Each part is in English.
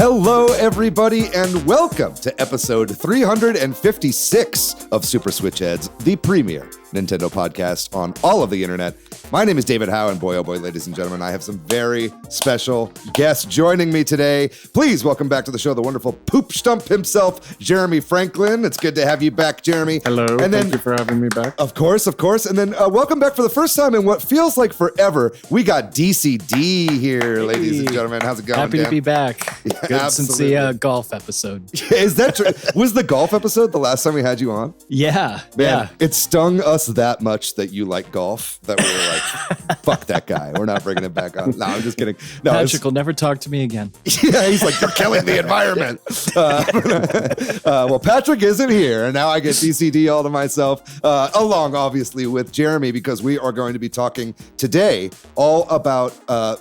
Hello, everybody, and welcome to episode 356 of Super Switch Headz, the premier Nintendo podcast on all of the internet. My name is David Howe, and boy, oh boy, ladies and gentlemen, I have some very special guests joining me today. Please welcome back to the show the wonderful poop stump himself, Jeremy Franklin. It's good to have you back, Jeremy. Hello, thank you for having me back. Of course. And then welcome back for the first time in what feels like forever. We got DCD here, ladies and gentlemen. How's it going, Happy Dan? to be back. Yeah, Good absolutely. since the golf episode. Is that true? Was the golf episode the last time we had you on? Yeah. Man, it stung us that much that you like golf that we were like, fuck that guy. We're not bringing him back on. No, I'm just kidding. No, Patrick will never talk to me again. Yeah, he's like, you're killing the environment. Well, Patrick isn't here, and now I get DCD all to myself, along, obviously, with Jeremy, because we are going to be talking today all about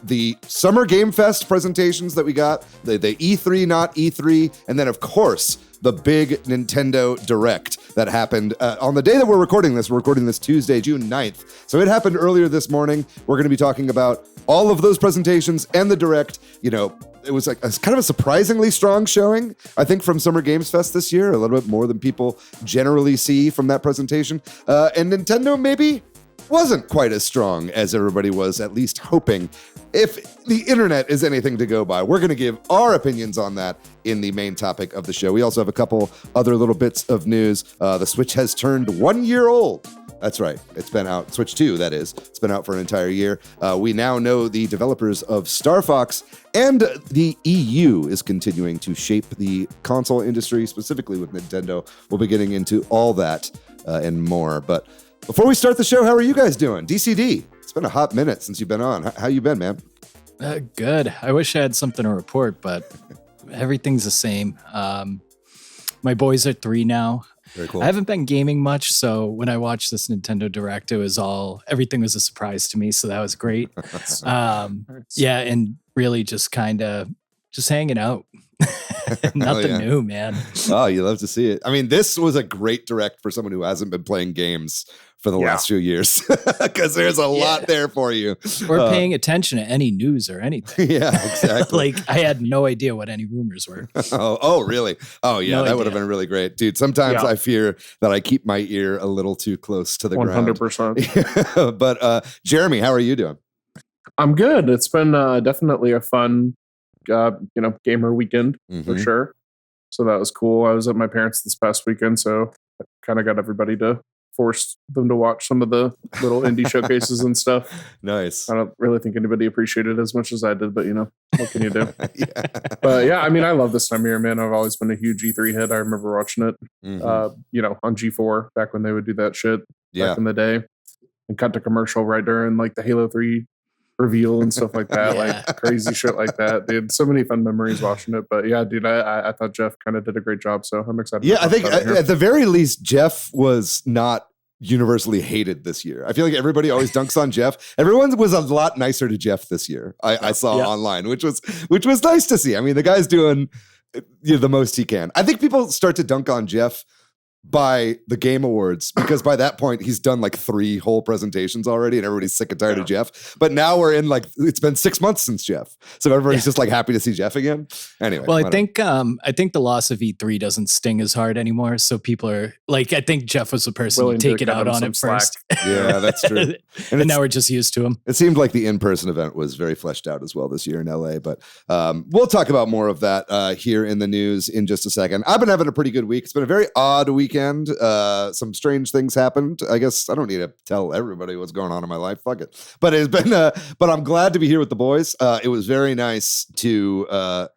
the Summer Game Fest presentations that we got, the E3, not E3, and then, of course, the big Nintendo Direct that happened on the day that we're recording this. We're recording this Tuesday, June 9th. So it happened earlier this morning. We're going to be talking about all of those presentations and the Direct. You know, it was like kind of a surprisingly strong showing, I think, from Summer Games Fest this year, a little bit more than people generally see from that presentation. And Nintendo maybe wasn't quite as strong as everybody was at least hoping. If the internet is anything to go by, we're going to give our opinions on that in the main topic of the show. We also have a couple other little bits of news. The Switch has turned 1 year old. That's right. It's been out. Switch 2, that is. It's been out for an entire year. We now know the developers of Star Fox, and the EU is continuing to shape the console industry, specifically with Nintendo. We'll be getting into all that and more. But before we start the show, how are you guys doing? DCD, it's been a hot minute since you've been on. How you been, man? Good. I wish I had something to report, but everything's the same. My boys are 3 now. Very cool. I haven't been gaming much, so when I watched this Nintendo Direct, everything was a surprise to me, so that was great. Yeah, and really just kind of hanging out. Nothing new, man. Oh, you love to see it. I mean, this was a great Direct for someone who hasn't been playing games for the last few years, because there's a lot there for you. Or paying attention to any news or anything. Yeah, exactly. Like, I had no idea what any rumors were. Oh, really? Oh, yeah, that would have been really great. Dude, sometimes I fear that I keep my ear a little too close to the 100%. ground. But Jeremy, how are you doing? I'm good. It's been definitely a fun gamer weekend for sure. So that was cool. I was at my parents' this past weekend, so I kind of got everybody to force them to watch some of the little indie showcases and stuff. Nice. I don't really think anybody appreciated it as much as I did, but what can you do? But yeah, I mean, I love this time of year, man. I've always been a huge E3 head. I remember watching it, on G4 back when they would do that shit back in the day, and cut to commercial right during like the Halo 3 reveal and stuff like that, like crazy shit like that, dude. So many fun memories watching it. But yeah, dude, I thought Jeff kind of did a great job, so I'm excited. Yeah, I think at the very least, Jeff was not universally hated this year. I feel like everybody always dunks on Jeff. Everyone was a lot nicer to Jeff this year. I saw online, which was nice to see. I mean, the guy's doing the most he can. I think people start to dunk on Jeff by the Game Awards, because by that point he's done like 3 whole presentations already and everybody's sick and tired of Jeff. But now we're in it's been 6 months since Jeff, so everybody's just like happy to see Jeff again. Anyway, well, I think the loss of E3 doesn't sting as hard anymore, so people are like, I think Jeff was the person to take it out on it first. Yeah, that's true. And now we're just used to him. It seemed like the in-person event was very fleshed out as well this year in LA, but we'll talk about more of that here in the news in just a second. I've been having a pretty good week. It's been a very odd weekend. Some strange things happened. I guess I don't need to tell everybody what's going on in my life. Fuck it. But it's been, but I'm glad to be here with the boys. It was very nice to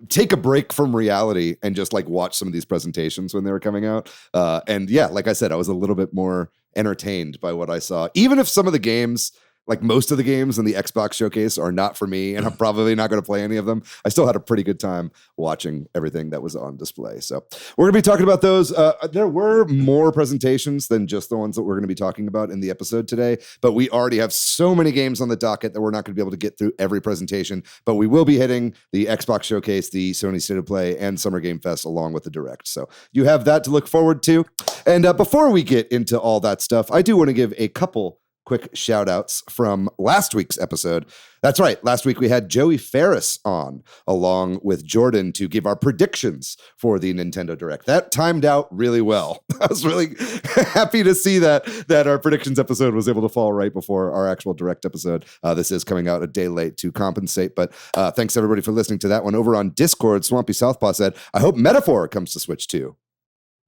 take a break from reality and just like watch some of these presentations when they were coming out. And yeah, like I said, I was a little bit more entertained by what I saw, even if some of the games, like most of the games in the Xbox showcase, are not for me, and I'm probably not going to play any of them. I still had a pretty good time watching everything that was on display. So we're going to be talking about those. There were more presentations than just the ones that we're going to be talking about in the episode today, but we already have so many games on the docket that we're not going to be able to get through every presentation, but we will be hitting the Xbox showcase, the Sony State of Play, and Summer Game Fest along with the Direct. So you have that to look forward to. And before we get into all that stuff, I do want to give a couple quick shout outs from last week's episode. That's right. Last week we had Joey Ferris on along with Jordan to give our predictions for the Nintendo Direct. That timed out really well. I was really happy to see that our predictions episode was able to fall right before our actual Direct episode. This is coming out a day late to compensate, but thanks everybody for listening to that one. Over on Discord, Swampy Southpaw said, I hope Metaphor comes to Switch 2.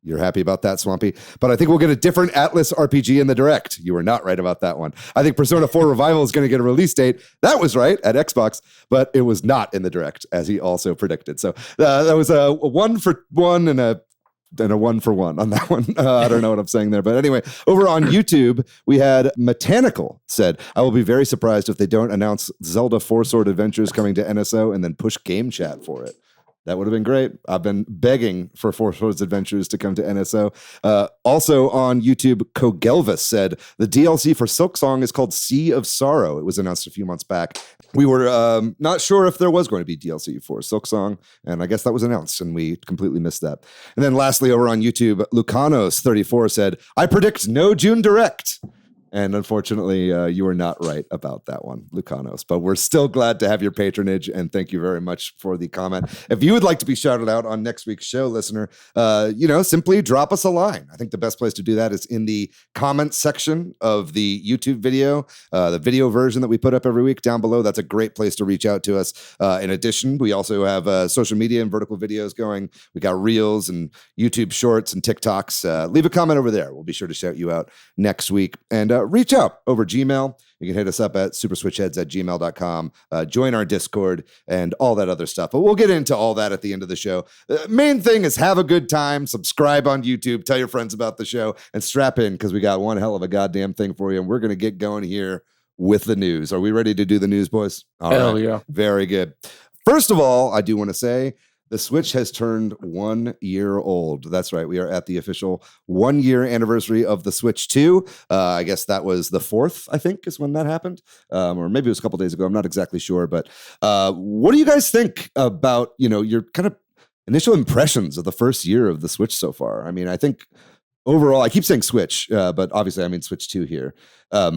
You're happy about that, Swampy. But I think we'll get a different Atlas RPG in the Direct. You were not right about that one. I think Persona 4 Revival is going to get a release date. That was right at Xbox, but it was not in the Direct, as he also predicted. So that was a 1 for 1 and a 1 for 1 on that one. I don't know what I'm saying there. But anyway, over on YouTube, we had Mechanical said, I will be very surprised if they don't announce Zelda 4 Sword Adventures coming to NSO and then push Game Chat for it. That would have been great. I've been begging for Four Swords Adventures to come to NSO. Also on YouTube, Kogelvis said, the DLC for Silksong is called Sea of Sorrow. It was announced a few months back. We were not sure if there was going to be DLC for Silksong, and I guess that was announced, and we completely missed that. And then lastly, over on YouTube, Lucanos34 said, I predict no June Direct. And unfortunately, you were not right about that one, Lucanos. But we're still glad to have your patronage, and thank you very much for the comment. If you would like to be shouted out on next week's show, listener, simply drop us a line. I think the best place to do that is in the comment section of the YouTube video, the video version that we put up every week down below. That's a great place to reach out to us. In addition, we also have social media and vertical videos going. We got Reels and YouTube Shorts and TikToks. Leave a comment over there. We'll be sure to shout you out next week. And reach out over Gmail. You can hit us up at superswitchheads@gmail.com. Join our Discord and all that other stuff. But we'll get into all that at the end of the show. The main thing is have a good time. Subscribe on YouTube. Tell your friends about the show. And strap in because we got one hell of a goddamn thing for you. And we're going to get going here with the news. Are we ready to do the news, boys? All Hell right. yeah. Very good. First of all, I do want to say the Switch has turned 1 year old. That's right. We are at the official 1 year anniversary of the Switch 2. I guess that was the 4th, I think, is when that happened. Or maybe it was a couple days ago. I'm not exactly sure. But what do you guys think about, your kind of initial impressions of the first year of the Switch so far? I mean, I think overall, I keep saying Switch, but obviously I mean Switch 2 here. I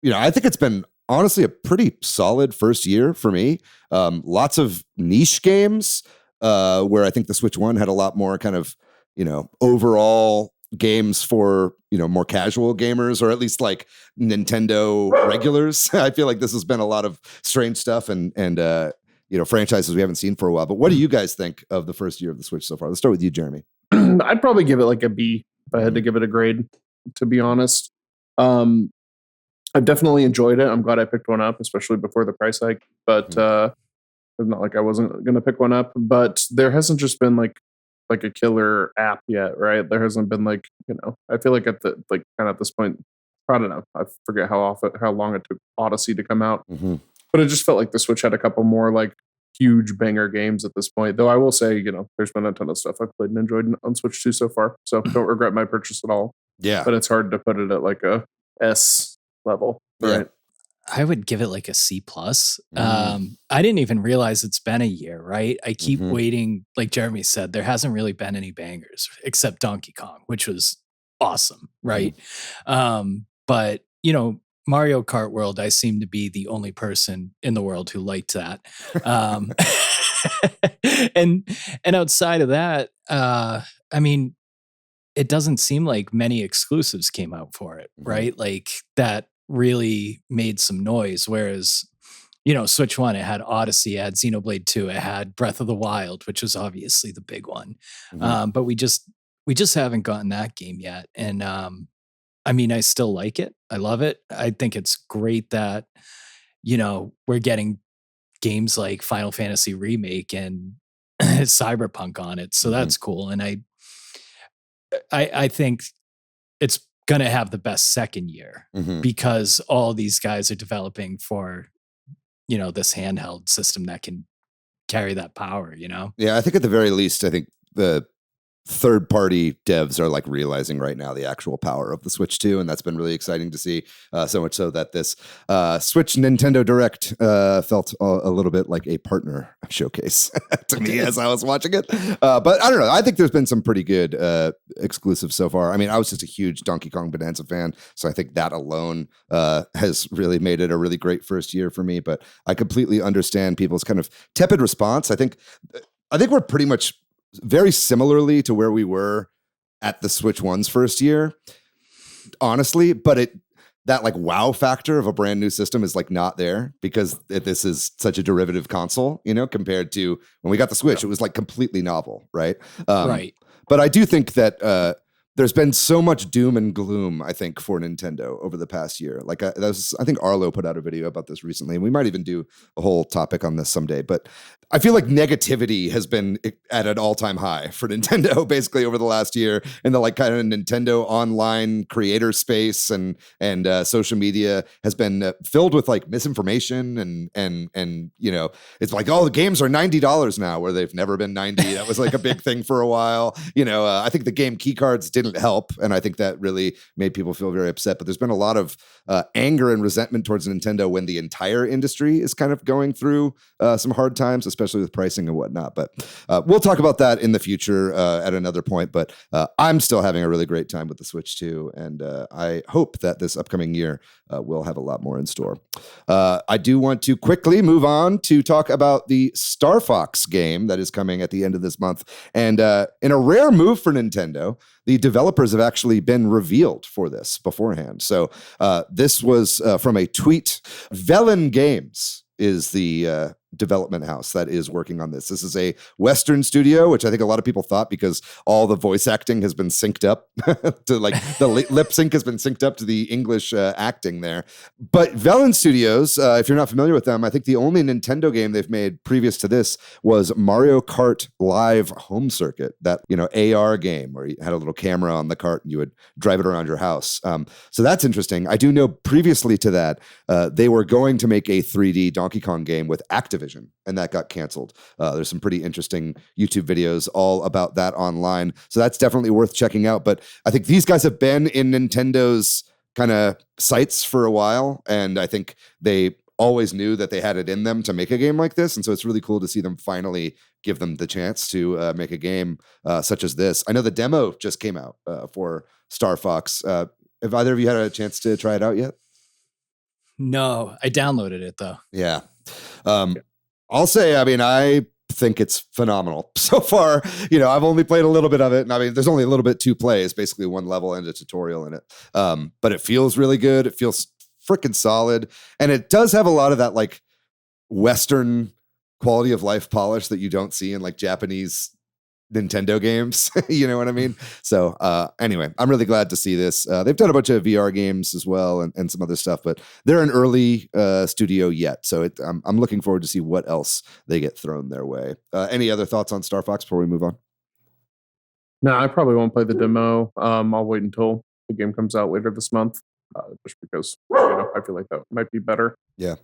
think it's been honestly a pretty solid first year for me. Lots of niche games. Where I think the Switch 1 had a lot more kind of, overall games for, more casual gamers, or at least like Nintendo regulars. I feel like this has been a lot of strange stuff and franchises we haven't seen for a while. But what do you guys think of the first year of the Switch so far? Let's start with you, Jeremy. I'd probably give it like a B if I had to give it a grade, to be honest. I've definitely enjoyed it. I'm glad I picked one up, especially before the price hike. But it's not like I wasn't going to pick one up, but there hasn't just been like a killer app yet, right? There hasn't been I feel like at the kind of at this point, I don't know. I forget how long it took Odyssey to come out, but it just felt like the Switch had a couple more like huge banger games at this point. Though I will say, there's been a ton of stuff I've played and enjoyed on Switch 2 so far, so don't regret my purchase at all. Yeah, but it's hard to put it at like a S level, right? Yeah. I would give it like a C+. I didn't even realize it's been a year, right? I keep waiting. Like Jeremy said, there hasn't really been any bangers except Donkey Kong, which was awesome, right? But, Mario Kart World, I seem to be the only person in the world who liked that. And outside of that, I mean, it doesn't seem like many exclusives came out for it, right? Like that really made some noise, whereas Switch 1, it had Odyssey, it had Xenoblade 2, it had Breath of the Wild, which was obviously the big one. But we just haven't gotten that game yet. And I mean, I still like it. I love it. I think it's great that we're getting games like Final Fantasy Remake and Cyberpunk on it, so that's cool. And I think it's going to have the best second year because all these guys are developing for, this handheld system that can carry that power, Yeah, I think at the very least, I think the third-party devs are like realizing right now the actual power of the Switch 2, and that's been really exciting to see. So much so that this Switch Nintendo Direct felt a little bit like a partner showcase to me as I was watching it. But I don't know. I think there's been some pretty good exclusives so far. I mean, I was just a huge Donkey Kong Bonanza fan, so I think that alone has really made it a really great first year for me. But I completely understand people's kind of tepid response. I think we're pretty much very similarly to where we were at the Switch 1's first year, honestly, but that like wow factor of a brand new system is like not there because this is such a derivative console, compared to when we got the Switch. It was like completely novel, right? Right. But I do think that there's been so much doom and gloom, I think, for Nintendo over the past year. Like I think Arlo put out a video about this recently, and we might even do a whole topic on this someday. But I feel like negativity has been at an all-time high for Nintendo basically over the last year, in the like kind of Nintendo online creator space and social media has been filled with like misinformation and it's like, oh, the games are $90 now where they've never been 90. That was like a big thing for a while. I think the game key cards didn't help, and I think that really made people feel very upset. But there's been a lot of anger and resentment towards Nintendo when the entire industry is kind of going through some hard times, especially with pricing and whatnot. But we'll talk about that in the future at another point. But I'm still having a really great time with the Switch 2, and I hope that this upcoming year we'll have a lot more in store. I do want to quickly move on to talk about the Star Fox game that is coming at the end of this month. And in a rare move for Nintendo, the developers have actually been revealed for this beforehand. So this was from a tweet. Velen Games is the development house that is working on this. This is a Western studio, which I think a lot of people thought, because all the voice acting has been synced up to like the lip sync has been synced up to the English acting there. But Velen Studios, if you're not familiar with them, I think the only Nintendo game they've made previous to this was Mario Kart Live Home Circuit, that AR game where you had a little camera on the cart and you would drive it around your house. So that's interesting. I do know previously to that, they were going to make a 3D Donkey Kong game with Activision, and that got canceled. There's some pretty interesting YouTube videos all about that online. So that's definitely worth checking out. But I think these guys have been in Nintendo's kind of sights for a while, and I think they always knew that they had it in them to make a game like this. And so it's really cool to see them finally give them the chance to make a game such as this. I know the demo just came out for Star Fox. Have either of you had a chance to try it out yet? No, I downloaded it though. Yeah. I'll say, I think it's phenomenal so far. I've only played a little bit of it, and there's only a little bit to play. It's basically one level and a tutorial in it. But it feels really good. It feels freaking solid, and it does have a lot of that like Western quality of life polish that you don't see in like Japanese Nintendo games. You know what I mean? So anyway, I'm really glad to see this. They've done a bunch of VR games as well and some other stuff, but they're an early studio yet. So I'm looking forward to see what else they get thrown their way. Any other thoughts on Star Fox before we move on? No, I probably won't play the demo. I'll wait until the game comes out later this month, just because I feel like that might be better. Yeah.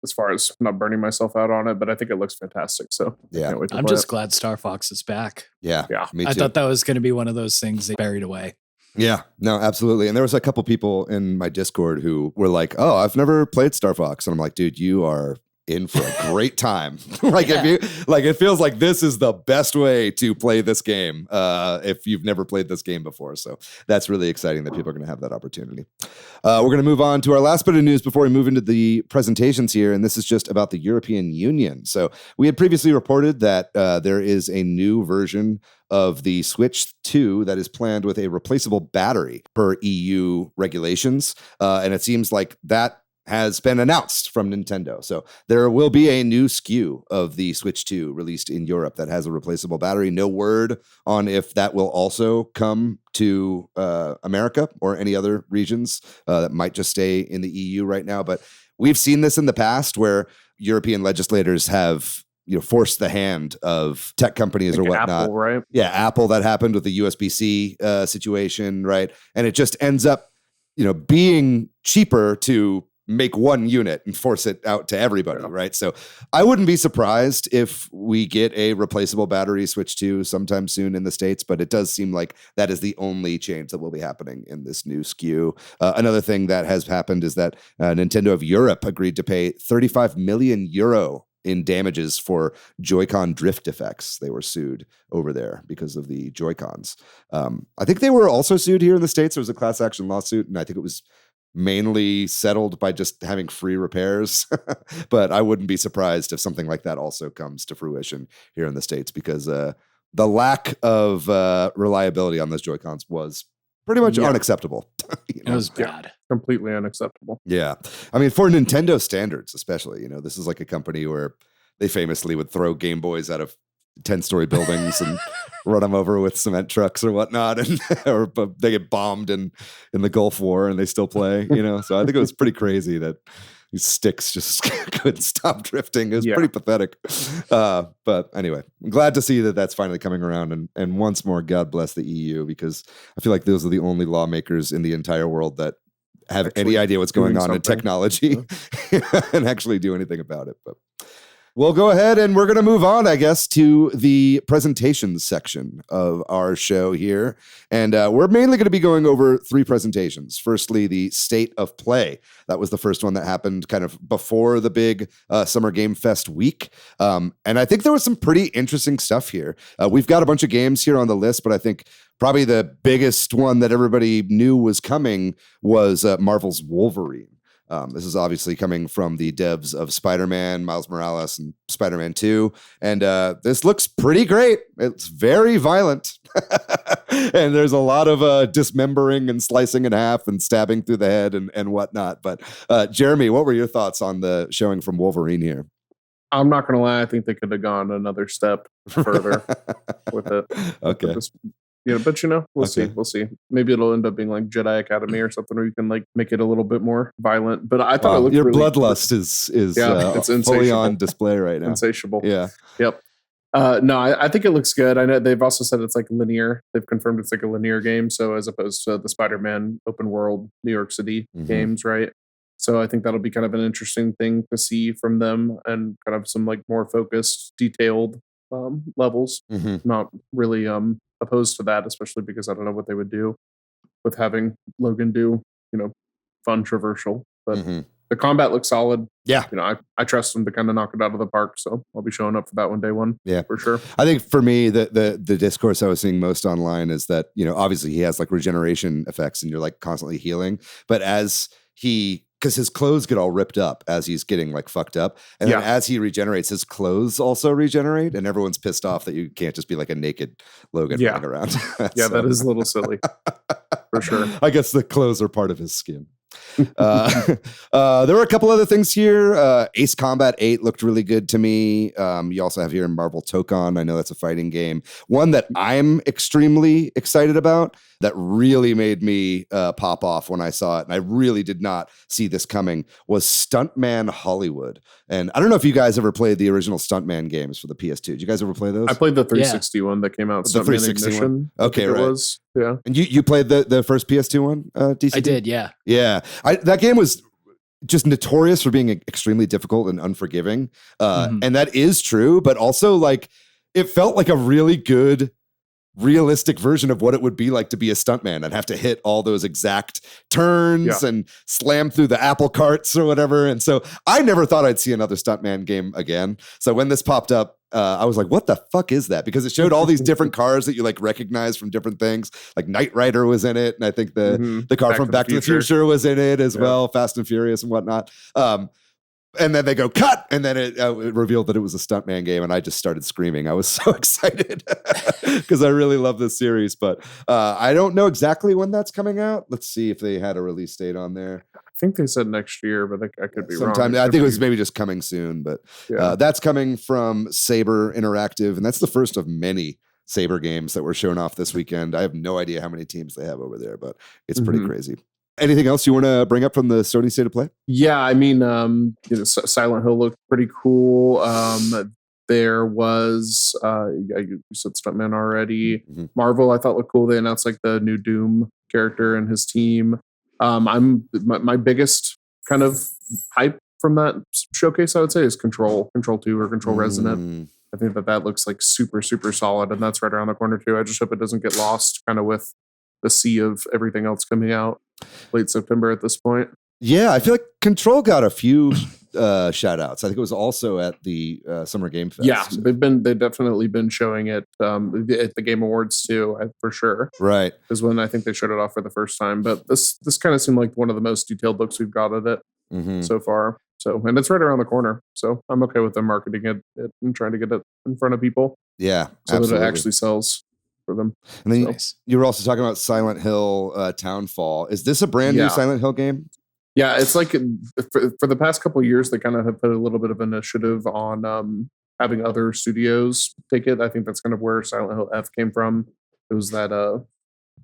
As far as not burning myself out on it, but I think it looks fantastic. So yeah, I'm just glad Star Fox is back. Yeah, me too. I thought that was going to be one of those things they buried away. Yeah, no, absolutely. And there was a couple people in my Discord who were like, "Oh, I've never played Star Fox," and I'm like, "Dude, you are in for a great time." It feels like this is the best way to play this game if you've never played this game before. So that's really exciting that people are going to have that opportunity. We're going to move on to our last bit of news before we move into the presentations here, and this is just about the European Union. So we had previously reported that there is a new version of the Switch 2 that is planned with a replaceable battery per EU regulations, and it seems like that has been announced from Nintendo. So there will be a new SKU of the Switch 2 released in Europe that has a replaceable battery. No word on if that will also come to America or any other regions that might just stay in the EU right now. But we've seen this in the past where European legislators have forced the hand of tech companies like or whatnot. Apple, right? Yeah, Apple, that happened with the USB-C situation, right? And it just ends up being cheaper to make one unit and force it out to everybody, right? So I wouldn't be surprised if we get a replaceable battery Switch 2 sometime soon in the States, but it does seem like that is the only change that will be happening in this new SKU. Another thing that has happened is that Nintendo of Europe agreed to pay 35 million euro in damages for Joy-Con drift effects. They were sued over there because of the Joy-Cons. I think they were also sued here in the States. There was a class action lawsuit, and I think it was mainly settled by just having free repairs. But I wouldn't be surprised if something like that also comes to fruition here in the States, because the lack of reliability on those Joy-Cons was pretty much unacceptable. It was bad. Completely unacceptable. Yeah. I mean, for Nintendo standards, especially, this is like a company where they famously would throw Game Boys out of 10-story buildings and run them over with cement trucks or whatnot. And or they get bombed in the Gulf War and they still play, So I think it was pretty crazy that these sticks just couldn't stop drifting. It was pretty pathetic. But anyway, I'm glad to see that that's finally coming around. And once more, God bless the EU, because I feel like those are the only lawmakers in the entire world that have any idea what's going on in technology and actually do anything about it. But we'll go ahead and we're going to move on, I guess, to the presentations section of our show here. And we're mainly going to be going over 3 presentations. Firstly, the State of Play. That was the first one that happened kind of before the big Summer Game Fest week. And I think there was some pretty interesting stuff here. We've got a bunch of games here on the list, but I think probably the biggest one that everybody knew was coming was Marvel's Wolverine. This is obviously coming from the devs of Spider-Man, Miles Morales, and Spider-Man 2. And this looks pretty great. It's very violent. And there's a lot of dismembering and slicing in half and stabbing through the head and whatnot. But Jeremy, what were your thoughts on the showing from Wolverine here? I'm not going to lie. I think they could have gone another step further with it. Okay. But we'll see. We'll see. Maybe it'll end up being like Jedi Academy or something, where you can like make it a little bit more violent. But I thought it looked your really bloodlust is it's fully on display right now. Insatiable. Yeah. Yep. No, I think it looks good. I know they've also said it's like linear. They've confirmed it's like a linear game. So as opposed to the Spider-Man open world New York City games, right? So I think that'll be kind of an interesting thing to see from them, and kind of some like more focused, detailed levels. Not really opposed to that, especially because I don't know what they would do with having Logan do, fun traversal. But the combat looks solid. Yeah. I trust him to kind of knock it out of the park. So I'll be showing up for that one day one. Yeah, for sure. I think for me, the discourse I was seeing most online is that, obviously he has like regeneration effects and you're like constantly healing. But because his clothes get all ripped up as he's getting like fucked up. And then as he regenerates, his clothes also regenerate. And everyone's pissed off that you can't just be like a naked Logan running around. That is a little silly. For sure. I guess the clothes are part of his skin. There were a couple other things here. Ace Combat 8 looked really good to me. You also have here Marvel Tokon. I know that's a fighting game. One that I'm extremely excited about that really made me pop off when I saw it, and I really did not see this coming, was Stuntman Hollywood. And I don't know if you guys ever played the original Stuntman games for the PS2. Did you guys ever play those? I played the 360 one that came out. The 360 one? Okay, right. It was. Yeah. And you played the first PS2 one, DCD? I did, yeah. Yeah. That game was just notorious for being extremely difficult and unforgiving. And that is true, but also like it felt like a really good realistic version of what it would be like to be a stuntman. I'd have to hit all those exact turns and slam through the apple carts or whatever. And so I never thought I'd see another stuntman game again. So when this popped up, I was like, what the fuck is that? Because it showed all these different cars that you like recognize from different things. Like Knight Rider was in it. And I think the car from Back to the Future was in it as well. Fast and Furious and whatnot. And then they go cut, and then it revealed that it was a stuntman game, and I just started screaming. I was so excited because I really love this series, but I don't know exactly when that's coming out. Let's see if they had a release date on there. I think they said next year, but I could be wrong. I think it was maybe just coming soon, but that's coming from Saber Interactive, and that's the first of many Saber games that were shown off this weekend. I have no idea how many teams they have over there, but it's pretty crazy. Anything else you want to bring up from the Sony State of Play? Yeah, I mean, Silent Hill looked pretty cool. There was, you said Stuntman already. Marvel, I thought looked cool. They announced like the new Doom character and his team. My biggest kind of hype from that showcase, I would say, is Control 2 or Control Resonant. I think that looks like super, super solid, and that's right around the corner too. I just hope it doesn't get lost kind of with the sea of everything else coming out late September at this point. Yeah, I feel like Control got a few shout outs. I think it was also at the Summer Game Fest. Yeah, they've definitely been showing it at the Game Awards too, for sure. Right. Is when I think they showed it off for the first time. But this kind of seemed like one of the most detailed looks we've got at it so far. So, and it's right around the corner. So I'm okay with them marketing it and trying to get it in front of people. Yeah, so absolutely. that it actually sells for them. And then you were also talking about Silent Hill Townfall. Is this a brand new Silent Hill game? Yeah, it's like for the past couple of years, they kind of have put a little bit of initiative on having other studios take it. I think that's kind of where Silent Hill F came from. It was that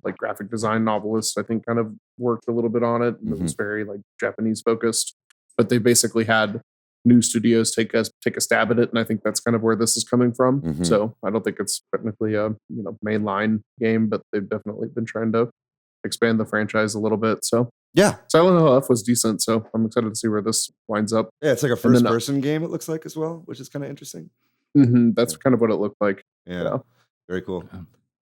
like graphic design novelist, I think, kind of worked a little bit on it. And it was very like Japanese focused. But they basically had new studios take a stab at it, and I think that's kind of where this is coming from. So I don't think it's technically a mainline game, but they've definitely been trying to expand the franchise a little bit. So yeah, Silent Hill F was decent, so I'm excited to see where this winds up. Yeah, it's like a first-person game. It looks like as well, which is kind of interesting. That's kind of what it looked like. Yeah, very cool.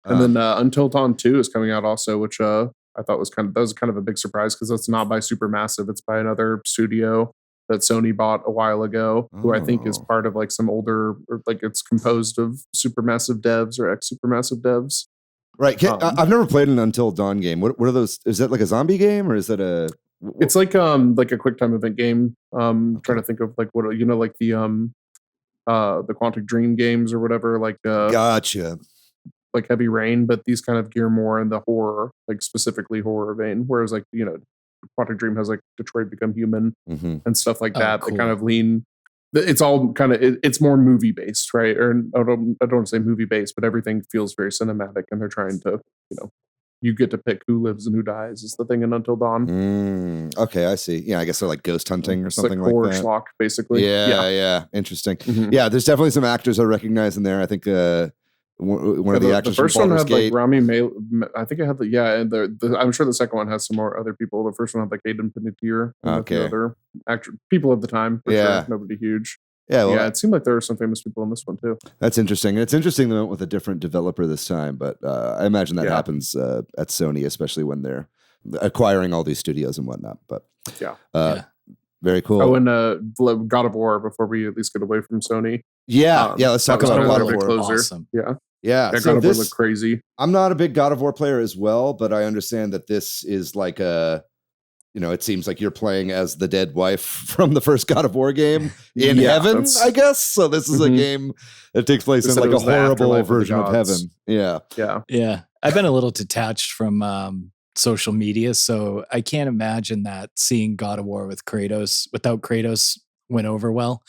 And then Until Dawn 2 is coming out also, which I thought was kind of a big surprise because it's not by Supermassive. It's by another studio that Sony bought a while ago, who I think is part of like some older, or like it's composed of Supermassive devs or ex-Supermassive devs. Right. I've never played an Until Dawn game. What are those? Is that like a zombie game or is that a? It's like a quick time event game. Trying to think of like what like the Quantic Dream games or whatever. Like gotcha. Like Heavy Rain, but these kind of gear more in the horror, like specifically horror vein. Whereas like Quantic Dream has like Detroit Become Human and stuff like that. Cool. They kind of lean. It's all kind of it's more movie based, right? Or I don't want to say movie based, but everything feels very cinematic, and they're trying to you get to pick who lives and who dies is the thing in Until Dawn. Okay, I see. Yeah, I guess they're like ghost hunting or something like horror that. Schlock, basically. Yeah. Interesting. Yeah, there's definitely some actors I recognize in there. I think one of the actors. The first from one had Gate. like Rami Malek. I think it had and I'm sure the second one has some more other people. The first one had like Aiden Panettiere and the other people at the time. For sure. Nobody huge. Yeah, well, it seemed like there were some famous people in this one too. That's interesting. And it's interesting they went with a different developer this time, but I imagine that happens at Sony, especially when they're acquiring all these studios and whatnot. But very cool. Oh, and God of War, before we at least get away from Sony. Let's talk about God of War. Awesome. Yeah. God of War looked crazy. I'm not a big God of War player as well, but I understand that this is like it seems like you're playing as the dead wife from the first God of War game in heaven, I guess. So this is a game that takes place in like a horrible version of heaven. Yeah. I've been a little detached from social media, so I can't imagine that seeing God of War without Kratos went over well.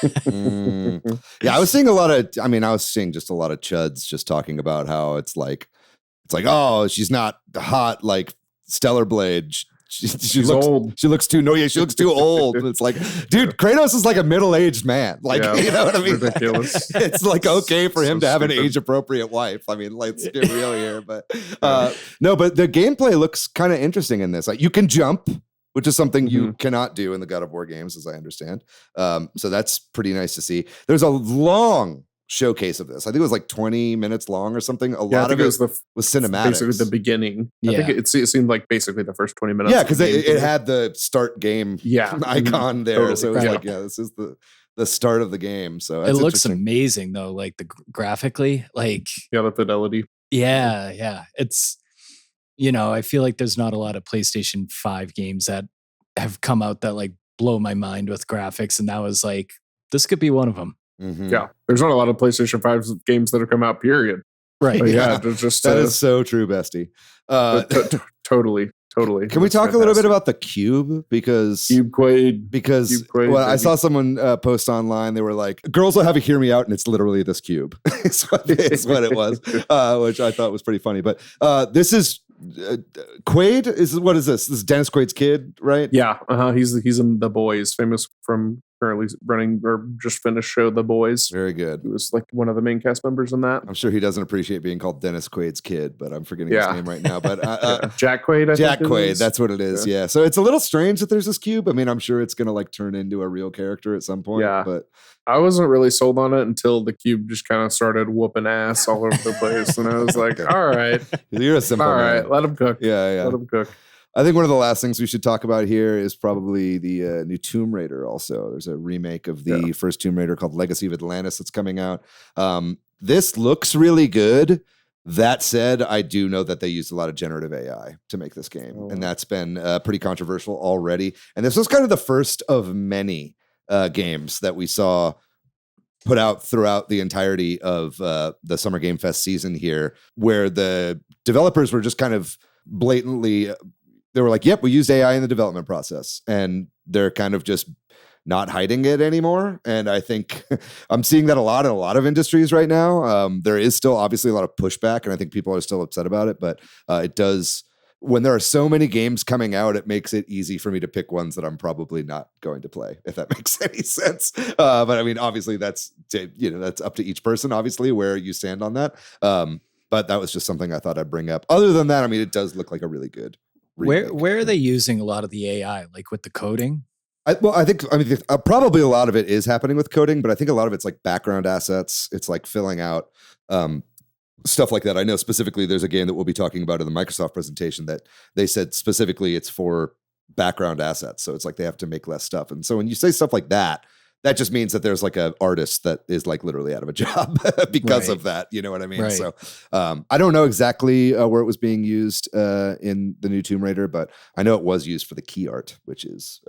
Yeah, I was seeing just a lot of chuds just talking about how it's like, oh, she's not hot like Stellar Blade. She looks old. She looks too old. It's like, dude, Kratos is like a middle-aged man. Like, you know what I mean? Ridiculous. It's like okay for him to have an age-appropriate wife. I mean, let's get real here. But no, but the gameplay looks kind of interesting in this. Like, you can jump, which is something you cannot do in the God of War games, as I understand. So that's pretty nice to see. There's a long showcase of this. I think it was like 20 minutes long or something. A lot of it was cinematic. Basically the beginning. I think it seemed like basically the first 20 minutes. Yeah, because it had the start game icon there. Totally. So it was like, this is the start of the game. So it looks amazing though, like graphically, like the fidelity. Yeah. It's I feel like there's not a lot of PlayStation 5 games that have come out that like blow my mind with graphics, and that was like, this could be one of them. Yeah, there's not a lot of PlayStation 5 games that have come out, period. Right. But just that is so true, bestie. Totally. Can we talk a little bit about the Cube? Because Cube Quaid. I saw someone post online. They were like, "Girls will have a hear me out," and it's literally this cube. It's what it was, which I thought was pretty funny. But this is Quaid. What is this? This is Dennis Quaid's kid, right? Yeah. He's in The Boys, famous from currently running or just finished show The Boys. Very good. He was like one of the main cast members in that. I'm sure he doesn't appreciate being called Dennis Quaid's kid, but I'm forgetting his name right now. But Jack Quaid, Jack Quaid, that's what it is. Yeah. So it's a little strange that there's this cube. I mean, I'm sure it's going to like turn into a real character at some point. Yeah. But I wasn't really sold on it until the cube just kind of started whooping ass all over the place. And I was like, all right. You're a simple all man. right, let him cook. Yeah. Let him cook. I think one of the last things we should talk about here is probably the new Tomb Raider also. There's a remake of the first Tomb Raider called Legacy of Atlantis that's coming out. This looks really good. That said, I do know that they used a lot of generative AI to make this game, and that's been pretty controversial already. And this was kind of the first of many games that we saw put out throughout the entirety of the Summer Game Fest season here, where the developers were just kind of blatantly... They were like, yep, we used AI in the development process. And they're kind of just not hiding it anymore. And I think I'm seeing that a lot in a lot of industries right now. There is still obviously a lot of pushback, and I think people are still upset about it. But it does, when there are so many games coming out, it makes it easy for me to pick ones that I'm probably not going to play, if that makes any sense. But I mean, obviously that's up to each person, obviously, where you stand on that. But that was just something I thought I'd bring up. Other than that, I mean, it does look like a really good remake. Where are they using a lot of the AI, like with the coding? I think probably a lot of it is happening with coding, but I think a lot of it's like background assets. It's like filling out stuff like that. I know specifically there's a game that we'll be talking about in the Microsoft presentation that they said specifically it's for background assets. So it's like they have to make less stuff. And so when you say stuff like that, that just means that there's like an artist that is like literally out of a job because of that. You know what I mean? Right. So I don't know exactly where it was being used in the new Tomb Raider, but I know it was used for the key art, which is,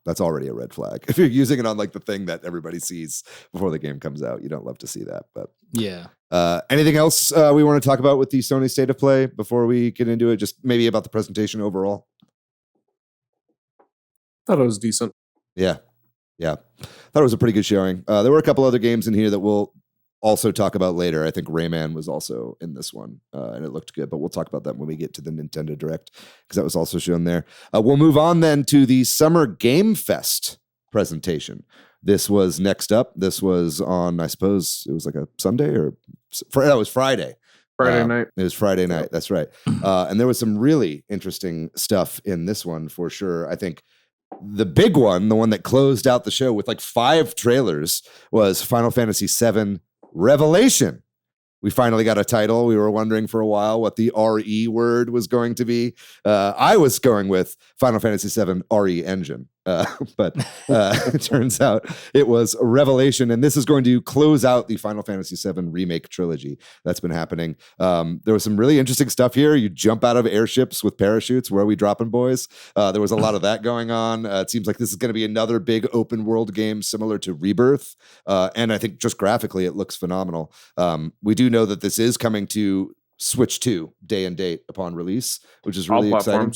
that's already a red flag. If you're using it on like the thing that everybody sees before the game comes out, you don't love to see that. But yeah. Anything else we want to talk about with the Sony State of Play before we get into it? Just maybe about the presentation overall. Thought it was decent. Yeah. Thought it was a pretty good showing. There were a couple other games in here that we'll also talk about later. I think Rayman was also in this one, and it looked good, but we'll talk about that when we get to the Nintendo Direct, because that was also shown there. We'll move on then to the Summer Game Fest presentation. This was next up. This was on, I suppose, it was like a Sunday or... it was Friday. Friday night. It was Friday night, that's right. And there was some really interesting stuff in this one for sure. I think the big one, the one that closed out the show with like 5 trailers, was Final Fantasy VII Revelation. We finally got a title. We were wondering for a while what the RE word was going to be. I was going with Final Fantasy VII RE Engine, but it turns out it was Revelation, and this is going to close out the Final Fantasy VII Remake trilogy that's been happening. There was some really interesting stuff here. You jump out of airships with parachutes. Where are we dropping, boys? There was a lot of that going on. It seems like this is going to be another big open world game similar to Rebirth, and I think just graphically it looks phenomenal. We do know that this is coming to Switch 2 day and date upon release, which is really exciting.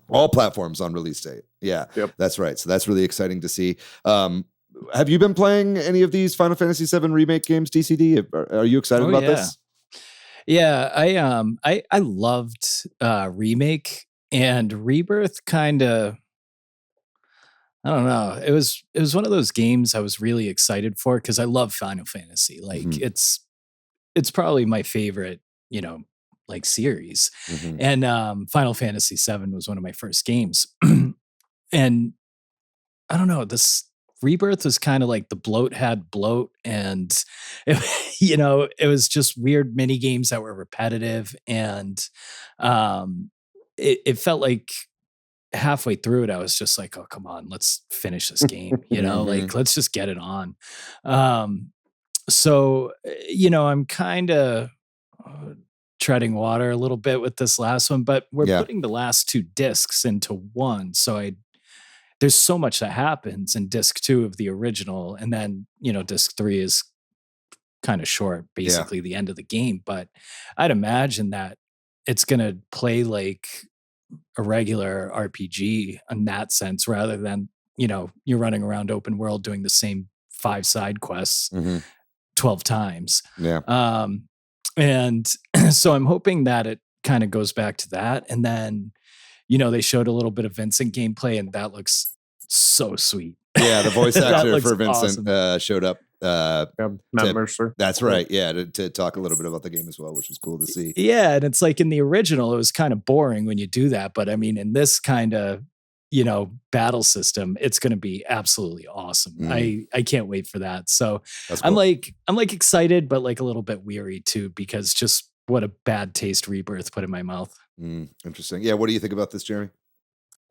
All platforms on release date. Yeah, That's right. So that's really exciting to see. Have you been playing any of these Final Fantasy VII Remake games, DCD? Are you excited about this? Yeah, I loved Remake, and Rebirth kind of, I don't know. It was one of those games I was really excited for because I love Final Fantasy. Like it's probably my favorite, like series. And Final Fantasy VII was one of my first games. And I don't know, this Rebirth was kind of like the bloat had bloat, and it was just weird mini games that were repetitive, and it felt like halfway through it I was just like, oh come on, let's finish this game, like let's just get it on. So I'm kind of treading water a little bit with this last one, but we're putting the last 2 discs into one, so there's so much that happens in disc 2 of the original, and then disc 3 is kind of short, basically the end of the game. But I'd imagine that it's gonna play like a regular RPG in that sense, rather than you're running around open world doing the same 5 side quests 12 times. And so I'm hoping that it kind of goes back to that. And then, they showed a little bit of Vincent gameplay, and that looks so sweet. Yeah, the voice actor looks for Vincent awesome. showed up. Matt Mercer. That's right. Yeah, to talk a little bit about the game as well, which was cool to see. Yeah, and it's like in the original, it was kind of boring when you do that, but I mean, in this kind of battle system, it's going to be absolutely awesome. I can't wait for that. So That's cool. I'm like excited, but like a little bit weary too, because just what a bad taste Rebirth put in my mouth. Interesting. Yeah, what do you think about this, Jeremy?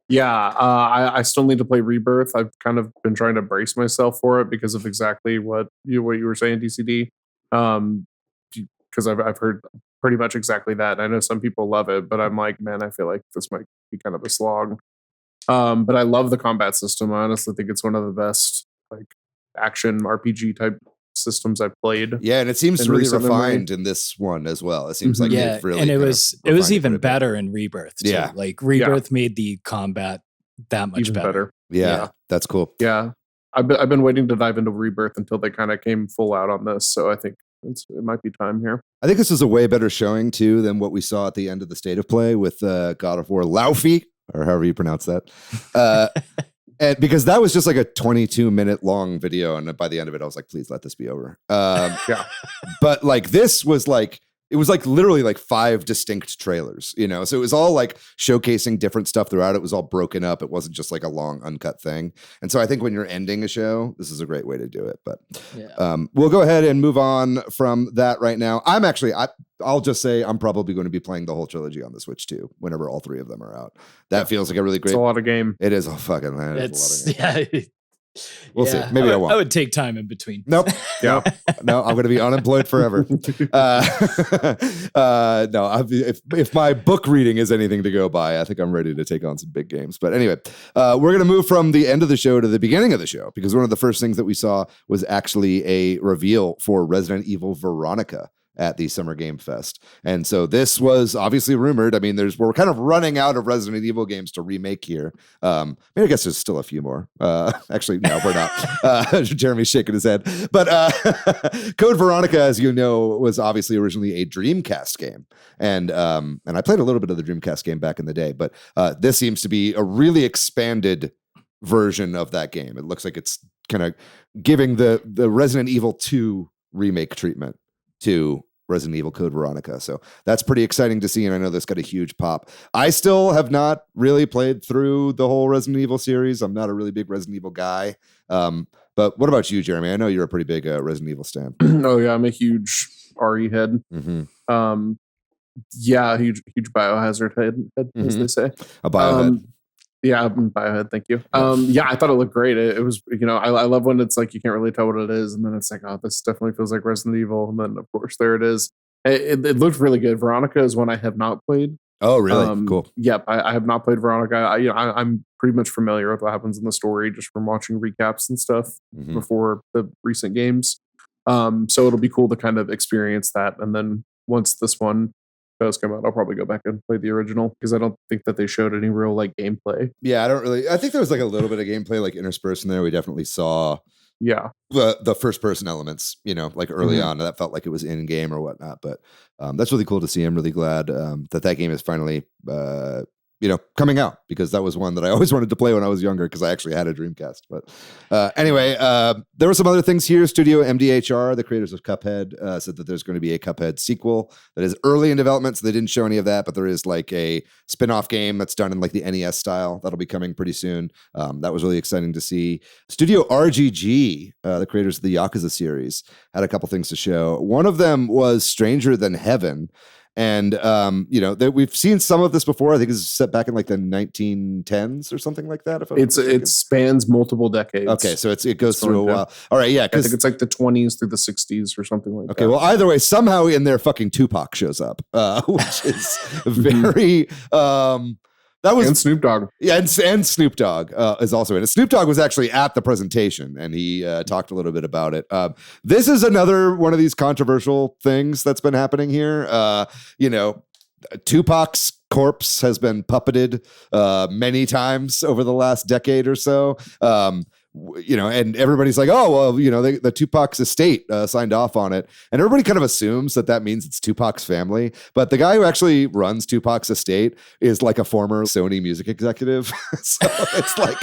Yeah, I still need to play Rebirth. I've kind of been trying to brace myself for it because of exactly what you were saying, DCD. Because I've heard pretty much exactly that. And I know some people love it, but I'm like, man, I feel like this might be kind of a slog. But I love the combat system. I honestly think it's one of the best like action RPG type systems I've played. Yeah, and it seems really refined in this one as well. It seems like they've really, and it was even better in Rebirth too. Yeah, like Rebirth made the combat that much even better. Yeah, that's cool. Yeah, I've been waiting to dive into Rebirth until they kind of came full out on this. So I think it might be time here. I think this is a way better showing too than what we saw at the end of the State of Play with God of War Laufey, or however you pronounce that. And because that was just like a 22-minute long video, and by the end of it, I was like, "Please let this be over." Yeah, but like this was like it was like literally like 5 distinct trailers, So it was all like showcasing different stuff throughout. It was all broken up. It wasn't just like a long uncut thing. And so I think when you're ending a show, this is a great way to do it. But we'll go ahead and move on from that right now. I'll just say I'm probably going to be playing the whole trilogy on the Switch too, whenever all 3 of them are out. That feels like a really great. It's a lot of game. It is a fucking. It's a lot of game. Yeah. We'll see. Maybe I won't. I would take time in between. Nope. Yeah. No, I'm going to be unemployed forever. No, if my book reading is anything to go by, I think I'm ready to take on some big games. But anyway, we're going to move from the end of the show to the beginning of the show, because one of the first things that we saw was actually a reveal for Resident Evil Veronica at the Summer Game Fest. And so this was obviously rumored. I mean, we're kind of running out of Resident Evil games to remake here. I guess there's still a few more. Actually, no, we're not. Jeremy's shaking his head. But Code Veronica, as you know, was obviously originally a Dreamcast game. And I played a little bit of the Dreamcast game back in the day, but this seems to be a really expanded version of that game. It looks like it's kind of giving the Resident Evil 2 remake treatment to Resident Evil Code Veronica. So that's pretty exciting to see, and I know this got a huge pop. I still have not really played through the whole Resident Evil series. I'm not a really big Resident Evil guy. But what about you, Jeremy? I know you're a pretty big Resident Evil stan. Oh yeah, I'm a huge RE head. Mm-hmm. Yeah, huge Biohazard head, as they say. A Biohead. Yeah, Biohead, thank you. Yeah, I thought it looked great. It was, I love when it's like you can't really tell what it is, and then it's like, oh, this definitely feels like Resident Evil, and then of course there it is. It looked really good. Veronica is one I have not played. Oh, really? Cool. Yep, I have not played Veronica. I'm pretty much familiar with what happens in the story just from watching recaps and stuff before the recent games. So it'll be cool to kind of experience that, and then once this one does come out, I'll probably go back and play the original, because I don't think that they showed any real like gameplay. Yeah, I think there was like a little bit of gameplay like interspersed in there. We definitely saw the first person elements, like early on. That felt like it was in game or whatnot, but that's really cool to see. I'm really glad that game is finally coming out, because that was one that I always wanted to play when I was younger, because I actually had a Dreamcast. But anyway, there were some other things here. Studio MDHR, the creators of Cuphead, said that there's going to be a Cuphead sequel that is early in development, so they didn't show any of that, but there is like a spin-off game that's done in like the NES style that'll be coming pretty soon. That was really exciting to see. Studio RGG, the creators of the Yakuza series, had a couple things to show. One of them was Stranger Than Heaven. And we've seen some of this before. I think it's set back in like the 1910s or something like that. It spans multiple decades. Okay, so it goes through a while. All right, yeah, I think it's like the 20s through the 60s or something like that. Okay, well, either way, somehow in there, fucking Tupac shows up, which is very. And Snoop Dogg. Yeah, and Snoop Dogg is also in it. Snoop Dogg was actually at the presentation, and he talked a little bit about it. This is another one of these controversial things that's been happening here. Tupac's corpse has been puppeted many times over the last decade or so. and everybody's like, oh, well, the Tupac's estate signed off on it. And everybody kind of assumes that means it's Tupac's family. But the guy who actually runs Tupac's estate is like a former Sony music executive. So it's like,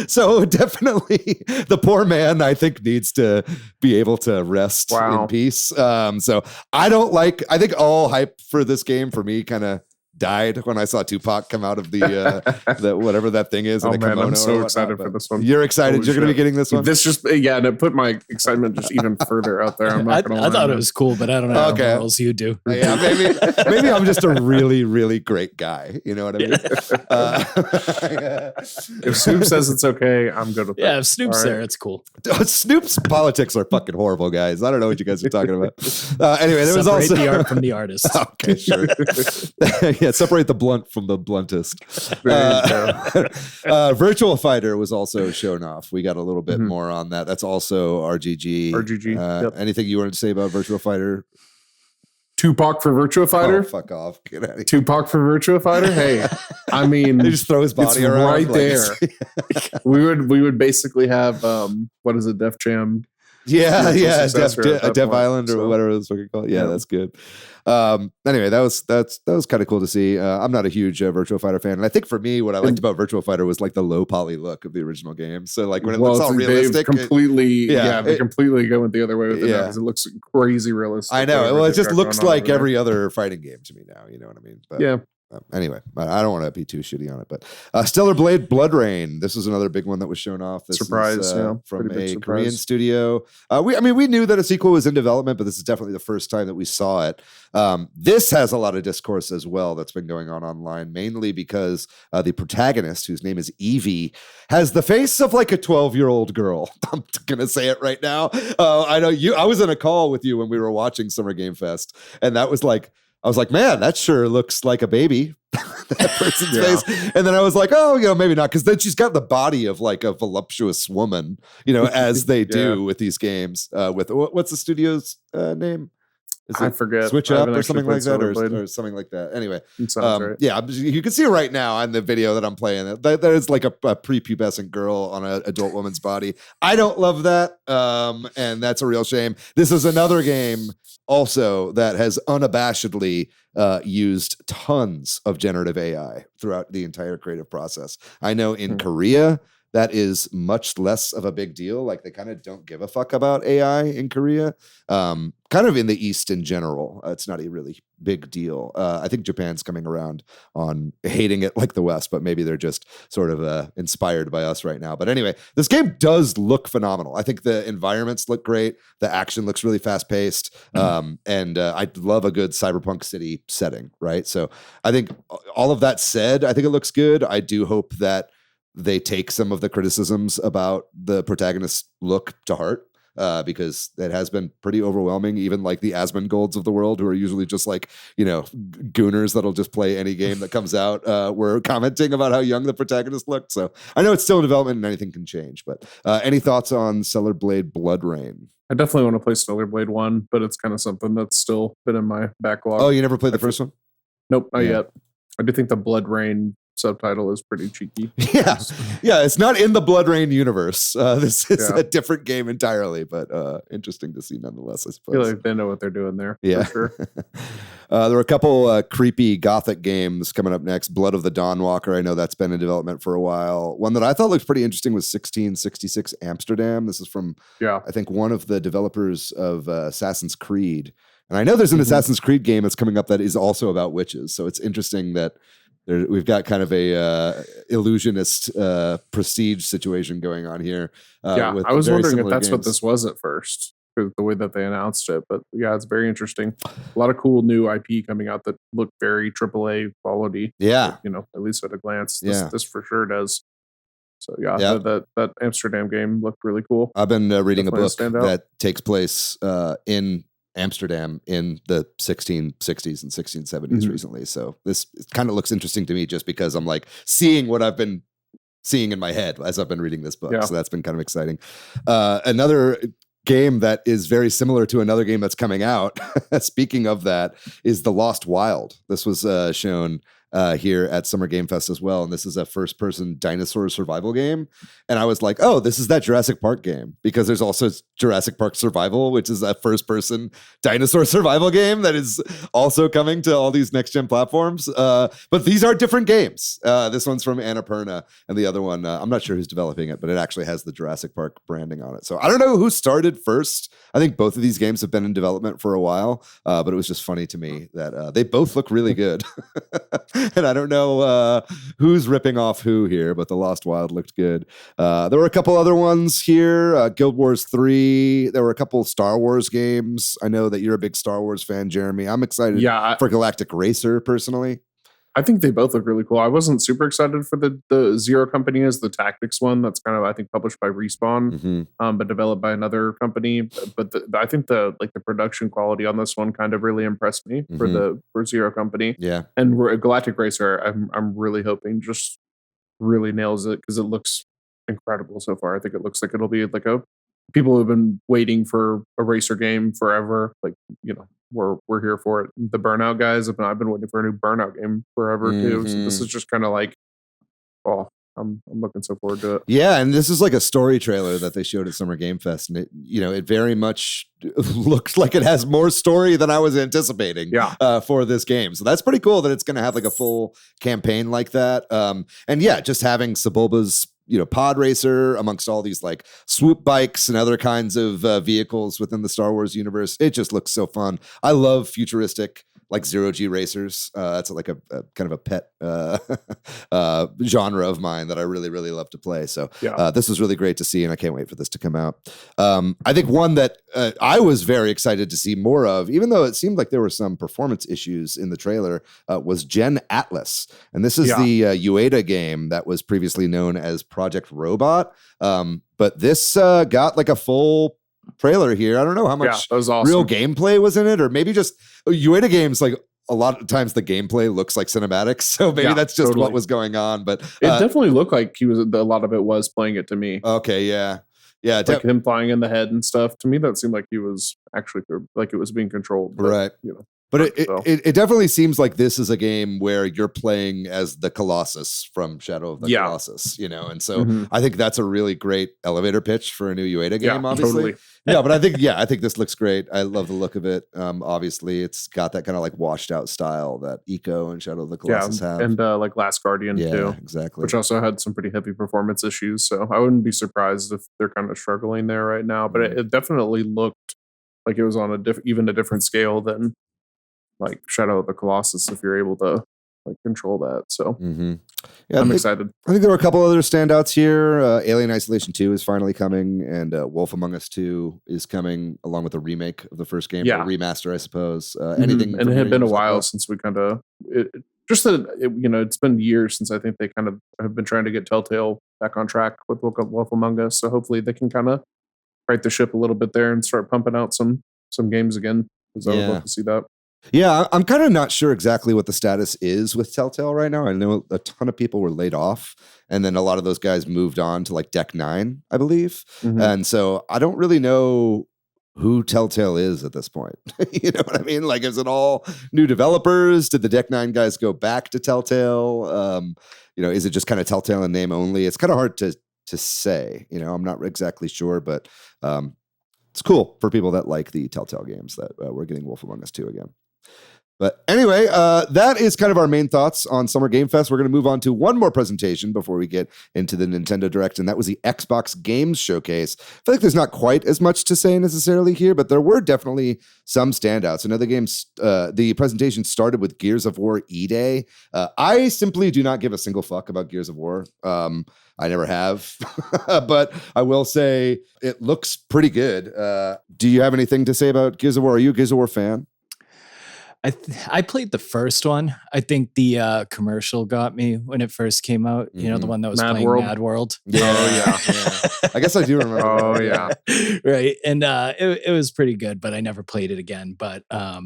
so definitely the poor man, I think, needs to be able to rest in peace. So I think all hype for this game for me kind of died when I saw Tupac come out of the whatever that thing is. Oh man, I'm so excited for this one. You're excited. Holy You're going to be getting this one. This just and it put my excitement just even further out there. I'm not gonna I thought it was cool, but I don't know how else you do. Yeah, maybe I'm just a really, really great guy. You know what I mean? If Snoop says it's okay, I'm good with that. Yeah, if Snoop's there, it's cool. Snoop's politics are fucking horrible, guys. I don't know what you guys are talking about. Anyway, there was also the art from the artist. Okay, sure. Yeah, separate the blunt from the bluntest. Virtual Fighter was also shown off. We got a little bit more on that. That's also RGG. Yep. Anything you wanted to say about Virtual Fighter? Tupac for Virtua Fighter? Oh, fuck off. Get out of here. Tupac for Virtua Fighter? Hey, I mean, they just throw his body around right there. we would basically have what is it, Def Jam? Yeah, Dev Island or whatever it was fucking called. Yeah, that's good. Anyway, that was kind of cool to see. I'm not a huge Virtua Fighter fan, and I think for me, what I liked about Virtua Fighter was like the low poly look of the original game. So like when it looks all realistic, they completely go the other way with it now because it looks crazy realistic. I know. Well, it just looks like every other fighting game to me now. You know what I mean? But, yeah. Anyway, I don't want to be too shitty on it, but Stellar Blade Blood Rain. This was another big one that was shown off. This surprise, is, from a Korean studio. We knew that a sequel was in development, but this is definitely the first time that we saw it. This has a lot of discourse as well that's been going on online, mainly because the protagonist, whose name is Evie, has the face of like a 12-year-old girl. I'm gonna say it right now. I know you. I was in a call with you when we were watching Summer Game Fest, and that was like. I was like, man, that sure looks like a baby, that person's face. And then I was like, oh, maybe not. Because then she's got the body of like a voluptuous woman, as they do with these games. With what's the studio's name? I forget. Switch Up or something like that, or something like that. Anyway, right. Yeah, you can see it right now on the video that I'm playing. There's like a prepubescent girl on an adult woman's body. I don't love that, and that's a real shame. This is another game also that has unabashedly used tons of generative AI throughout the entire creative process. I know in Korea, that is much less of a big deal. Like they kind of don't give a fuck about AI in Korea. Kind of in the East in general, it's not a really big deal. I think Japan's coming around on hating it like the West, but maybe they're just sort of inspired by us right now. But anyway, this game does look phenomenal. I think the environments look great. The action looks really fast paced. And I love a good cyberpunk city setting, right? So I think all of that said, I think it looks good. I do hope that they take some of the criticisms about the protagonist's look to heart, because it has been pretty overwhelming. Even like the Asmongold's of the world, who are usually just like, gooners that'll just play any game that comes out, were commenting about how young the protagonist looked. So I know it's still in development and anything can change, but any thoughts on Stellar Blade Blood Rain? I definitely want to play Stellar Blade 1, but it's kind of something that's still been in my backlog. Oh, you never played the first one? Nope, not yet. I do think the Blood Rain subtitle is pretty cheeky. Yeah, it's not in the Blood Rain universe. This is a different game entirely, but interesting to see nonetheless, I suppose. I feel like they know what they're doing there. Yeah, for sure. There are a couple creepy gothic games coming up next. Blood of the Dawnwalker, I know that's been in development for a while. One that I thought looked pretty interesting was 1666 Amsterdam. This is from, I think, one of the developers of Assassin's Creed. And I know there's an Assassin's Creed game that's coming up that is also about witches. So it's interesting that we've got kind of a illusionist prestige situation going on here. I was wondering if that's what this was at first, the way that they announced it. But yeah, it's very interesting. A lot of cool new IP coming out that look very AAA quality. Yeah, at least at a glance, this for sure does. So that Amsterdam game looked really cool. I've been reading a book that takes place in Amsterdam in the 1660s and 1670s recently. So this kind of looks interesting to me just because I'm like seeing what I've been seeing in my head as I've been reading this book. So that's been kind of exciting. Another game that is very similar to another game that's coming out, speaking of that, is The Lost Wild. This was shown here at Summer Game Fest as well. And this is a first-person dinosaur survival game. And I was like, oh, this is that Jurassic Park game, because there's also Jurassic Park Survival, which is a first-person dinosaur survival game that is also coming to all these next-gen platforms. But these are different games. This one's from Annapurna, and the other one, I'm not sure who's developing it, but it actually has the Jurassic Park branding on it. So I don't know who started first. I think both of these games have been in development for a while, but it was just funny to me that they both look really good. And I don't know who's ripping off who here, but The Lost Wild looked good. There were a couple other ones here. Guild Wars 3. There were a couple Star Wars games. I know that you're a big Star Wars fan, Jeremy. I'm excited for Galactic Racer, personally. I think they both look really cool. I wasn't super excited for the Zero Company as the Tactics one. That's kind of, I think, published by Respawn, but developed by another company. But I think the production quality on this one kind of really impressed me for Zero Company. Yeah, and Galactic Racer, I'm really hoping just really nails it, because it looks incredible so far. I think it looks like it'll be like people who've been waiting for a racer game forever. Like, we're here for it. The Burnout guys I've been waiting for a new Burnout game forever too. So this is just kind of like, I'm looking so forward to it. Yeah, and this is like a story trailer that they showed at Summer Game Fest, and it very much looks like it has more story than I was anticipating for this game. So that's pretty cool that it's going to have like a full campaign like that. And yeah, just having Sebulba's pod racer amongst all these like swoop bikes and other kinds of vehicles within the Star Wars universe. It just looks so fun. I love futuristic, like zero-G racers. That's like a kind of a pet genre of mine that I really, really love to play. So this is really great to see, and I can't wait for this to come out. I think one that I was very excited to see more of, even though it seemed like there were some performance issues in the trailer, was Gen Atlas. And this is the Ueda game that was previously known as Project Robot. But this got like a full trailer here. I don't know how much that was awesome. Real gameplay was in it, or maybe just Ueda games, like a lot of times the gameplay looks like cinematics, so maybe that's just what was going on. But it definitely looked like a lot of it was playing it to me. Okay, yeah, like him flying in the head and stuff. To me, that seemed like he was actually like it was being controlled, but, right? But it definitely seems like this is a game where you're playing as the Colossus from Shadow of the Colossus, and so I think that's a really great elevator pitch for a new Ueda game, obviously. Totally. But I think this looks great. I love the look of it. Obviously, it's got that kind of like washed out style that Eco and Shadow of the Colossus have. And like Last Guardian too. Exactly. Which also had some pretty heavy performance issues. So I wouldn't be surprised if they're kind of struggling there right now. But it definitely looked like it was on even a different scale than like Shadow of the Colossus, if you're able to like control that. So I'm excited. I think there were a couple other standouts here. Alien Isolation 2 is finally coming, and Wolf Among Us 2 is coming along with a remake of the first game, or a remaster, I suppose. Anything? And it had been a while since we kind of it's been years since I think they kind of have been trying to get Telltale back on track with Wolf Among Us. So hopefully they can kind of right the ship a little bit there and start pumping out some games again, because I would love to see that. Yeah, I'm kind of not sure exactly what the status is with Telltale right now. I know a ton of people were laid off, and then a lot of those guys moved on to like Deck 9, I believe. And so I don't really know who Telltale is at this point. You know what I mean? Like, is it all new developers? Did the Deck 9 guys go back to Telltale? Is it just kind of Telltale in name only? It's kind of hard to say. I'm not exactly sure, but it's cool for people that like the Telltale games that we're getting Wolf Among Us 2 again. But anyway, that is kind of our main thoughts on Summer Game Fest. We're going to move on to one more presentation before we get into the Nintendo Direct, and that was the Xbox Games Showcase. I feel like there's not quite as much to say necessarily here, but there were definitely some standouts. The presentation started with Gears of War E-Day. I simply do not give a single fuck about Gears of War. I never have, but I will say it looks pretty good. Do you have anything to say about Gears of War? Are you a Gears of War fan? I played the first one. I think the commercial got me when it first came out. The one that was playing Mad World. Yeah. I guess I do remember. Right. And it was pretty good, but I never played it again. But I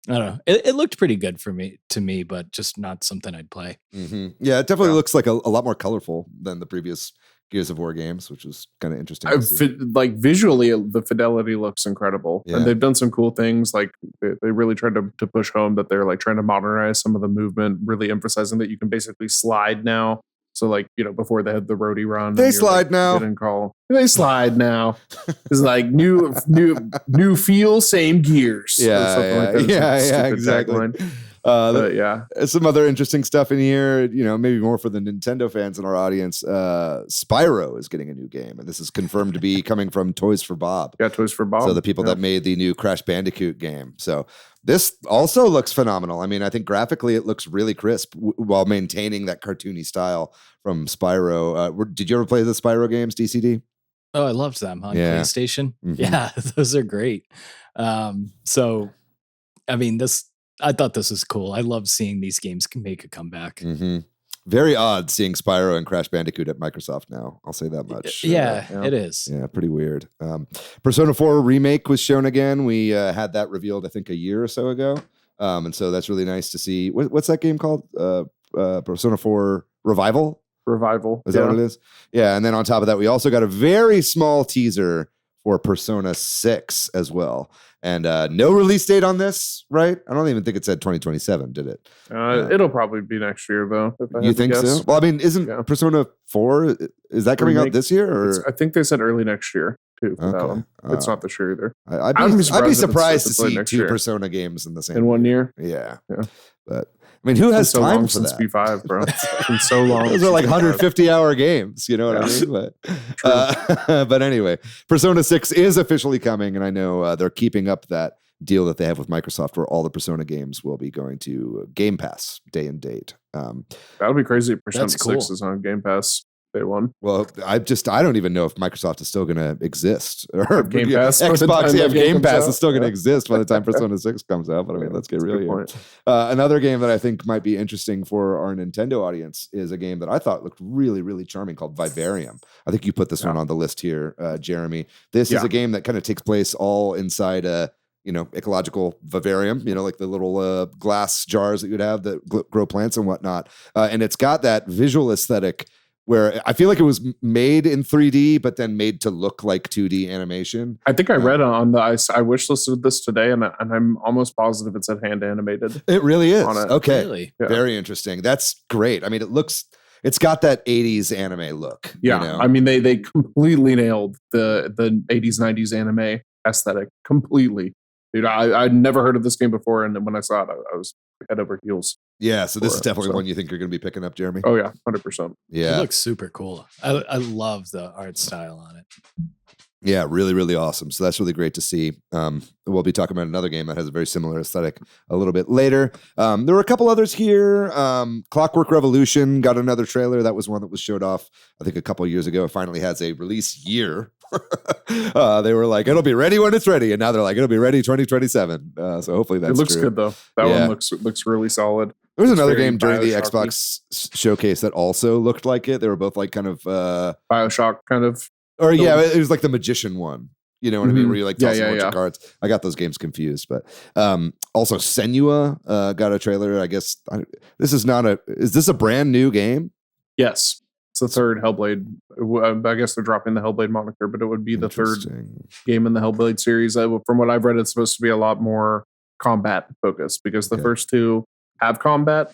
don't know. It looked pretty good to me, but just not something I'd play. Yeah, it definitely looks like a lot more colorful than the previous Gears of War games, which was kind of interesting to see. Like visually, the fidelity looks incredible, and they've done some cool things. Like they really tried to push home that they're like trying to modernize some of the movement, really emphasizing that you can basically slide now. So like, before they had the roadie run, they slide now. They slide now. It's like new feel, same gears. Exactly. Some other interesting stuff in here, maybe more for the Nintendo fans in our audience. Spyro is getting a new game, and this is confirmed to be coming from Toys for Bob. Yeah, Toys for Bob. So the people that made the new Crash Bandicoot game. So this also looks phenomenal. I mean, I think graphically it looks really crisp while maintaining that cartoony style from Spyro. Did you ever play the Spyro games, DCD? Oh, I loved them on PlayStation. Mm-hmm. Yeah, those are great. So, I mean, I thought this was cool. I love seeing these games make a comeback. Mm-hmm. Very odd seeing Spyro and Crash Bandicoot at Microsoft now. I'll say that much. It is. Yeah, pretty weird. Persona 4 Remake was shown again. We had that revealed, I think, a year or so ago. And so that's really nice to see. What's that game called? Persona 4 Revival? Revival. Is that what it is? Yeah, and then on top of that, we also got a very small teaser for Persona 6 as well. And no release date on this, right? I don't even think it said 2027, did it? It'll probably be next year, though. You think so? Well, I mean, isn't Persona 4, is that coming out this year? Or? I think they said early next year, too, for that one. It's not this year either. I'd be surprised to see two Persona games in the same in 1 year. Yeah. But I mean, who has time for that? P5, bro. It's been so long. Those are like 150-hour games. You know what I mean? But anyway, Persona 6 is officially coming, and I know they're keeping up that deal that they have with Microsoft, where all the Persona games will be going to Game Pass day and date. That'll be crazy. If Persona 6 is on Game Pass day one. Well, I don't even know if Microsoft is still going to exist, or Game Pass. Xbox Game Pass is still going to exist by the time Persona 6 comes out. But I mean, let's get real here. Another game that I think might be interesting for our Nintendo audience is a game that I thought looked really, really charming called Vivarium. I think you put this one on the list here, Jeremy. This is a game that kind of takes place all inside a ecological vivarium, like the little glass jars that you'd have that grow plants and whatnot. And it's got that visual aesthetic where I feel like it was made in 3D, but then made to look like 2D animation. I think I read on the I wish listed this today, and I'm almost positive it said hand animated. It really is. On it. Okay. Really? Yeah. Very interesting. That's great. I mean, it's got that 80s anime look. Yeah. I mean, they completely nailed the 80s, 90s anime aesthetic completely. Dude, I'd never heard of this game before, and when I saw it, I was head over heels. Yeah, so this is definitely one you think you're going to be picking up, Jeremy? Oh, yeah, 100%. Yeah. It looks super cool. I love the art style on it. Yeah, really, really awesome. So that's really great to see. We'll be talking about another game that has a very similar aesthetic a little bit later. There were a couple others here. Clockwork Revolution got another trailer. That was one that was showed off, I think, a couple of years ago. It finally has a release year. They were like, it'll be ready when it's ready. And now they're like, it'll be ready 2027. So hopefully that's It looks true. Good, though. That one looks really solid. There was another game during the Xbox showcase that also looked like it. They were both like kind of... BioShock kind of... Or yeah, it was like the Magician one. You know what I mean? Where you like toss a bunch of cards. I got those games confused. But also Senua got a trailer. I guess is this a brand new game? Yes. It's the third Hellblade. I guess they're dropping the Hellblade moniker, but it would be the third game in the Hellblade series. From what I've read, it's supposed to be a lot more combat focused because the first two have combat,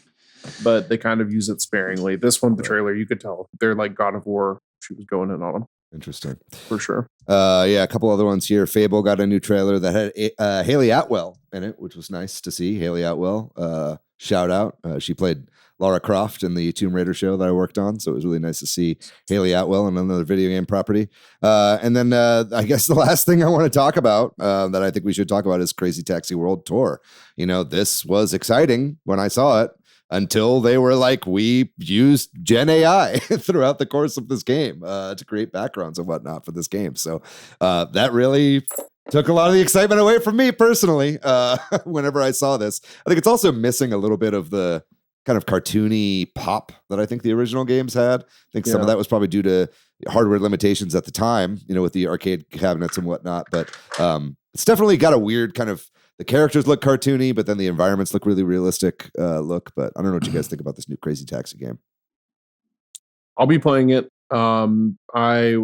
but they kind of use it sparingly. This one, the trailer, you could tell they're like God of War. She was going in on them. Interesting. For sure. A couple other ones here. Fable got a new trailer that had Haley Atwell in it, which was nice to see. Haley Atwell, shout out. She played Lara Croft in the Tomb Raider show that I worked on, so it was really nice to see Haley Atwell in another video game property. And then I guess the last thing I want to talk about that I think we should talk about is Crazy Taxi World Tour. This was exciting when I saw it, until they were like, we used Gen AI throughout the course of this game to create backgrounds and whatnot for this game. So that really took a lot of the excitement away from me personally whenever I saw this. I think it's also missing a little bit of the kind of cartoony pop that I think the original games had. I think some of that was probably due to hardware limitations at the time, with the arcade cabinets and whatnot. But it's definitely got a weird kind of, the characters look cartoony, but then the environments look really realistic look. But I don't know what you guys think about this new Crazy Taxi game. I'll be playing it. I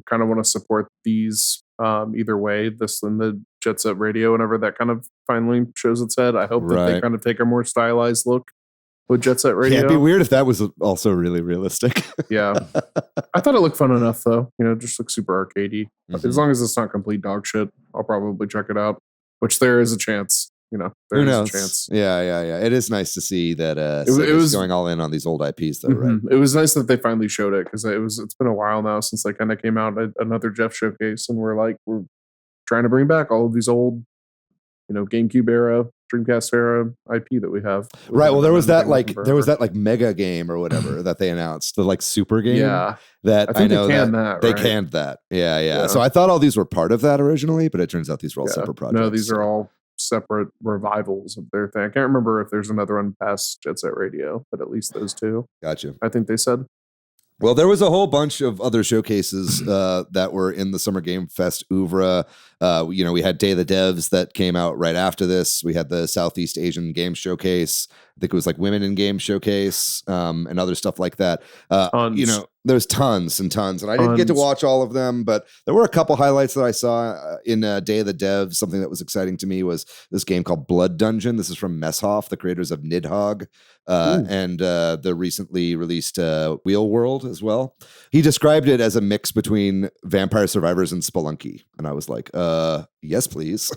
kind of want to support these either way. This and the Jet Set Radio, whenever that kind of finally shows its head, I hope that they kind of take a more stylized look with Jet Set Radio. Yeah, it'd be weird if that was also really realistic. Yeah, I thought it looked fun enough though. Just looks super arcadey. As long as it's not complete dog shit, I'll probably check it out. Which there is a chance. There Who is knows? a chance. Yeah. It is nice to see that it was going all in on these old IPs, though, right? It was nice that they finally showed it because it's been a while now since they kind of came out at another Jeff showcase, and we're trying to bring back all of these old, GameCube era, Dreamcast era IP that we have. Right. Well, there was that mega game or whatever that they announced, the super game. Yeah. That I know they right? canned that. Yeah. So I thought all these were part of that originally, but it turns out these were all separate projects. No, these are all separate revivals of their thing. I can't remember if there's another one past Jet Set Radio, but at least those two. Gotcha. I think they said. Well, there was a whole bunch of other showcases that were in the Summer Game Fest oeuvre. We had Day of the Devs that came out right after this. We had the Southeast Asian Game Showcase. I think it was Women in Game Showcase and other stuff like that. There's tons and tons. And I didn't get to watch all of them, but there were a couple highlights that I saw in Day of the Devs. Something that was exciting to me was this game called Blood Dungeon. This is from Messhoff, the creators of Nidhogg, and the recently released Wheel World as well. He described it as a mix between Vampire Survivors and Spelunky. And I was like, yes, please.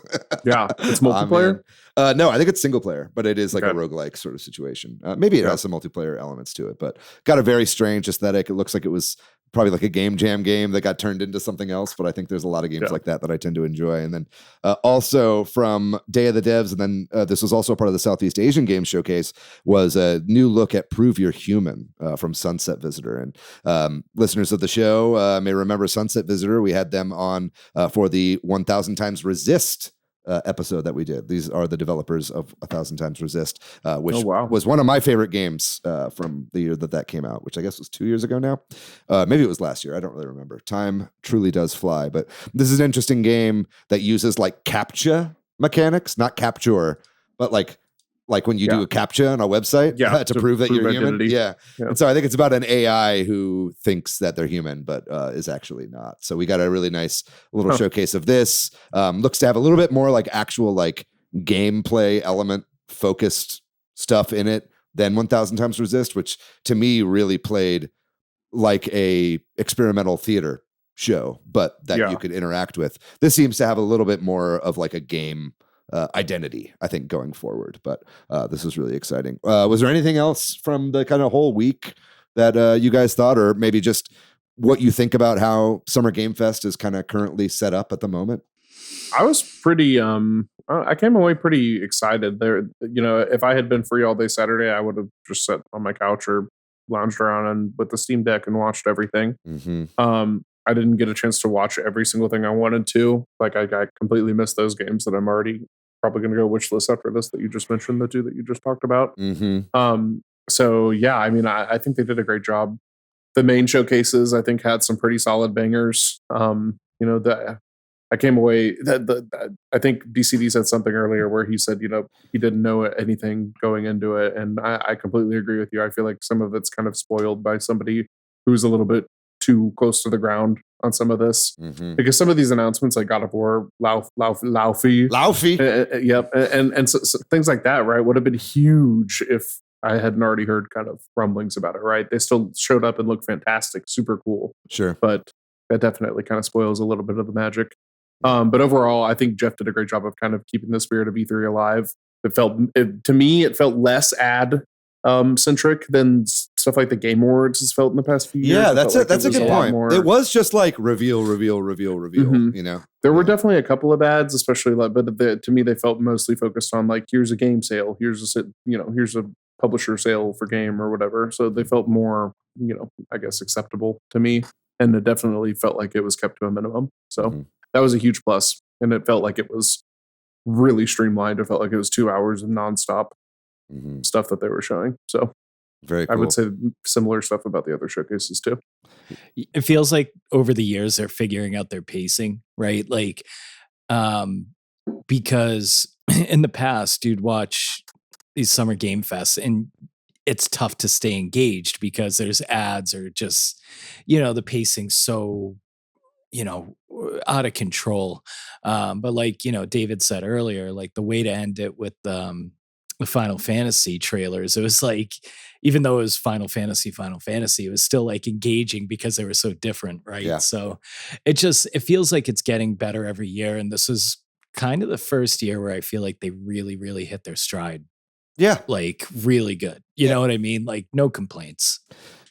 Yeah, it's multiplayer? No, I think it's single player, but it is a roguelike sort of situation. Maybe it has some multiplayer elements to it, but got a very strange aesthetic. It looks like it was probably a game jam game that got turned into something else, but I think there's a lot of games like that I tend to enjoy. And then also from Day of the Devs, and then this was also part of the Southeast Asian Game Showcase, was a new look at Prove You're Human from Sunset Visitor. And listeners of the show may remember Sunset Visitor. We had them on for the 1000 Times Resist episode that we did. These are the developers of 1000 Times Resist, which was one of my favorite games from the year that came out, which I guess was 2 years ago now. Maybe it was last year. I don't really remember. Time truly does fly. But this is an interesting game that uses CAPTCHA mechanics, not capture, but like when you do a CAPTCHA on a website to prove that you're human. Yeah. And so I think it's about an AI who thinks that they're human, but is actually not. So we got a really nice little showcase of this. Looks to have a little bit more actual gameplay element focused stuff in it than 1000 Times Resist, which to me really played like a experimental theater show, but that you could interact with. This seems to have a little bit more of a game identity, I think, going forward. But this is really exciting. Was there anything else from the kind of whole week that you guys thought, or maybe just what you think about how Summer Game Fest is kind of currently set up at the moment? I was pretty, I came away pretty excited there. If I had been free all day Saturday, I would have just sat on my couch or lounged around and with the Steam Deck and watched everything. I didn't get a chance to watch every single thing I wanted to. I completely missed those games that I'm already probably going to go wish list after this that you just mentioned, the two that you just talked about. So yeah, I think they did a great job. The main showcases, I think, had some pretty solid bangers. I came away I think DCD said something earlier where he said, he didn't know anything going into it. And I completely agree with you. I feel like some of it's kind of spoiled by somebody who's a little bit too close to the ground on some of this, because some of these announcements like God of War, Laufey, yep, and so things like that, right, would have been huge if I hadn't already heard kind of rumblings about it, right? They still showed up and looked fantastic, super cool, sure, but that definitely kind of spoils a little bit of the magic. But overall, I think Jeff did a great job of kind of keeping the spirit of E3 alive. To me, it felt less ad centric than stuff like the Game Awards has felt in the past few years. Yeah, that's a good point. It was just reveal. There were definitely a couple of ads, especially but to me they felt mostly focused on here's a game sale, here's a publisher sale for game or whatever. So they felt more I guess acceptable to me, and it definitely felt like it was kept to a minimum. So that was a huge plus, and it felt like it was really streamlined. It felt like it was 2 hours of nonstop stuff that they were showing. So very cool. I would say similar stuff about the other showcases too. It feels like over the years they're figuring out their pacing, right? Because in the past you'd watch these Summer Game Fests and it's tough to stay engaged because there's ads or just, the pacing's so, out of control. But like, David said earlier, like the way to end it with the Final Fantasy trailers, it was like, even though it was Final Fantasy, it was still like engaging because they were so different, right? Yeah. So it feels like it's getting better every year. And this is kind of the first year where I feel like they really, really hit their stride. Yeah. Like really good. You know what I mean? Like no complaints.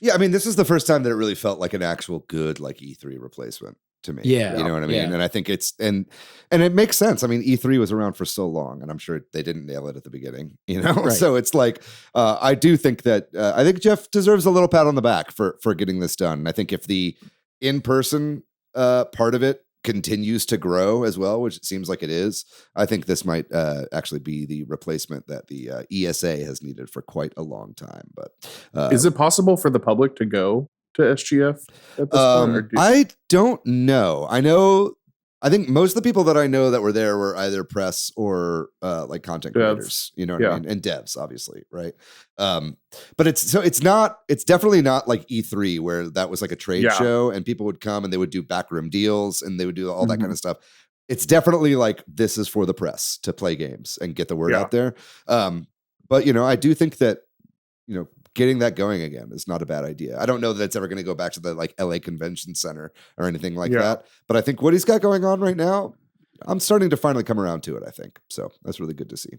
Yeah. I mean, this is the first time that it really felt like an actual good like E3 replacement to me. Yeah. You know what I mean? Yeah. And I think and it makes sense. I mean, E3 was around for so long and I'm sure they didn't nail it at the beginning, Right. So it's like, I do think that, I think Jeff deserves a little pat on the back for getting this done. And I think if the in-person part of it continues to grow as well, which it seems like it is, I think this might actually be the replacement that the ESA has needed for quite a long time. But is it possible for the public to go to SGF at this point? I don't know. I think most of the people that I know that were there were either press or like content creators, you know what I mean? And devs, obviously, right? But it's definitely not like E3 where that was like a trade show and people would come and they would do backroom deals and they would do all that kind of stuff. It's definitely like this is for the press to play games and get the word out there. But I do think that getting that going again is not a bad idea. I don't know that it's ever going to go back to the like LA Convention Center or anything like that. But I think what he's got going on right now, I'm starting to finally come around to it, I think. So that's really good to see.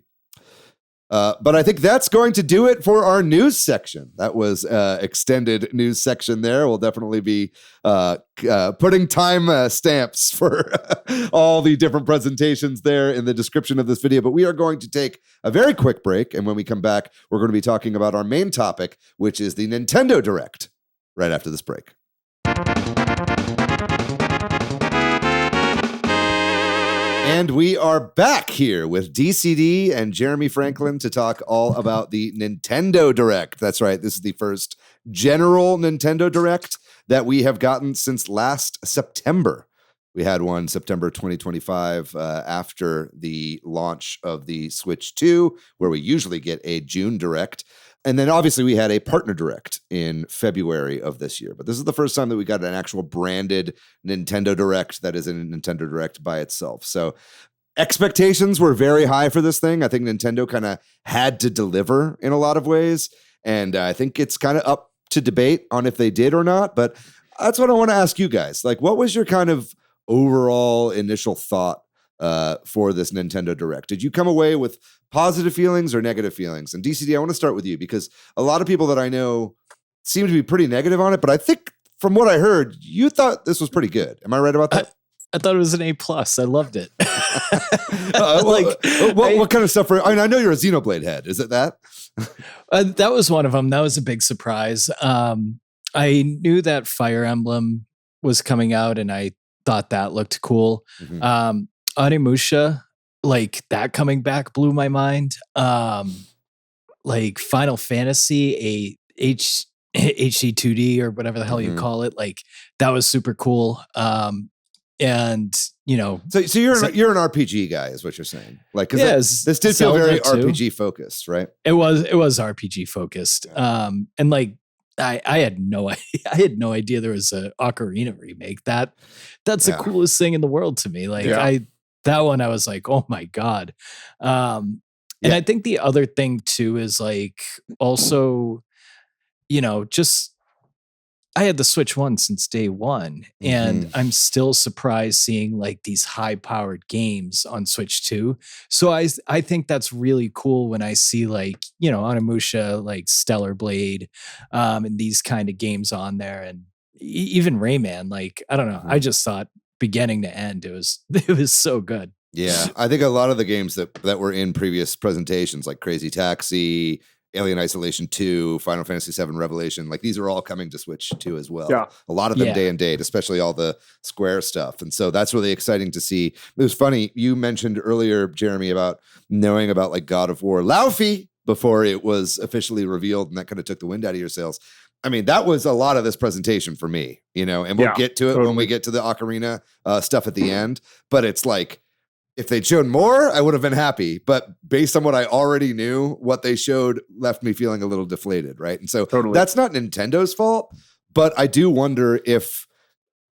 But I think that's going to do it for our news section. That was extended news section there. We'll definitely be putting time stamps for all the different presentations there in the description of this video. But we are going to take a very quick break. And when we come back, we're going to be talking about our main topic, which is the Nintendo Direct, right after this break. And we are back here with DCD and Jeremy Franklin to talk all about the Nintendo Direct. That's right. This is the first general Nintendo Direct that we have gotten since last September. We had one September 2025 after the launch of the Switch 2, where we usually get a June Direct. And then obviously we had a partner direct in February of this year. But this is the first time that we got an actual branded Nintendo Direct that is a Nintendo Direct by itself. So expectations were very high for this thing. I think Nintendo kind of had to deliver in a lot of ways. And I think it's kind of up to debate on if they did or not. But that's what I want to ask you guys. Like, what was your kind of overall initial thought for this Nintendo Direct? Did you come away with positive feelings or negative feelings? And DCD, I want to start with you because a lot of people that I know seem to be pretty negative on it, but I think from what I heard, you thought this was pretty good. Am I right about that? I thought it was an A+. I loved it. What kind of stuff? I know you're a Xenoblade head. Is it that? That was one of them. That was a big surprise. I knew that Fire Emblem was coming out, and I thought that looked cool. Mm-hmm. Onimusha, like that coming back blew my mind. Like Final Fantasy, HD 2D or whatever the hell you call it, like that was super cool. And so you're an RPG guy, is what you're saying? Like, because this did feel very RPG focused, right? It was RPG focused. And like I had no idea there was a Ocarina remake. That's the coolest thing in the world to me. Like that one, I was like, oh my God. And I think the other thing too is like also, just I had the Switch 1 since day one, and I'm still surprised seeing like these high-powered games on Switch 2. So I think that's really cool when I see like, Onimusha, like Stellar Blade, and these kind of games on there, and even Rayman. Like, I don't know. I just thought beginning to end, it was so good. Yeah, I think a lot of the games that were in previous presentations, like Crazy Taxi, Alien Isolation 2, Final Fantasy 7 Revelation, like these are all coming to Switch 2 as well. Yeah. A lot of them day and date, especially all the Square stuff. And so that's really exciting to see. It was funny. You mentioned earlier, Jeremy, about knowing about like God of War Laufey before it was officially revealed, and that kind of took the wind out of your sails. I mean, that was a lot of this presentation for me, and we'll get to it when we get to the Ocarina stuff at the end. But it's like, if they'd shown more, I would have been happy. But based on what I already knew, what they showed left me feeling a little deflated, right? And so that's not Nintendo's fault, but I do wonder if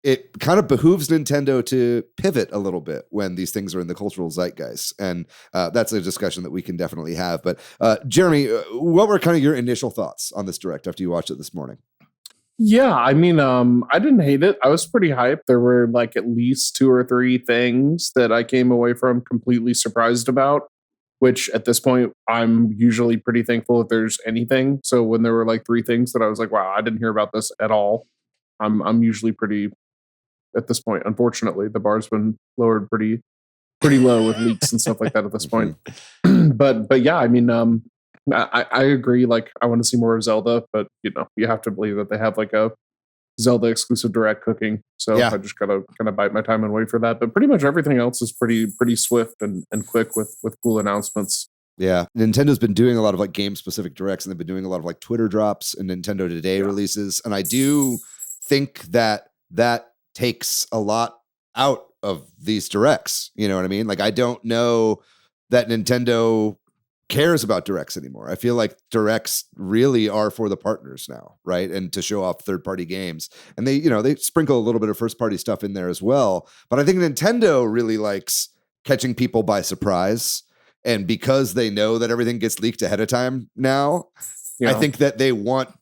it kind of behooves Nintendo to pivot a little bit when these things are in the cultural zeitgeist. And that's a discussion that we can definitely have. But Jeremy, what were kind of your initial thoughts on this Direct after you watched it this morning? Yeah, I mean, I didn't hate it. I was pretty hyped. There were like at least 2 or 3 things that I came away from completely surprised about, which at this point, I'm usually pretty thankful if there's anything. So when there were like 3 things that I was like, wow, I didn't hear about this at all. I'm usually pretty, at this point, unfortunately, the bar's been lowered pretty low with leaks and stuff like that at this point. But yeah, I mean, I agree. Like, I want to see more of Zelda, but you have to believe that they have like a Zelda exclusive Direct cooking. So I just gotta kind of bite my time and wait for that. But pretty much everything else is pretty swift and quick with cool announcements. Yeah, Nintendo's been doing a lot of like game specific directs, and they've been doing a lot of like Twitter drops and Nintendo Today releases. And I do think that takes a lot out of these directs. You know what I mean? Like, I don't know that Nintendo cares about directs anymore. I feel like directs really are for the partners now, right? And to show off third-party games. And they sprinkle a little bit of first-party stuff in there as well. But I think Nintendo really likes catching people by surprise. And because they know that everything gets leaked ahead of time now, I think that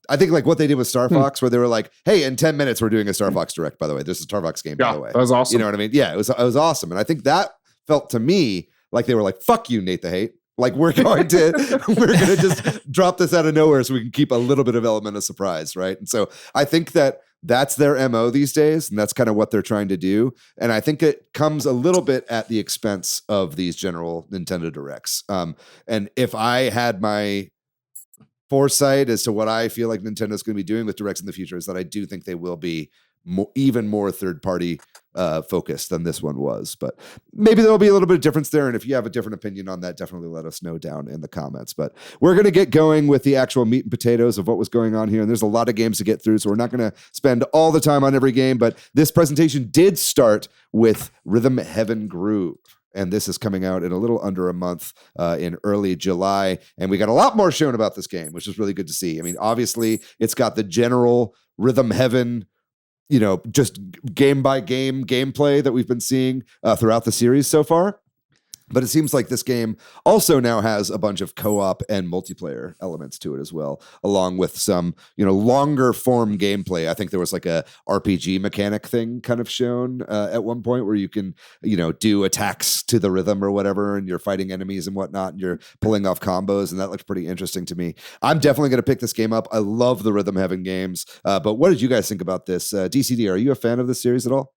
I think like what they did with Star Fox, where they were like, hey, in 10 minutes, we're doing a Star Fox Direct, by the way. This is a Star Fox game, by the way. That was awesome. You know what I mean? Yeah, it was awesome. And I think that felt to me like they were like, fuck you, Nate the Hate. Like, we're going to just drop this out of nowhere so we can keep a little bit of element of surprise, right? And so I think that that's their MO these days, and that's kind of what they're trying to do. And I think it comes a little bit at the expense of these general Nintendo Directs. And if I had my foresight as to what I feel like Nintendo's going to be doing with Directs in the future, is that I do think they will be even more third-party focused than this one was. But maybe there'll be a little bit of difference there. And if you have a different opinion on that, definitely let us know down in the comments. But we're going to get going with the actual meat and potatoes of what was going on here. And there's a lot of games to get through, so we're not going to spend all the time on every game. But this presentation did start with Rhythm Heaven Groove. And this is coming out in a little under a month in early July. And we got a lot more shown about this game, which is really good to see. I mean, obviously, it's got the general Rhythm Heaven, just game by game gameplay that we've been seeing throughout the series so far. But it seems like this game also now has a bunch of co-op and multiplayer elements to it as well, along with some, longer form gameplay. I think there was like a RPG mechanic thing kind of shown at one point where you can, do attacks to the rhythm or whatever, and you're fighting enemies and whatnot, and you're pulling off combos, and that looks pretty interesting to me. I'm definitely going to pick this game up. I love the Rhythm Heaven games. But what did you guys think about this? DCD, are you a fan of this series at all?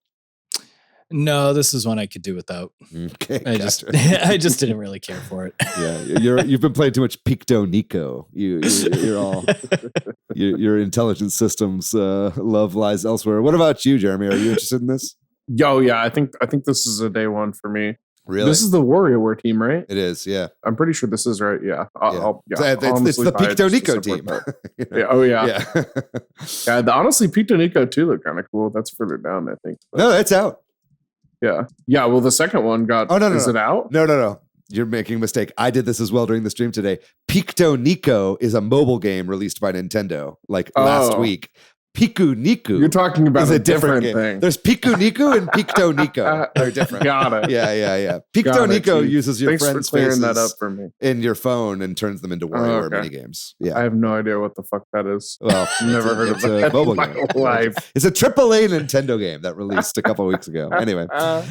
No, this is one I could do without. Okay, I just didn't really care for it. Yeah, you've been playing too much Picto Nico. You're all your intelligence systems love lies elsewhere. What about you, Jeremy? Are you interested in this? Yeah, I think this is a day one for me. Really? This is the WarioWare team, right? It is, yeah. I'm pretty sure this is right. Yeah. It's the Picto Nico team. Yeah. Honestly, Picto Nico 2 look kind of cool. That's further down, I think. But no, it's out. Yeah. Well, the second one got. Oh, no. Is it out? No. You're making a mistake. I did this as well during the stream today. Picto Nico is a mobile game released by Nintendo last week. Piku Niku. You're talking about a different game. thing. There's Piku Niku and Picto Nico. They're different. Got it. Yeah. Picto Nico uses your friend's faces that up for me in your phone and turns them into WarioWare minigames. Yeah. I have no idea what the fuck that is. Well, never heard of that mobile in my game. life. It's a AAA Nintendo game that released a couple of weeks ago. Anyway,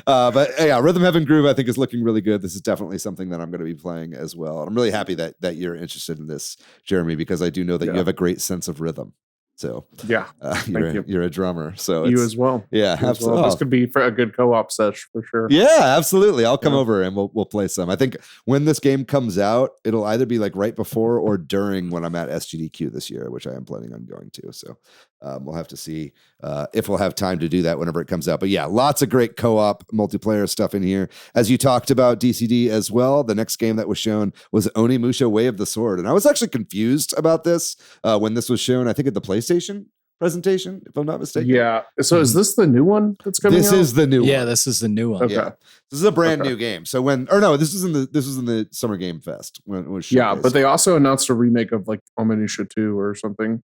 but yeah, Rhythm Heaven Groove I think is looking really good. This is definitely something that I'm going to be playing as well. And I'm really happy that you're interested in this, Jeremy, because I do know that you have a great sense of rhythm. So you're a drummer. So you as well. Yeah, absolutely. This could be for a good co-op sesh for sure. Yeah, absolutely. I'll come over and we'll play some. I think when this game comes out, it'll either be like right before or during when I'm at SGDQ this year, which I am planning on going to. So we'll have to see if we'll have time to do that whenever it comes out. But yeah, lots of great co-op multiplayer stuff in here. As you talked about DCD as well, the next game that was shown was Onimusha Way of the Sword. And I was actually confused about this when this was shown, I think at the PlayStation presentation, if I'm not mistaken. Yeah. So is this the new one that's coming out? This is the new one. Yeah, this is the new one. Okay. Yeah. This is a brand new game. So this was in the Summer Game Fest when it was Yeah, showcased. but they also announced a remake of like Omniscia 2 or something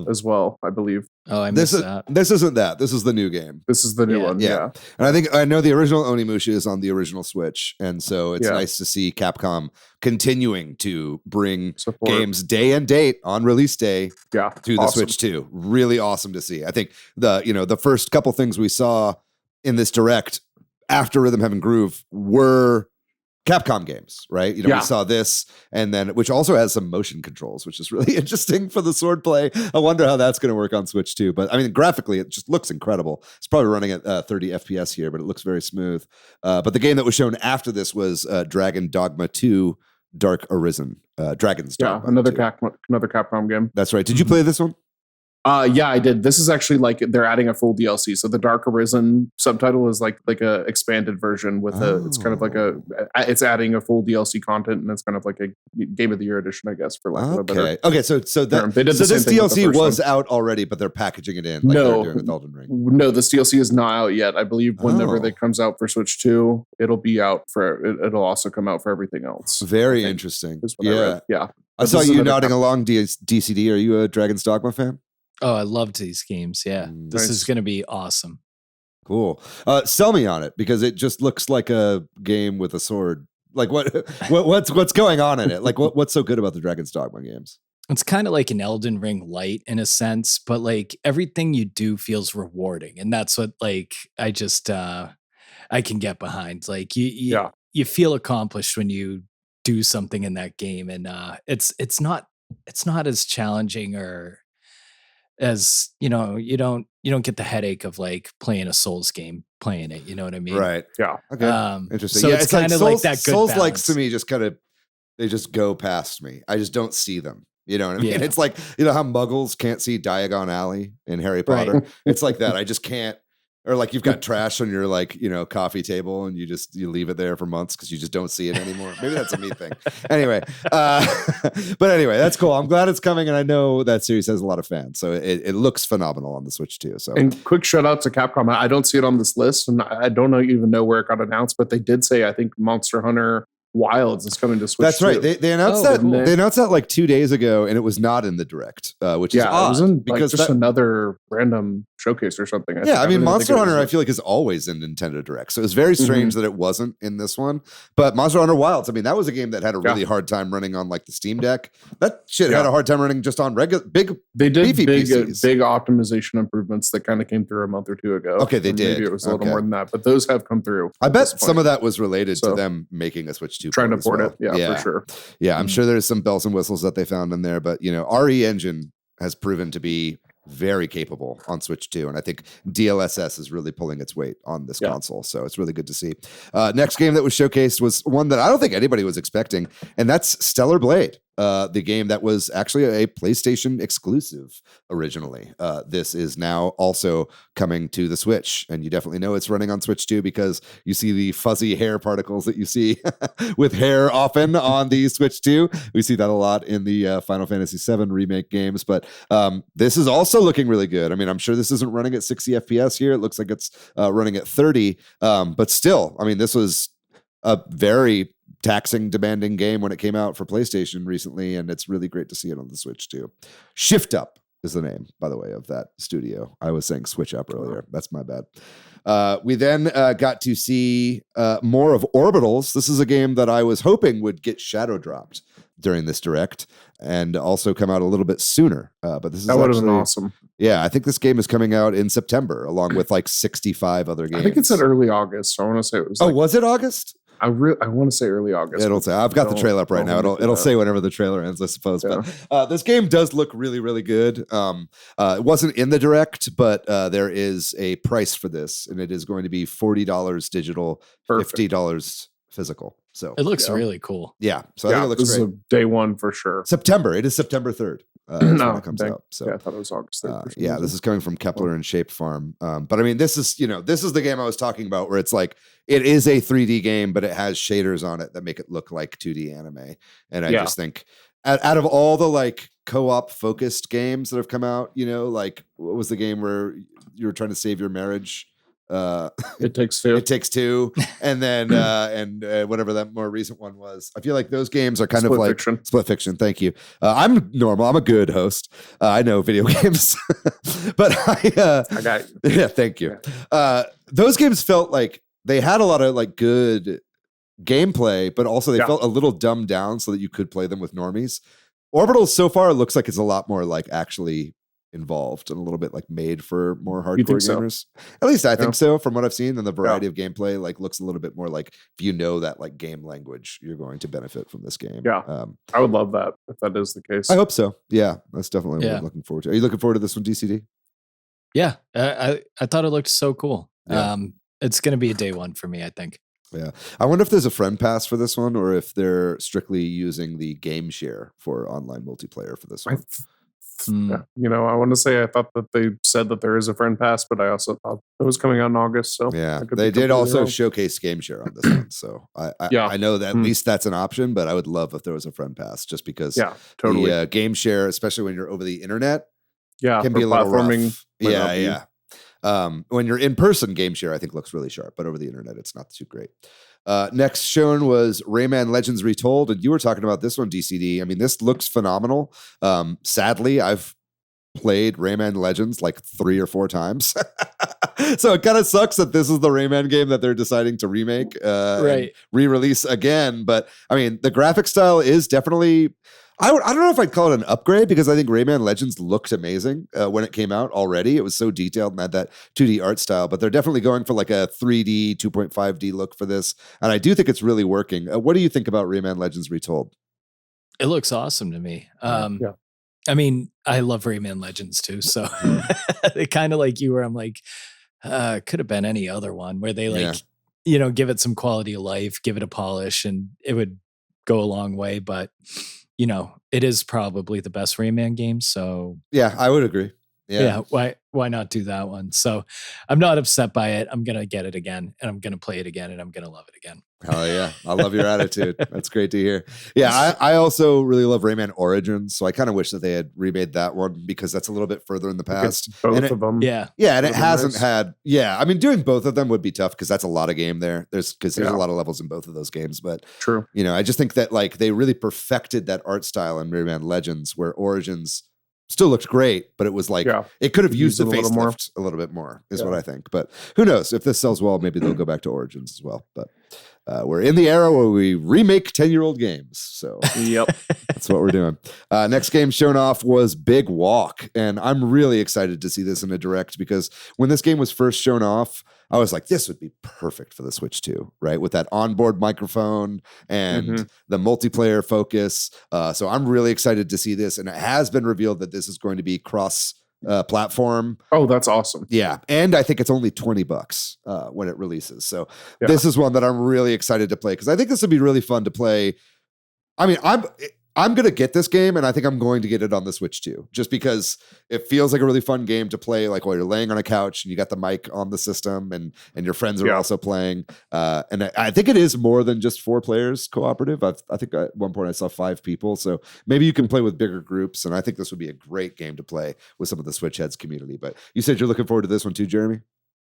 as well, I believe. Oh, I missed that. This isn't that. This is the new game. This is the new Yeah. one. Yeah. And I know the original Onimusha is on the original Switch. And so it's nice to see Capcom continuing to bring Support. games day and date on release day Yeah. to the Switch 2. Really awesome to see. I think the first couple things we saw in this direct after Rhythm Heaven Groove were Capcom games, right? We saw this, and then which also has some motion controls, which is really interesting for the swordplay. I wonder how that's going to work on Switch 2. But I mean, graphically, it just looks incredible. It's probably running at 30 FPS here, but it looks very smooth. But the game that was shown after this was Dragon Dogma 2: Dark Arisen. Dragon's Dogma. Another 2. Capcom game. That's right. Did you play this one? Yeah, I did. This is actually like they're adding a full DLC. So the Dark Arisen subtitle is like a expanded version with it's kind of like it's adding a full DLC content, and it's kind of like a Game of the Year edition, I guess, for lack of a better. Okay, so this DLC was out already, but they're packaging it in like they're doing with Elden Ring. No, this DLC is not out yet. I believe whenever it comes out for Switch 2, it'll be out it'll also come out for everything else. Very interesting. Yeah. I saw you nodding along, DCD. Are you a Dragon's Dogma fan? Oh, I loved these games. Yeah. This is going to be awesome. Cool. Sell me on it, because it just looks like a game with a sword. Like what's going on in it? Like what's so good about the Dragon's Dogma games? It's kind of like an Elden Ring light in a sense, but like everything you do feels rewarding. And that's what like I just I can get behind. Like you feel accomplished when you do something in that game. And it's not as challenging or as you don't get the headache of like playing a Souls game playing it, you know what I mean? Right. Yeah. Okay. Interesting. So it's kind of like that good Souls balance. likes to me just kind of they just go past me. I just don't see them. You know what I mean? Yeah. It's like, how Muggles can't see Diagon Alley in Harry Potter. Right. It's like that. I just can't. Or like you've got trash on your like, coffee table and you leave it there for months because you just don't see it anymore. Maybe that's a me thing. Anyway, but anyway, that's cool. I'm glad it's coming, and I know that series has a lot of fans, so it looks phenomenal on the Switch too. So, and quick shout out to Capcom. I don't see it on this list, and I don't even know where it got announced, but they did say I think Monster Hunter Wilds is coming to Switch. That's right. They announced that. Cool. They announced that like 2 days ago, and it was not in the direct, which is odd. It was in because just another random showcase or something. I mean, Monster Hunter, I feel like is always in Nintendo Direct, so it's very strange that it wasn't in this one. But Monster Hunter Wilds, I mean, that was a game that had a really hard time running on like the Steam Deck. That shit had a hard time running just on regular big. They did beefy big PCs. optimization improvements that kind of came through a month or two ago. Okay, they did. Maybe it was a little more than that, but those have come through. I bet some of that was related to them making a Switch 2 trying to port port as well. it. Yeah, for sure. Yeah, I'm sure there's some bells and whistles that they found in there, but RE Engine has proven to be very capable on Switch 2, and I think DLSS is really pulling its weight on this console, so it's really good to see. Next game that was showcased was one that I don't think anybody was expecting, and that's Stellar Blade, the game that was actually a PlayStation exclusive originally. This is now also coming to the Switch, and you definitely know it's running on Switch 2 because you see the fuzzy hair particles that you see with hair often on the Switch 2. We see that a lot in the Final Fantasy VII remake games, but this is also looking really good. I mean, I'm sure this isn't running at 60 FPS here. It looks like it's running at 30, but still, I mean, this was a very taxing, demanding game when it came out for PlayStation recently, and it's really great to see it on the Switch too. Shift Up is the name, by the way, of that studio. I was saying Switch Up earlier. That's my bad. We then got to see more of Orbitals. This is a game that I was hoping would get shadow dropped during this direct and also come out a little bit sooner. But this is that would have been awesome. Yeah, I think this game is coming out in September along with like 65 other games. I think it's in early August. I want to say it was. Was it August? I want to say early August. It'll say. I've got the trailer up right now. It'll say whenever the trailer ends, I suppose. Yeah. But this game does look really, really good. It wasn't in the direct, but there is a price for this, and it is going to be $40 digital, $50 physical. So it looks really cool. Yeah. So I think it looks this great. Is day one for sure. September. It is September 3rd. When it comes out. So I thought it was August 3rd. This is coming from Kepler and Shape Farm. But I mean, this is the game I was talking about where it's like it is a 3D game, but it has shaders on it that make it look like 2D anime. And I just think out of all the like co-op focused games that have come out, like what was the game where you were trying to save your marriage? It Takes Two. It Takes Two, and then whatever that more recent one was. I feel like those games are kind of like Split Fiction. Thank you. I'm normal. I'm a good host. I know video games, but I got you. Yeah, thank you. Those games felt like they had a lot of like good gameplay, but also they felt a little dumbed down so that you could play them with normies. Orbital so far looks like it's a lot more like actually involved and a little bit like made for more hardcore gamers. At least I think so from what I've seen. And the variety of gameplay like looks a little bit more like if you know that like game language, you're going to benefit from this game. Yeah. I would love that if that is the case. I hope so. Yeah. That's definitely what I'm looking forward to. Are you looking forward to this one, DCD? Yeah. I thought it looked so cool. Yeah. It's going to be a day one for me, I think. Yeah. I wonder if there's a friend pass for this one or if they're strictly using the game share for online multiplayer for this one. Yeah. I want to say I thought that they said that there is a friend pass, but I also thought it was coming out in August. So yeah, they did also showcase game share on this one. So I know that at least that's an option, but I would love if there was a friend pass just because totally. The game share, especially when you're over the internet, can be a little rough. Yeah. When you're in person, game share I think looks really sharp, but over the internet it's not too great. Next shown was Rayman Legends Retold, and you were talking about this one, DCD. I mean, this looks phenomenal. Sadly, I've played Rayman Legends like 3 or 4 times. So it kind of sucks that this is the Rayman game that they're deciding to remake, and re-release again. But I mean, the graphic style is definitely... I don't know if I'd call it an upgrade because I think Rayman Legends looked amazing when it came out already. It was so detailed and had that 2D art style, but they're definitely going for like a 3D, 2.5D look for this. And I do think it's really working. What do you think about Rayman Legends Retold? It looks awesome to me. I mean, I love Rayman Legends too. So it kind of like you where I'm like, could have been any other one where they like, give it some quality of life, give it a polish, and it would go a long way. But it is probably the best Rayman game. So yeah, I would agree. Yeah. Why not do that one? So I'm not upset by it. I'm going to get it again and I'm going to play it again and I'm going to love it again. Oh yeah. I love your attitude. That's great to hear. Yeah. I also really love Rayman Origins. So I kind of wish that they had remade that one because that's a little bit further in the past. Both of them. Yeah. Yeah. And it hasn't had, I mean, doing both of them would be tough because that's a lot of game there. There's a lot of levels in both of those games, but true. I just think that like they really perfected that art style in Rayman Legends where Origins still looked great, but it was like it could have used the facelift a little bit more is what I think. But who knows? If this sells well, maybe they'll go back to Origins as well. But we're in the era where we remake 10-year-old games. So that's what we're doing. Next game shown off was Big Walk. And I'm really excited to see this in a direct because when this game was first shown off, I was like, this would be perfect for the Switch 2, right? With that onboard microphone and the multiplayer focus. So I'm really excited to see this. And it has been revealed that this is going to be cross platform. Oh, that's awesome. Yeah. And I think it's only $20 when it releases. So this is one that I'm really excited to play because I think this would be really fun to play. I mean, I'm going to get this game and I think I'm going to get it on the Switch too, just because it feels like a really fun game to play like while you're laying on a couch and you got the mic on the system and your friends are also playing. And I think it is more than just 4 players cooperative. I think at one point I saw 5 people. So maybe you can play with bigger groups. And I think this would be a great game to play with some of the Switch Headz community. But you said you're looking forward to this one too, Jeremy?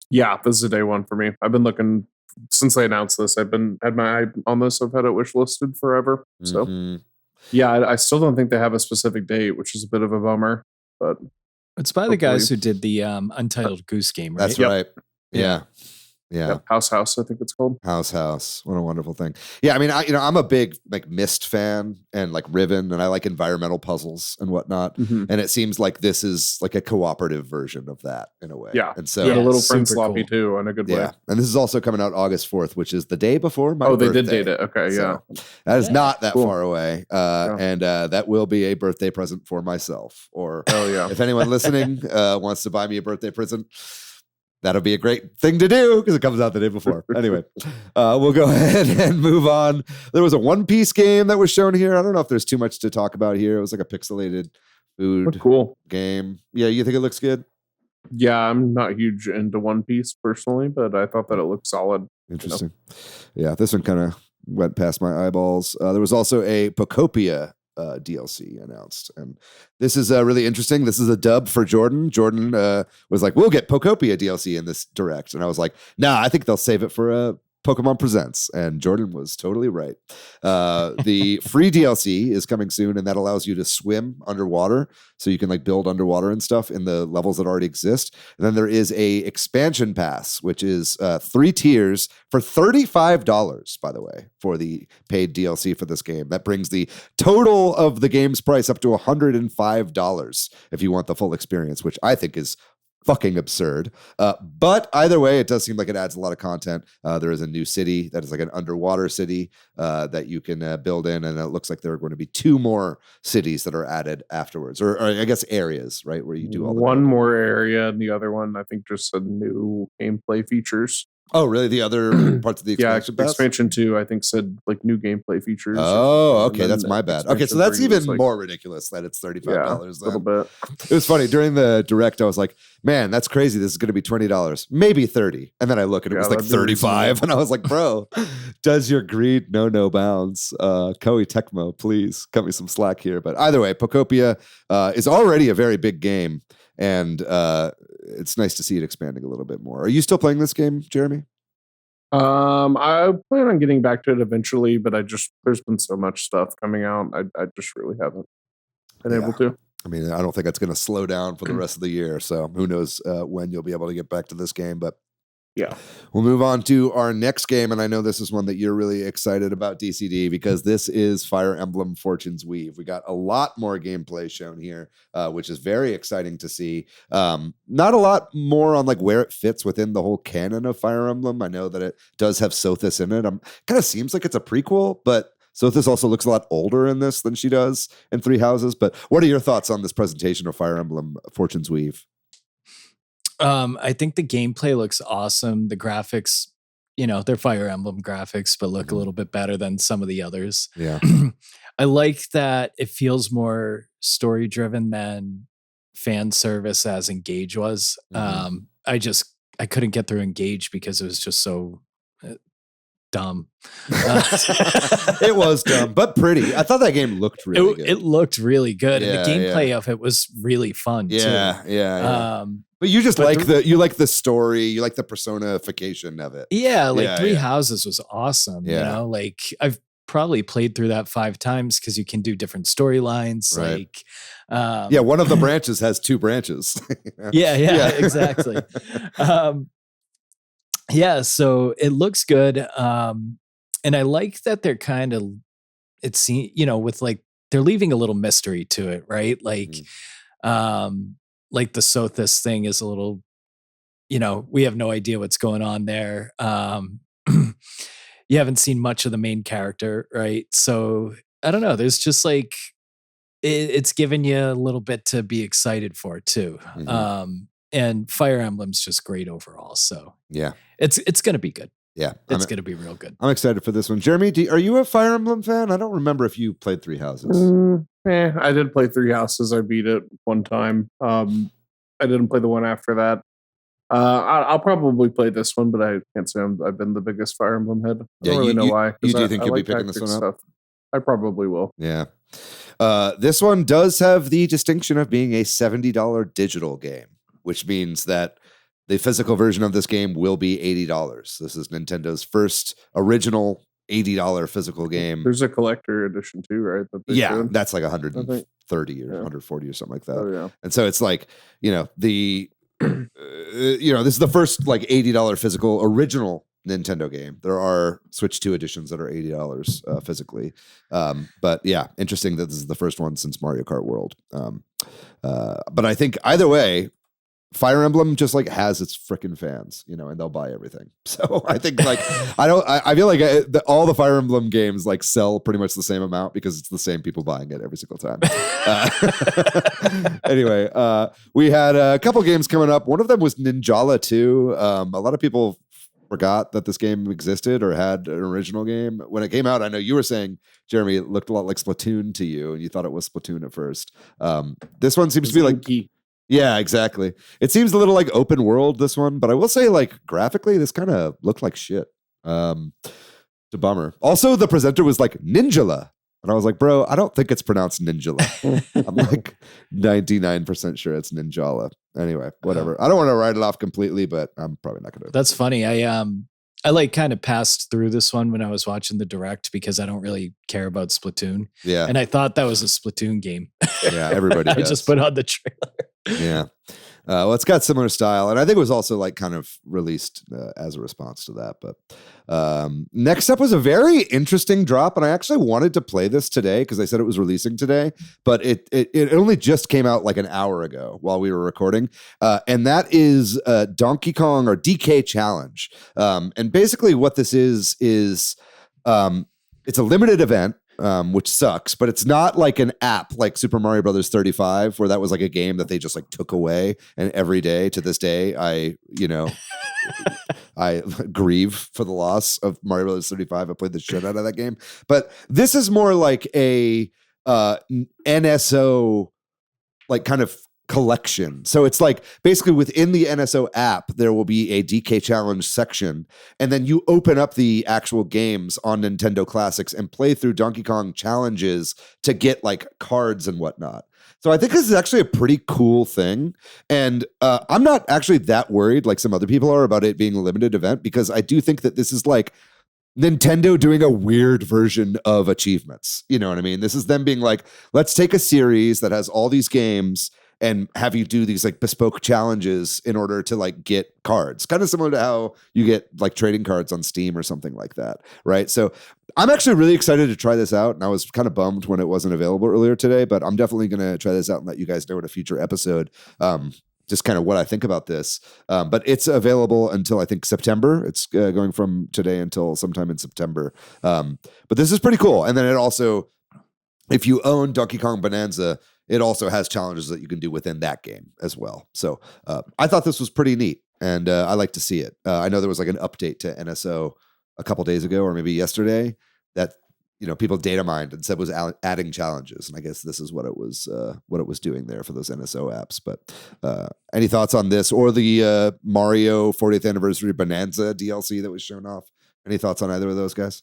Yeah, this is a day one for me. I've been looking since they announced this. I've had my eye on this. I've had it wish listed forever. So yeah, I still don't think they have a specific date, which is a bit of a bummer. But it's by the guys who did the Untitled Goose Game, right? That's right. Yeah. House, I think it's called. House. What a wonderful thing. Yeah, I mean, I'm a big like Myst fan and like Riven, and I like environmental puzzles and whatnot. And it seems like this is like a cooperative version of that in a way. Yeah, and so a little friend sloppy too in a good way. Yeah, and this is also coming out August 4th, which is the day before my birthday. They did date it. Okay, so that is not that far away, and that will be a birthday present for myself. Or if anyone listening wants to buy me a birthday present, that'll be a great thing to do because it comes out the day before. Anyway, we'll go ahead and move on. There was a One Piece game that was shown here. I don't know if there's too much to talk about here. It was like a pixelated food game. Yeah, you think it looks good? Yeah, I'm not huge into One Piece personally, but I thought that it looked solid. Interesting. Yeah, this one kind of went past my eyeballs. There was also a Pocopia DLC announced. And this is really interesting. This is a dub for Jordan. Jordan was like, we'll get Pokopia DLC in this direct. And I was like, nah, I think they'll save it for Pokemon Presents. And Jordan was totally right. The free DLC is coming soon, and that allows you to swim underwater. So you can like build underwater and stuff in the levels that already exist. And then there is a expansion pass, which is 3 tiers for $35, by the way, for the paid DLC for this game. That brings the total of the game's price up to $105 if you want the full experience, which I think is fucking absurd. But either way, it does seem like it adds a lot of content. There is a new city that is like an underwater city that you can build in. And it looks like there are going to be 2 more cities that are added afterwards, or I guess areas, right? Where you do all the one more area, and the other one, I think, just said new gameplay features. Oh, really? The other parts of the expansion pass? Expansion 2, I think, said like new gameplay features. Oh, okay. That's my bad. Okay, so that's even like, more ridiculous that it's $35. Yeah, a little bit. It was funny. During the direct, I was like, man, that's crazy. This is going to be $20, maybe 30. And then I look and it was like 35. And I was like, bro, does your greed know no bounds? Koei Tecmo, please cut me some slack here. But either way, Pokopia is already a very big game. And it's nice to see it expanding a little bit more. Are you still playing this game, Jeremy? I plan on getting back to it eventually, but there's been so much stuff coming out. I just really haven't been able to. I mean, I don't think it's going to slow down for the rest of the year. So who knows when you'll be able to get back to this game. But yeah, we'll move on to our next game. And I know this is one that you're really excited about, DCD, because this is Fire Emblem Fortune's Weave. We got a lot more gameplay shown here, which is very exciting to see. Not a lot more on like where it fits within the whole canon of Fire Emblem. I know that it does have Sothis in it. Kind of seems like it's a prequel, but Sothis also looks a lot older in this than she does in Three Houses. But what are your thoughts on this presentation of Fire Emblem Fortune's Weave? I think the gameplay looks awesome. The graphics, they're Fire Emblem graphics, but look a little bit better than some of the others. Yeah. I like that it feels more story driven than fan service as Engage was. I couldn't get through Engage because it was just so dumb. It was dumb, but pretty. I thought that game looked really good. It looked really good. And the gameplay of it was really fun too. Yeah. But you just like the story, you like the personification of it. Yeah, Three Houses was awesome. Yeah. Like I've probably played through that 5 times because you can do different storylines. Right. One of the branches has 2 branches. Yeah, exactly. So it looks good. And I like that they're kind of, with like, they're leaving a little mystery to it, right? Like the Sothis thing is a little, we have no idea what's going on there. You haven't seen much of the main character, right? So I don't know. There's just like, it's given you a little bit to be excited for too. And Fire Emblem's just great overall. So yeah, it's going to be good. Yeah, it's going to be real good. I'm excited for this one. Jeremy, are you a Fire Emblem fan? I don't remember if you played Three Houses. I did play Three Houses. I beat it one time. I didn't play the one after that. I'll probably play this one, but I can't say I've been the biggest Fire Emblem head. I don't really know why. You do think you'll be picking this one up? Stuff. I probably will. Yeah. This one does have the distinction of being a $70 digital game, which means that the physical version of this game will be $80. This is Nintendo's first original $80 physical game. There's a collector edition too, right? That's like 130 or 140 or something like that. Oh, yeah. And so it's like, this is the first like $80 physical original Nintendo game. There are Switch 2 editions that are $80 physically. But yeah, interesting that this is the first one since Mario Kart World. But I think either way, Fire Emblem just like has its freaking fans, and they'll buy everything. So I think like I feel like all the Fire Emblem games like sell pretty much the same amount because it's the same people buying it every single time. Anyway, we had a couple games coming up. One of them was Ninjala 2. A lot of people forgot that this game existed or had an original game when it came out. I know you were saying, Jeremy, it looked a lot like Splatoon to you, and you thought it was Splatoon at first. This one seems to be like. Yeah, exactly. It seems a little like open world, this one, but I will say, like, graphically, this kind of looked like shit. It's a bummer. Also, the presenter was like Ninjala, And I was like, bro, I don't think it's pronounced Ninjala. I'm like 99% sure it's Ninjala. Anyway, whatever. I don't want to write it off completely, but I'm probably not going to. That's funny. I like kind of passed through this one when I was watching the direct because I don't really care about Splatoon. Yeah. And I thought that was a Splatoon game. Yeah, everybody does. I just put on the trailer. Yeah. Well, it's got similar style, and I think it was also like kind of released as a response to that. But next up was a very interesting drop, and I actually wanted to play this today because I said it was releasing today, but it only just came out like an hour ago while we were recording, and that is Donkey Kong or DK Challenge. And basically, what this is it's a limited event. Which sucks, but it's not like an app like Super Mario Brothers 35, where that was like a game that they just like took away. And every day to this day, I grieve for the loss of Mario Brothers 35. I played the shit out of that game. But this is more like a NSO, like kind of collection. So it's like basically within the NSO app, there will be a DK Challenge section, and then you open up the actual games on Nintendo Classics and play through Donkey Kong challenges to get like cards and whatnot. So I think this is actually a pretty cool thing. And I'm not actually that worried like some other people are about it being a limited event, because I do think that this is like Nintendo doing a weird version of achievements. You know what I mean? This is them being like, let's take a series that has all these games and have you do these like bespoke challenges in order to like get cards, kind of similar to how you get like trading cards on Steam or something like that, right? So I'm actually really excited to try this out, and I was kind of bummed when it wasn't available earlier today, but I'm definitely going to try this out and let you guys know in a future episode just kind of what I think about this. But it's available until I think September. It's going from today until sometime in September. But this is pretty cool. And then it also, if you own Donkey Kong Bonanza, it also has challenges that you can do within that game as well. So I thought this was pretty neat, and I like to see it. I know there was like an update to NSO a couple days ago, or maybe yesterday, that people data mined and said was adding challenges, and I guess this is what it was doing there for those NSO apps. But any thoughts on this or the Mario 40th Anniversary Bonanza DLC that was shown off? Any thoughts on either of those guys?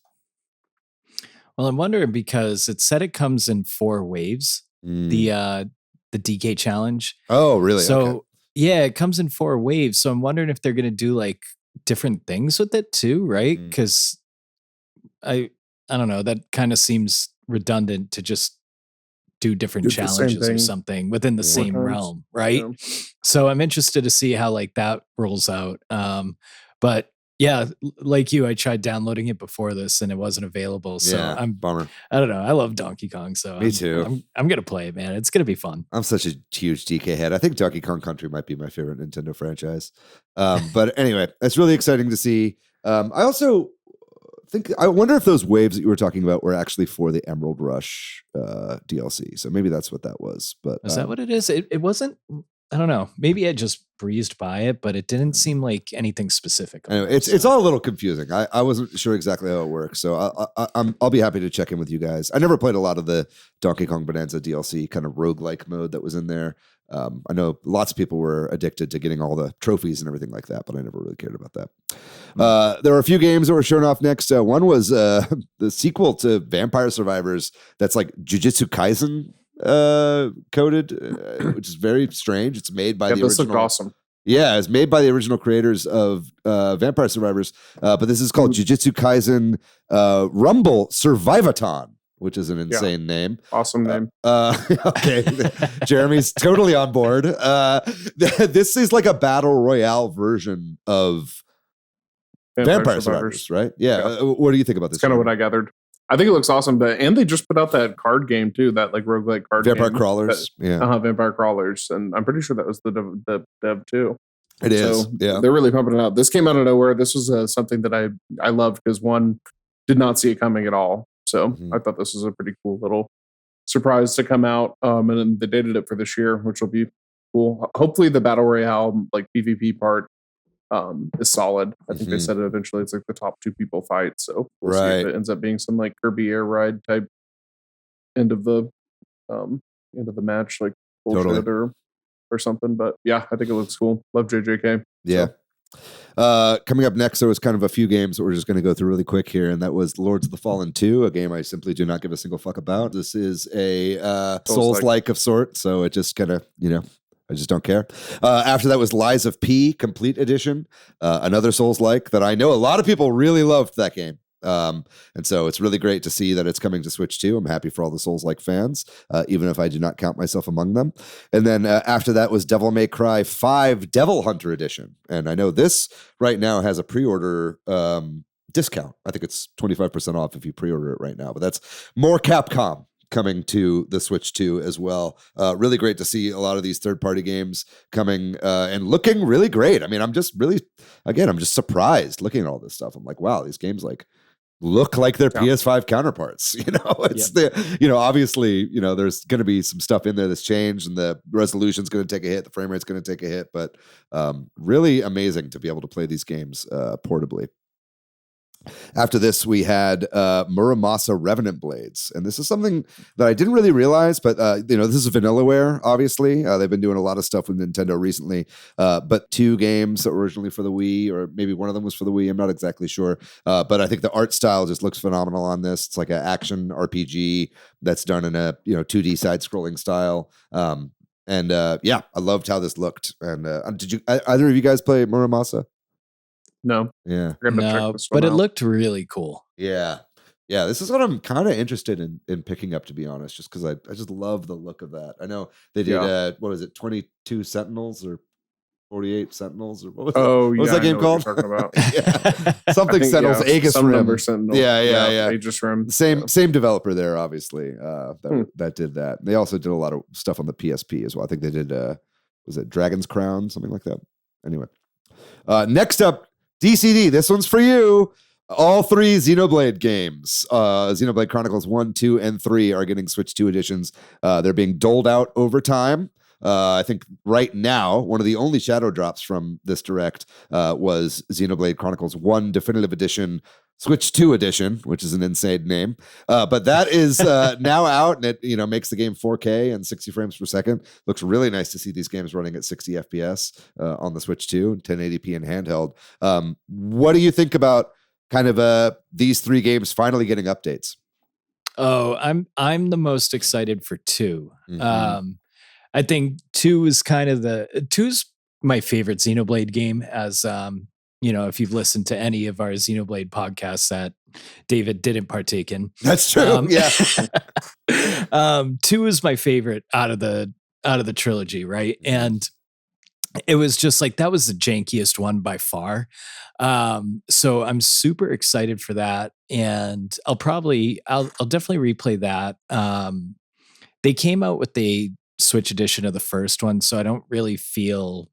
Well, I'm wondering because it said it comes in 4 waves. The DK Challenge. Oh, really? So okay. Yeah, it comes in 4 waves. So I'm wondering if they're going to do like different things with it too, right? Because I don't know. That kind of seems redundant to just do different challenges or something within the same realm, right? Yeah. So I'm interested to see how like that rolls out. But yeah, like you, I tried downloading it before this and it wasn't available. So I'm bummer. I don't know. I love Donkey Kong, so me too. I'm gonna play it, man. It's gonna be fun. I'm such a huge DK head. I think Donkey Kong Country might be my favorite Nintendo franchise. But anyway, it's really exciting to see. I wonder if those waves that you were talking about were actually for the Emerald Rush DLC. So maybe that's what that was. But is that what it is? It wasn't. I don't know. Maybe I just breezed by it, but it didn't seem like anything specific. Anyway, it's all a little confusing. I wasn't sure exactly how it works, so I'll be happy to check in with you guys. I never played a lot of the Donkey Kong Bonanza DLC kind of roguelike mode that was in there. I know lots of people were addicted to getting all the trophies and everything like that, but I never really cared about that. There were a few games that were shown off next. One was the sequel to Vampire Survivors that's like Jujutsu Kaisen coded, which is very strange. It's made by the original. This looked awesome. Yeah, it's made by the original creators of Vampire Survivors, but this is called Jujutsu Kaisen Rumble Survivathon, which is an insane name. Awesome name. Okay, Jeremy's totally on board. This is like a battle royale version of Vampire Survivors, right? Yeah. What do you think about this? That's kind of what I gathered. I think it looks awesome, and they just put out that card game too, that like roguelike card Vampire game. Crawlers. Vampire Crawlers, and I'm pretty sure that was the dev too. It is. So they're really pumping it out. This came out of nowhere. This was something that I loved because one, did not see it coming at all. So I thought this was a pretty cool little surprise to come out. And then they dated it for this year, which will be cool. Hopefully the battle royale like PvP part is solid. I think they said it eventually it's like the top 2 people fight. So we'll see if it ends up being some like Kirby Air Ride type end of the match, like bullshit or something. But yeah, I think it looks cool. Love JJK. Yeah. Coming up next, there was kind of a few games that we're just going to go through really quick here, and that was Lords of the Fallen 2, a game I simply do not give a single fuck about. This is a Souls-like of sort, so it just kind of, I just don't care. After that was Lies of P Complete Edition, another Souls-like that I know a lot of people really loved that game. And so it's really great to see that it's coming to Switch 2. I'm happy for all the Souls-like fans, even if I do not count myself among them. And then after that was Devil May Cry 5 Devil Hunter Edition. And I know this right now has a pre-order discount. I think it's 25% off if you pre-order it right now. But that's more Capcom coming to the Switch 2 as well. Really great to see a lot of these third-party games coming and looking really great. I mean, I'm just surprised looking at all this stuff. I'm like, wow, these games look like their PS5 counterparts. Obviously, there's going to be some stuff in there that's changed and the resolution's going to take a hit. The frame rate's going to take a hit, but really amazing to be able to play these games portably. After this, we had Muramasa Revenant Blades. And this is something that I didn't really realize, but, this is Vanillaware, obviously. They've been doing a lot of stuff with Nintendo recently. But 2 games that were originally for the Wii, or maybe one of them was for the Wii. I'm not exactly sure. But I think the art style just looks phenomenal on this. It's like an action RPG that's done in a 2D side-scrolling style. I loved how this looked. And did either of you guys play Muramasa? No. Yeah. No, but it looked really cool. Yeah. Yeah. This is what I'm kind of interested in picking up, to be honest, just because I just love the look of that. I know they did, 22 Sentinels or 48 Sentinels or what was what was that game called? Talking about. Something Sentinels, Aegis Rim. Sentinel. Yeah. Aegis Rim. Same developer there, obviously, that did that. They also did a lot of stuff on the PSP as well. I think they did, was it Dragon's Crown? Something like that. Anyway. Next up, DCD, this one's for you. All 3 Xenoblade games, Xenoblade Chronicles 1, 2, and 3 are getting Switch 2 editions. They're being doled out over time. I think right now, one of the only shadow drops from this direct was Xenoblade Chronicles 1 Definitive Edition, Switch 2 edition, which is an insane name. But that is now out, and it makes the game 4K and 60 frames per second. Looks really nice to see these games running at 60 FPS on the Switch 2, 1080p in handheld. What do you think about kind of these 3 games finally getting updates? Oh, I'm the most excited for 2. Mm-hmm. I think 2 is two's my favorite Xenoblade game, as if you've listened to any of our Xenoblade podcasts that David didn't partake in. That's true. Yeah. 2 is my favorite out of the trilogy, right? And it was just like, that was the jankiest one by far. So I'm super excited for that. And I'll definitely replay that. They came out with the Switch edition of the first one, so I don't really feel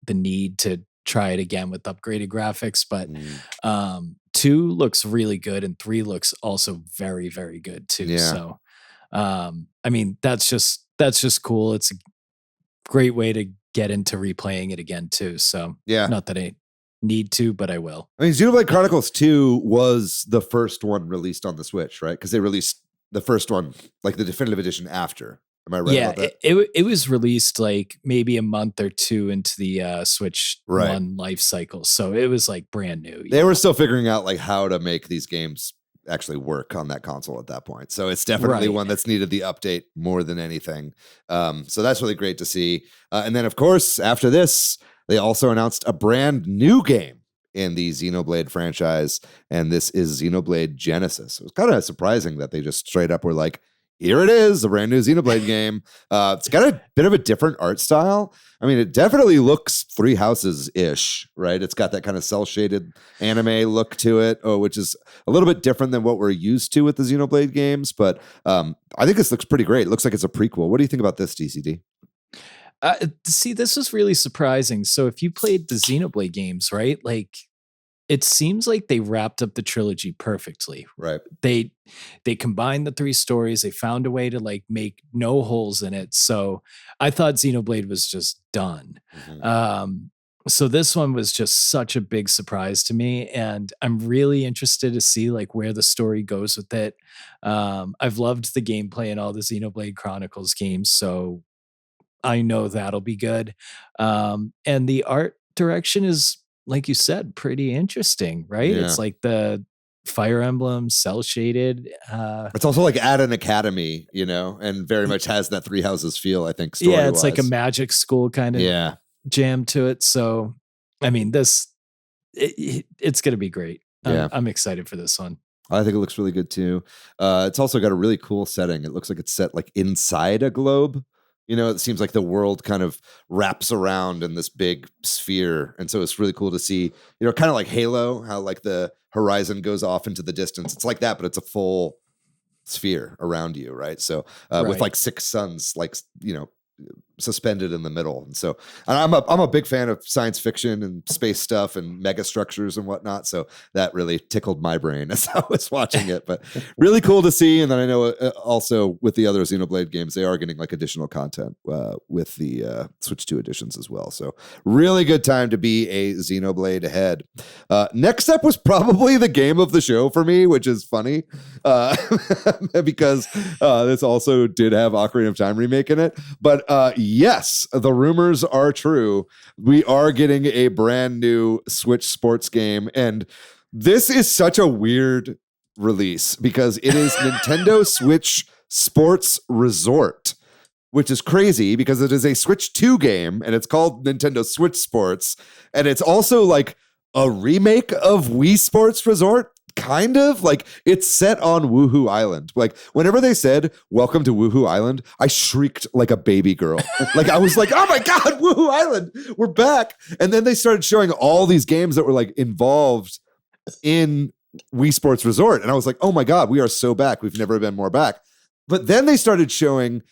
the need to try it again with upgraded graphics, but 2 looks really good and 3 looks also very, very good too. Yeah. So that's just cool. It's a great way to get into replaying it again too. So not that I need to, but I will. I mean, Xenoblade Chronicles 2 was the first one released on the Switch, right? Because they released the first one, like the definitive edition, after. Am I right about that? It was released like maybe a month or 2 into the Switch 1 life cycle. So it was like brand new. They were still figuring out like how to make these games actually work on that console at that point. So it's definitely one that's needed the update more than anything. So that's really great to see. And then, of course, after this, they also announced a brand new game in the Xenoblade franchise, and this is Xenoblade Genesis. It was kind of surprising that they just straight up were like, here it is, a brand new Xenoblade game. It's got a bit of a different art style. I mean, it definitely looks Three Houses-ish, right? It's got that kind of cel-shaded anime look to it, which is a little bit different than what we're used to with the Xenoblade games. But I think this looks pretty great. It looks like it's a prequel. What do you think about this, DCD? See, this was really surprising. So if you played the Xenoblade games, right? Like, it seems like they wrapped up the trilogy perfectly. Right. They combined the 3 stories. They found a way to like make no holes in it. So I thought Xenoblade was just done. Mm-hmm. So this one was just such a big surprise to me, and I'm really interested to see like where the story goes with it. I've loved the gameplay in all the Xenoblade Chronicles games, so I know that'll be good. And the art direction is like you said, pretty interesting, right? Yeah. It's like the Fire Emblem cell shaded. It's also like at an academy, and very much has that Three Houses feel, I think, story-wise. Yeah, it's like a magic school kind of jam to it. So, I mean, it's going to be great. I'm excited for this one. I think it looks really good too. It's also got a really cool setting. It looks like it's set like inside a globe. It seems like the world kind of wraps around in this big sphere. And so it's really cool to see, kind of like Halo, how like the horizon goes off into the distance. It's like that, but it's a full sphere around you, right? So with like 6 suns, like, suspended in the middle. And so I'm a big fan of science fiction and space stuff and mega structures and whatnot. So that really tickled my brain as I was watching it, but really cool to see. And then I know also with the other Xenoblade games, they are getting like additional content with the Switch 2 editions as well. So really good time to be a Xenoblade head. Next up was probably the game of the show for me, which is funny because this also did have Ocarina of Time remake in it. But yes, the rumors are true. We are getting a brand new Switch sports game. And this is such a weird release because it is Nintendo Switch Sports Resort, which is crazy because it is a Switch 2 game and it's called Nintendo Switch Sports. And it's also like a remake of Wii Sports Resort. Kind of like it's set on Woohoo Island. Like whenever they said welcome to Woohoo Island, I shrieked like a baby girl. Like I was like, oh my God, Woohoo Island, we're back. And then they started showing all these games that were like involved in Wii Sports Resort. And I was like, oh my God, we are so back. We've never been more back. But then they started showing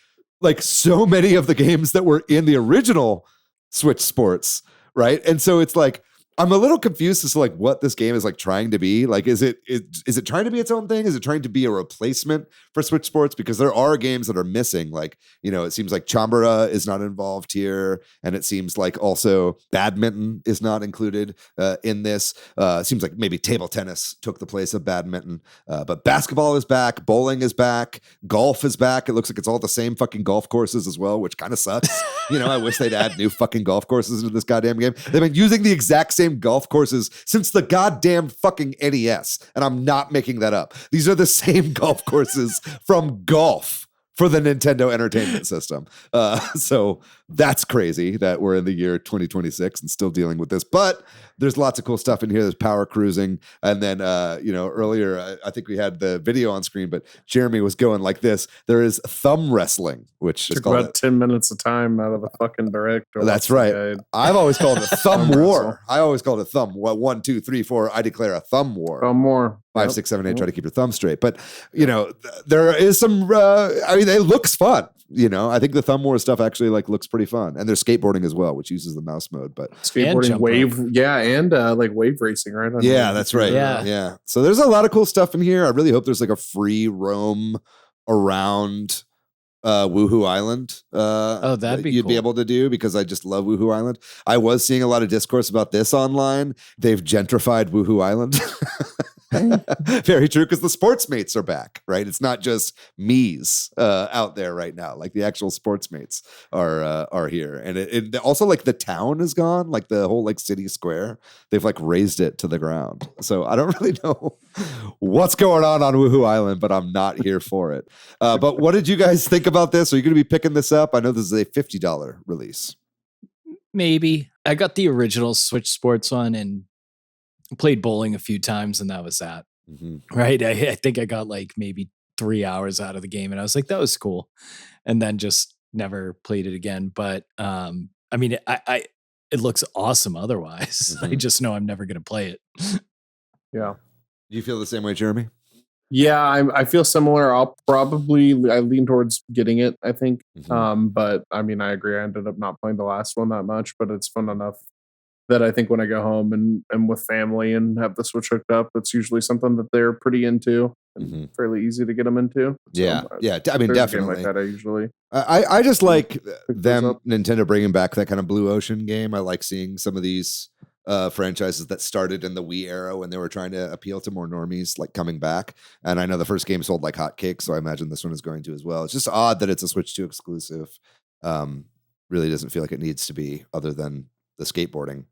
like so many of the games that were in the original Switch Sports, right? And so it's like, I'm a little confused as to like what this game is like trying to be. Like, is it trying to be its own thing? Is it trying to be a replacement for Switch Sports? Because there are games that are missing. Like, it seems like Chambara is not involved here. And it seems like also badminton is not included in this. It seems like maybe table tennis took the place of badminton. But basketball is back. Bowling is back. Golf is back. It looks like it's all the same fucking golf courses as well, which kind of sucks. I wish they'd add new fucking golf courses into this goddamn game. They've been using the exact same golf courses since the goddamn fucking NES. And I'm not making that up. These are the same golf courses from Golf for the Nintendo Entertainment System. So that's crazy that we're in the year 2026 and still dealing with this. But there's lots of cool stuff in here. There's power cruising. And then, earlier, I think we had the video on screen, but Jeremy was going like this. There is thumb wrestling, which is called about 10 minutes of time out of the fucking direct. That's right. I've always called it thumb war. I always called it thumb. 1, 2, 3, 4. I declare a thumb war. Thumb war. 5, 6, 7, 8. Try to keep your thumb straight. But, there is some, it looks fun. I think the thumb war stuff actually like looks pretty fun. And there's skateboarding as well, which uses the mouse mode. But skateboarding, wave, and like wave racing, right? That's right. Yeah. So there's a lot of cool stuff in here. I really hope there's like a free roam around Woohoo Island. That'd be you'd cool. be able to do because I just love Woohoo Island. I was seeing a lot of discourse about this online. They've gentrified Woohoo Island. Very true, because the sports mates are back, right? It's not just me's out there right now. Like the actual sports mates are here, and it also like the town is gone, like the whole like city square. They've like razed it to the ground. So I don't really know what's going on Woohoo Island, but I'm not here for it. But what did you guys think about this? Are you going to be picking this up? I know this is a $50 release. Maybe. I got the original Switch Sports one and played bowling a few times, and that was that. Mm-hmm. Right? I think I got like maybe 3 hours out of the game, and I was like, that was cool. And then just never played it again. But I mean, it looks awesome otherwise. Mm-hmm. I just know I'm never going to play it. Yeah. Do you feel the same way, Jeremy? Yeah, I feel similar. I lean towards getting it, I think. Mm-hmm. But I mean, I agree. I ended up not playing the last one that much, but it's fun enough that I think when I go home and with family and have the Switch hooked up, it's usually something that they're pretty into and mm-hmm. fairly easy to get them into. Yeah. So, yeah. I mean, definitely. Like that, I usually. I just like them, Nintendo bringing back that kind of Blue Ocean game. I like seeing some of these franchises that started in the Wii era when they were trying to appeal to more normies, like coming back. And I know the first game sold like hotcakes, so I imagine this one is going to as well. It's just odd that it's a Switch 2 exclusive. Really doesn't feel like it needs to be, other than the skateboarding.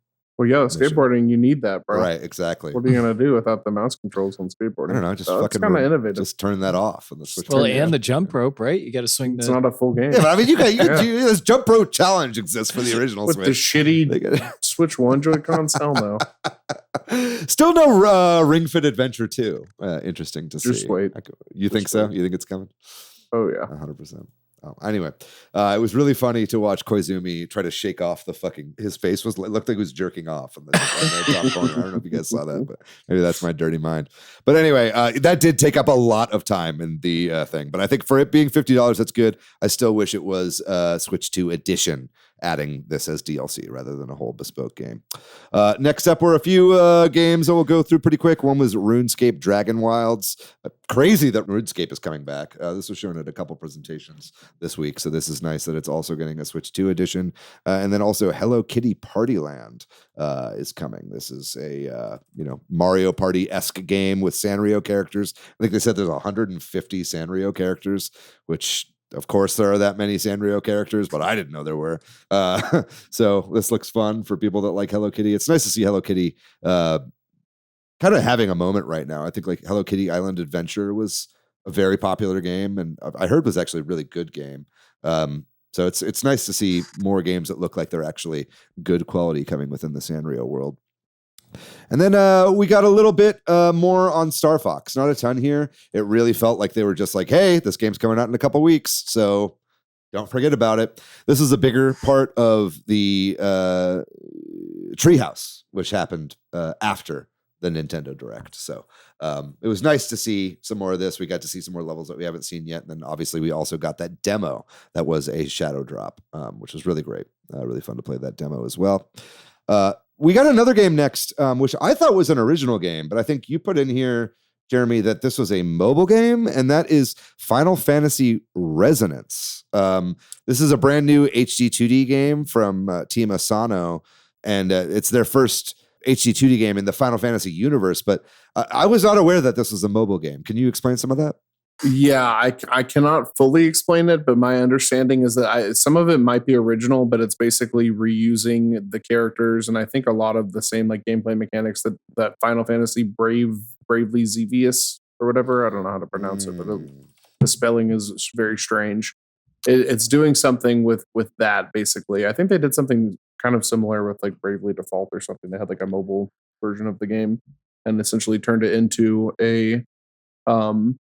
Well, yeah, skateboarding, you need that, bro. Right, exactly. What are you gonna do without the mouse controls on skateboarding? I don't know, just fucking kind of innovative. Just turn that off on the Switch. Well, and the jump rope, right? You got to swing. It's not a full game. Yeah, but I mean, you can do this jump rope challenge exists for the original with Switch. the shitty Switch 1 Joy-Cons. Hell no. Still no Ring Fit Adventure 2. Interesting to see. Just wait. You think so? You think it's coming? Oh yeah, 100%. Oh, anyway, it was really funny to watch Koizumi try to shake off the fucking. His face looked like he was jerking off on the top corner. I don't know if you guys saw that, but maybe that's my dirty mind. But anyway, that did take up a lot of time in the thing. But I think for it being $50, that's good. I still wish it was Switch 2 Edition, adding this as DLC rather than a whole bespoke game. Next up were a few games that we'll go through pretty quick. One was RuneScape Dragon Wilds. Crazy that RuneScape is coming back. This was shown at a couple presentations this week, so this is nice that it's also getting a Switch 2 edition. And then also Hello Kitty Party Land is coming. This is a Mario Party-esque game with Sanrio characters. I think they said there's 150 Sanrio characters, which of course there are that many Sanrio characters, but I didn't know there were. So this looks fun for people that like Hello Kitty. It's nice to see Hello Kitty kind of having a moment right now. I think like Hello Kitty Island Adventure was a very popular game, and I heard was actually a really good game. So it's nice to see more games that look like they're actually good quality coming within the Sanrio world. And then we got a little bit more on Star Fox. Not a ton here. It really felt like they were just like, hey, this game's coming out in a couple weeks, so don't forget about it. This is a bigger part of the Treehouse, which happened after the Nintendo Direct. So it was nice to see some more of this. We got to see some more levels that we haven't seen yet. And then obviously we also got that demo that was a shadow drop, which was really great. Really fun to play that demo as well. We got another game next, which I thought was an original game, but I think you put in here, Jeremy, that this was a mobile game, and that is Final Fantasy Resonance. This is a brand new HD 2D game from Team Asano, and it's their first HD 2D game in the Final Fantasy universe, but I was not aware that this was a mobile game. Can you explain some of that? Yeah, I cannot fully explain it, but my understanding is that some of it might be original, but it's basically reusing the characters, and I think a lot of the same like gameplay mechanics that Final Fantasy Bravely Xevious or whatever. I don't know how to pronounce it, but the spelling is very strange. It's doing something with that basically. I think they did something kind of similar with like Bravely Default or something. They had like a mobile version of the game and essentially turned it into a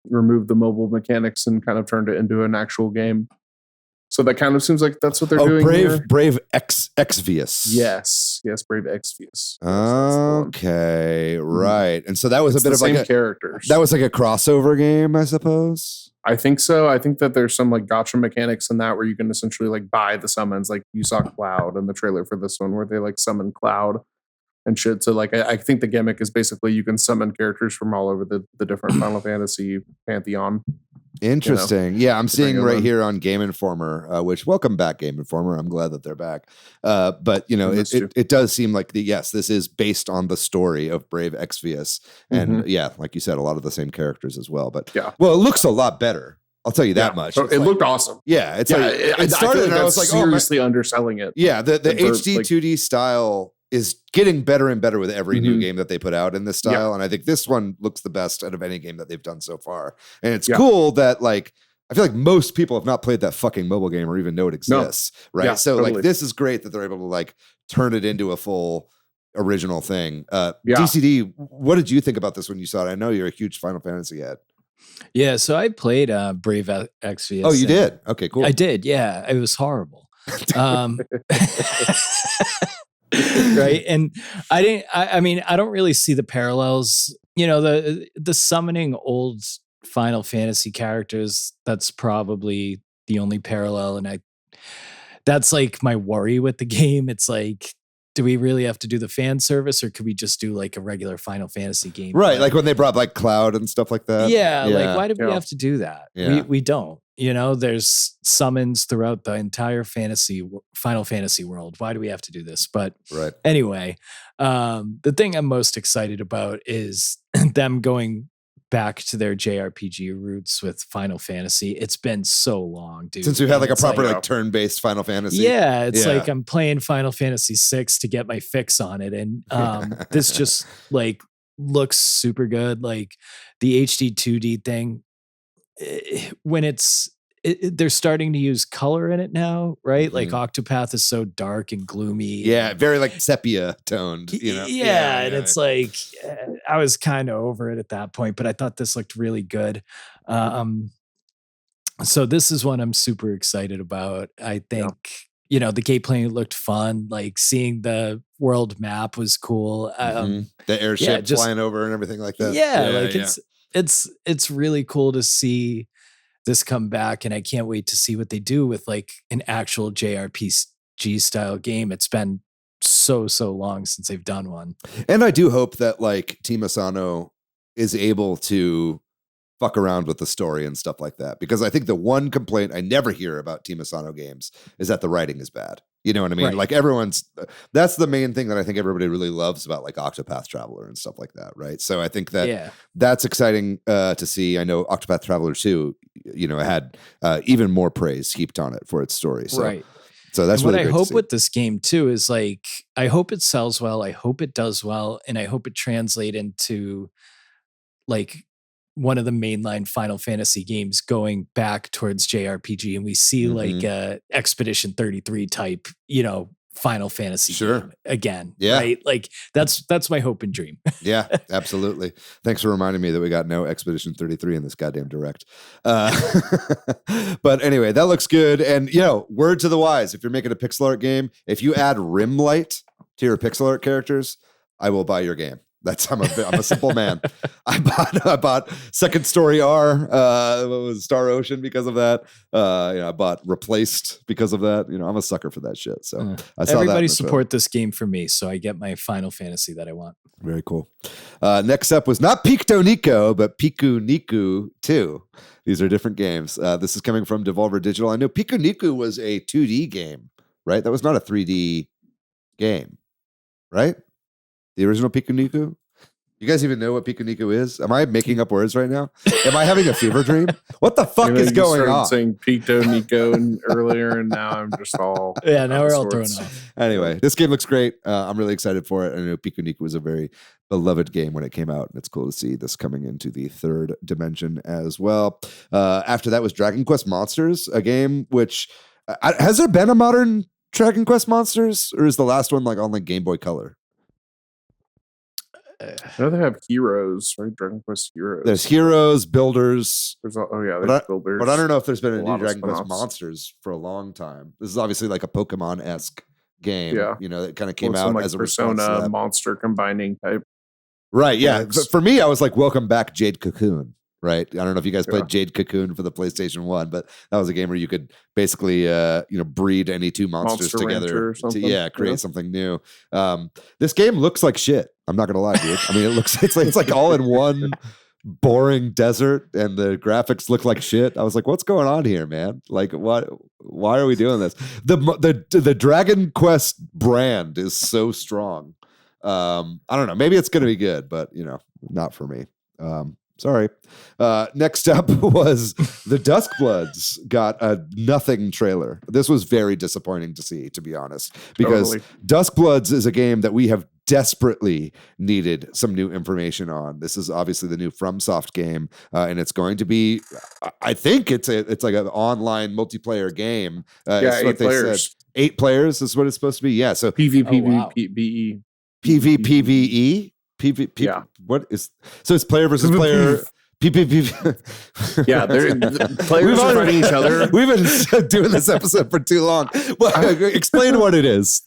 removed the mobile mechanics and kind of turned it into an actual game. So that kind of seems like that's what they're doing. Brave Exvius. Yes, Brave Exvius. Okay, right. And so that was a bit of like a characters. That was like a crossover game, I suppose. I think so. I think that there's some like gacha mechanics in that where you can essentially like buy the summons. Like you saw Cloud in the trailer for this one where they like summon Cloud and shit. So like I think the gimmick is basically you can summon characters from all over the different Final Fantasy pantheon. Interesting. Yeah, I'm seeing right here on Game Informer, which welcome back, Game Informer. I'm glad that they're back. But you know, it does seem like yes, this is based on the story of Brave Exvius, and yeah, like you said, a lot of the same characters as well. But well, it looks a lot better. I'll tell you that much. It looked awesome. Yeah, it's like it started, and I was like, seriously underselling it. Yeah, the HD 2D style is getting better and better with every new game that they put out in this style. And I think this one looks the best out of any game that they've done so far. And it's cool that like, I feel like most people have not played that fucking mobile game or even know it exists. Right. Yeah, so like, this is great that they're able to like turn it into a full original thing. DCD, what did you think about this when you saw it? I know you're a huge Final Fantasy head. Yeah. So I played Brave Exvius. Oh, you did? Okay, cool. I did. Yeah. It was horrible. Right. And I mean, I don't really see the parallels, you know, the summoning old Final Fantasy characters. That's probably the only parallel. And that's like my worry with the game. It's like, do we really have to do the fan service or could we just do like a regular Final Fantasy game? Right. Like when they brought like Cloud and stuff like that. Yeah. Like why did we have to do that? Yeah. We don't. You know, there's summons throughout the entire Final Fantasy world. Why do we have to do this? But anyway, the thing I'm most excited about is them going back to their JRPG roots with Final Fantasy. It's been so long, dude. Since we've had like a proper like turn-based Final Fantasy. Yeah, it's like I'm playing Final Fantasy 6 to get my fix on it. And this just like looks super good. Like the HD 2D thing, when they're starting to use color in it now, right? Like Octopath is so dark and gloomy. Yeah, very like sepia toned, you know? Yeah, and it's like, I was kind of over it at that point, but I thought this looked really good. So this is one I'm super excited about. I think, you know, the gameplay looked fun. Like seeing the world map was cool. The airship flying over and everything like that. It's really cool to see this come back, and I can't wait to see what they do with like an actual JRPG style game. It's been so long since they've done one. And I do hope that like Team Asano is able to fuck around with the story and stuff like that. Because I think the one complaint I never hear about Team Asano games is that the writing is bad. You know what I mean? Right. Like that's the main thing that I think everybody really loves about like Octopath Traveler and stuff like that, right? So I think that that's exciting to see. I know Octopath Traveler 2, you know, had even more praise heaped on it for its story. So, right. So that's what really I great hope to see. with this game too is like, I hope it sells well. I hope it does well. And I hope it translates into like one of the mainline Final Fantasy games going back towards JRPG, and we see like a Expedition 33 type, you know, Final Fantasy game again. Yeah. Right? Like that's my hope and dream. Yeah, absolutely. Thanks for reminding me that we got no Expedition 33 in this goddamn direct. But anyway, that looks good. And, you know, word to the wise, if you're making a pixel art game, if you add rim light to your pixel art characters, I will buy your game. I'm a simple man. I bought Second Story R, what was Star Ocean because of that. You know, I bought Replaced because of that. You know, I'm a sucker for that shit. So I saw everybody that support this game for me, so I get my Final Fantasy that I want. Very cool. Next up was not Picto Nico, but Piku Niku 2. These are different games. This is coming from Devolver Digital. I know Piku Niku was a 2D game, right? That was not a 3D game, right? The original Piku Niku? You guys even know what Piku Niku is? Am I making up words right now? Am I having a fever dream? What the fuck is going on? Saying Picto Nico earlier, and now I'm just all now we're all thrown off. Anyway, this game looks great. I'm really excited for it. I know Piku Niku was a very beloved game when it came out, and it's cool to see this coming into the third dimension as well. After that was Dragon Quest Monsters, a game which has there been a modern Dragon Quest Monsters, or is the last one like on like Game Boy Color? I know they have Heroes, right? Dragon Quest Heroes. There's Heroes, Builders. There's Builders. But I don't know if there's been a new Dragon Quest Monsters for a long time. This is obviously like a Pokemon-esque game. Yeah. You know, that kind of came out as a Persona monster combining type. Right, yeah. For me, I was like, welcome back, Jade Cocoon. Right. I don't know if you guys played Jade Cocoon for the PlayStation 1, but that was a game where you could basically, breed any two monsters together to create something new. This game looks like shit. I'm not gonna lie, dude. I mean, it's like all in one boring desert, and the graphics look like shit. I was like, what's going on here, man? Like, what? Why are we doing this? The Dragon Quest brand is so strong. I don't know. Maybe it's gonna be good, but not for me. Sorry. Next up was the Duskbloods got a nothing trailer. This was very disappointing to see, to be honest, because Duskbloods is a game that we have desperately needed some new information on. This is obviously the new FromSoft game, and it's going to be, I think it's like an online multiplayer game. 8 players. 8 players is what it's supposed to be. Yeah. So PvPvE. PvPvE. What is so? It's player versus player. PvP. Yeah, players are fighting each other. We've been doing this episode for too long. Well, explain what it is,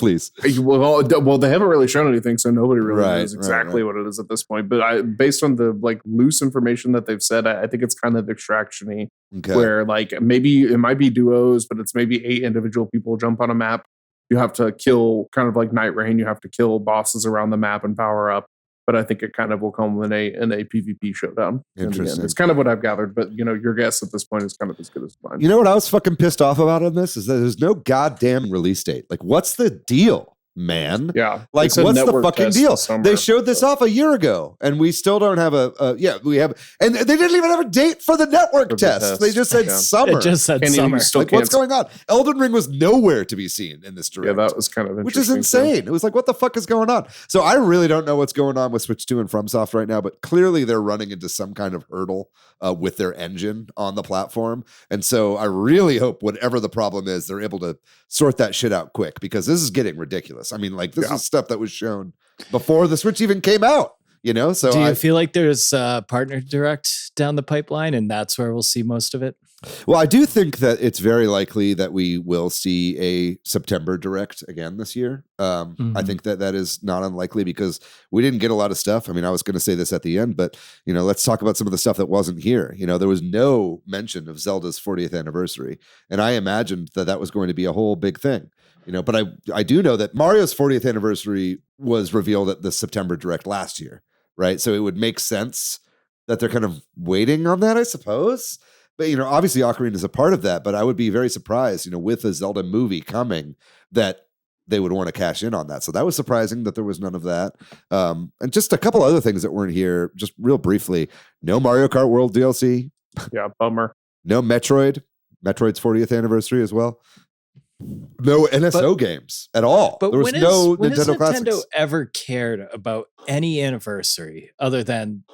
please. Well, they haven't really shown anything, so nobody really knows exactly what it is at this point. But based on the loose information that they've said, I think it's kind of extraction-y, where maybe it might be duos, but it's maybe 8 individual people jump on a map. You have to kill, kind of like Night Rain, you have to kill bosses around the map and power up. But I think it kind of will culminate in a PvP showdown. Interesting. It's kind of what I've gathered, but your guess at this point is kind of as good as mine. You know what I was fucking pissed off about on this is that there's no goddamn release date. Like, what's the deal? man. Yeah. Like, It's a what's the network fucking test deal? this summer. They showed this off a year ago, and we still don't have we have, and they didn't even have a date for the network For the test. test. They just said Yeah. summer. It just said Can't even- summer. still Like, what's can't- going on? Elden Ring was nowhere to be seen in this Yeah, direct. that was kind of Which is interesting. too. insane. It was like, what the fuck is going on? So I really don't know what's going on with Switch 2 and FromSoft right now, but clearly they're running into some kind of hurdle with their engine on the platform. And so I really hope whatever the problem is, they're able to sort that shit out quick, because this is getting ridiculous. I mean, like, this is stuff that was shown before the Switch even came out, you know? So Do you feel like there's a partner direct down the pipeline and that's where we'll see most of it? Well, I do think that it's very likely that we will see a September direct again this year. I think that is not unlikely, because we didn't get a lot of stuff. I mean, I was going to say this at the end, but, you know, let's talk about some of the stuff that wasn't here. You know, there was no mention of Zelda's 40th anniversary, and I imagined that was going to be a whole big thing. You know, but I do know that Mario's 40th anniversary was revealed at the September direct last year, right? So it would make sense that they're kind of waiting on that, I suppose. But, you know, obviously Ocarina is a part of that, but I would be very surprised, you know, with a Zelda movie coming, that they would want to cash in on that. So that was surprising that there was none of that. And just a couple other things that weren't here, just real briefly. No Mario Kart World DLC. Yeah, bummer. No Metroid's 40th anniversary as well. No NSO games at all. But There was when no has Nintendo Nintendo Classics. ever cared about any anniversary other than,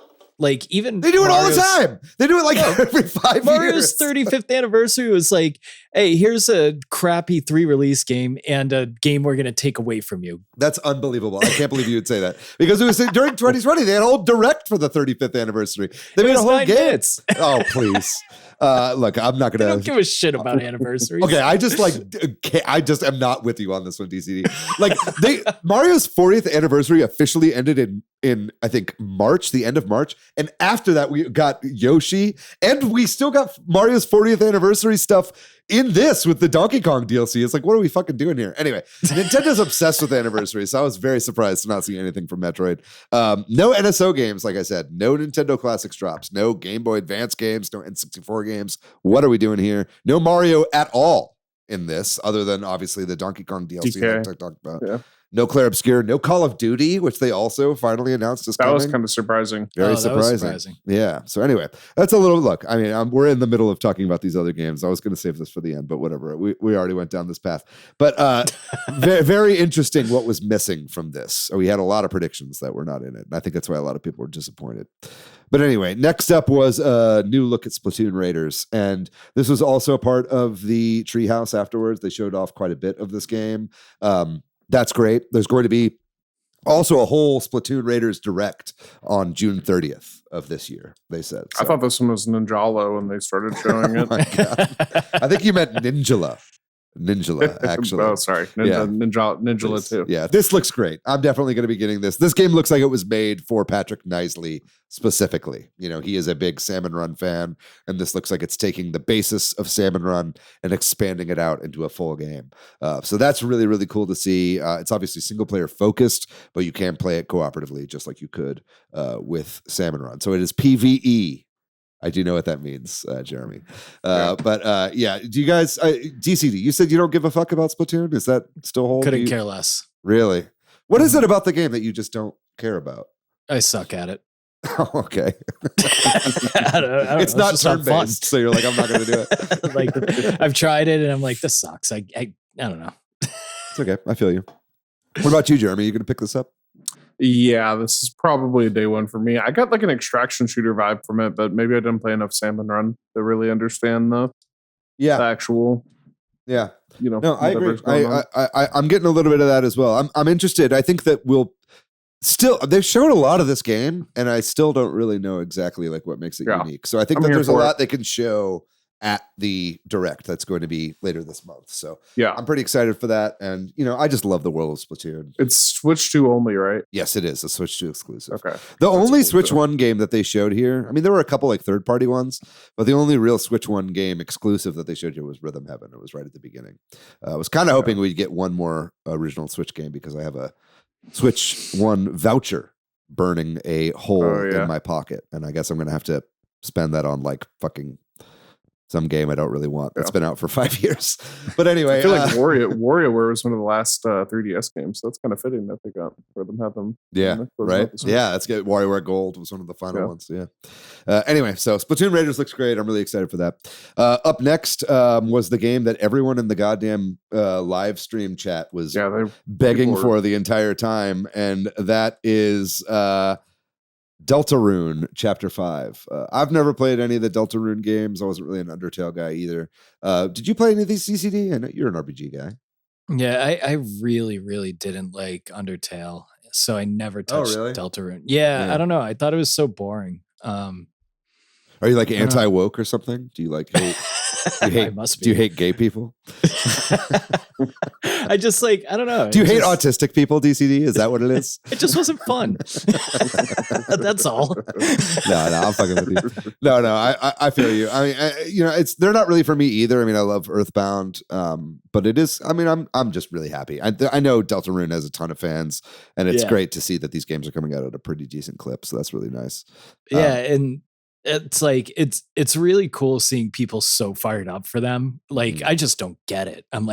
like, even They do it all the Mario's- time. They do it like every 5 Mario's years. 35th anniversary was like, hey, here's a crappy 3 release game and a game we're going to take away from you. That's unbelievable. I can't believe you would say that, because it was during 2020. They had a whole direct for the 35th anniversary. They It made was a whole 9 game. minutes. Oh, please. Look, I'm not I gonna. don't give a shit about anniversaries. Okay, I just am not with you on this one, DCD. Like, Mario's 40th anniversary officially ended in I think March, the end of March, and after that we got Yoshi, and we still got Mario's 40th anniversary stuff in this with the Donkey Kong DLC. It's like, what are we fucking doing here? Anyway, Nintendo's obsessed with anniversaries, so I was very surprised to not see anything from Metroid. No NSO games, like I said. No Nintendo Classics drops. No Game Boy Advance games. No N64 games. What are we doing here? No Mario at all in this, other than obviously the Donkey Kong DLC that I talked about. Yeah. No Claire Obscure. No Call of Duty, which they also finally announced is That coming. was kind of surprising. Very That was surprising. Yeah. So anyway, that's a little look. I mean, we're in the middle of talking about these other games. I was going to save this for the end, but whatever. We already went down this path. But very, very interesting what was missing from this. We had a lot of predictions that were not in it. And I think that's why a lot of people were disappointed. But anyway, next up was a new look at Splatoon Raiders. And this was also a part of the Treehouse afterwards. They showed off quite a bit of this game. That's great. There's going to be also a whole Splatoon Raiders direct on June 30th of this year, they said. I thought this one was Ninjala when they started showing Oh it. my God. I think you meant Ninjala. Ninjala, actually. Oh, sorry. Yeah. Ninjala too. Yeah, this looks great. I'm definitely going to be getting this. This game looks like it was made for Patrick Knisley specifically. You know, he is a big Salmon Run fan, and this looks like it's taking the basis of Salmon Run and expanding it out into a full game. So that's really, really cool to see. It's obviously single player focused, but you can play it cooperatively just like you could with Salmon Run. So it is PvE. I do know what that means, Jeremy. But yeah, do you guys, DCD, you said you don't give a fuck about Splatoon? Is that still hold? Couldn't care less. Really? What is it about the game that you just don't care about? I suck at it. Oh, okay. I don't It's know, not just fun. turn-based, so you're like, I'm not going to do it. Like, I've tried it and I'm like, this sucks. I don't know. It's okay. I feel you. What about you, Jeremy? You going to pick this up? Yeah, this is probably a day one for me. I got like an extraction shooter vibe from it, but maybe I didn't play enough Salmon Run to really understand the actual. Yeah. You know, No, I agree. whatever's going on. I'm getting a little bit of that as well. I'm interested. I think that they've shown a lot of this game, and I still don't really know exactly like what makes it unique. So I think I'm that here there's a for lot they can show at the direct that's going to be later this month. So Yeah, I'm pretty excited for that. And, you know, I just love the world of Splatoon. it's Switch 2 only, right? Yes, it is a Switch 2 exclusive. Okay. The only cool, Switch too. 1 game that they showed here, I mean, there were a couple like third-party ones, but the only real Switch 1 game exclusive that they showed here was Rhythm Heaven. It was right at the beginning. I was kind of hoping we'd get one more original Switch game because I have a Switch 1 voucher burning a hole in my pocket. And I guess I'm going to have to spend that on like fucking some game I don't really want that's been out for 5 years. But anyway, I feel like WarioWare was one of the last 3DS games, so that's kind of fitting that they got for them have them. Yeah, right. Yeah, that's good. WarioWare Gold was one of the final ones. Yeah. Anyway, so Splatoon Raiders looks great. I'm really excited for that. Up next was the game that everyone in the goddamn live stream chat was begging for the entire time, and that is Deltarune Chapter 5. I've never played any of the Deltarune games. I wasn't really an Undertale guy either. Did you play any of these, DCD? I know you're an RPG guy. Yeah, I really, really didn't like Undertale, so I never touched Deltarune. Yeah, I don't know. I thought it was so boring. Are you like anti-woke or something? Do you like hate? Do you hate gay people? I just I don't know. Do you hate autistic people, DCD? Is that what it is? It just wasn't fun. That's all. No, I'm fucking with you. No, I feel you. I mean, they're not really for me either. I mean, I love Earthbound, but it is. I mean, I'm just really happy. I know Deltarune has a ton of fans, and it's great to see that these games are coming out at a pretty decent clip. So that's really nice. Yeah, and it's it's really cool seeing people so fired up for them. I just don't get it. I'm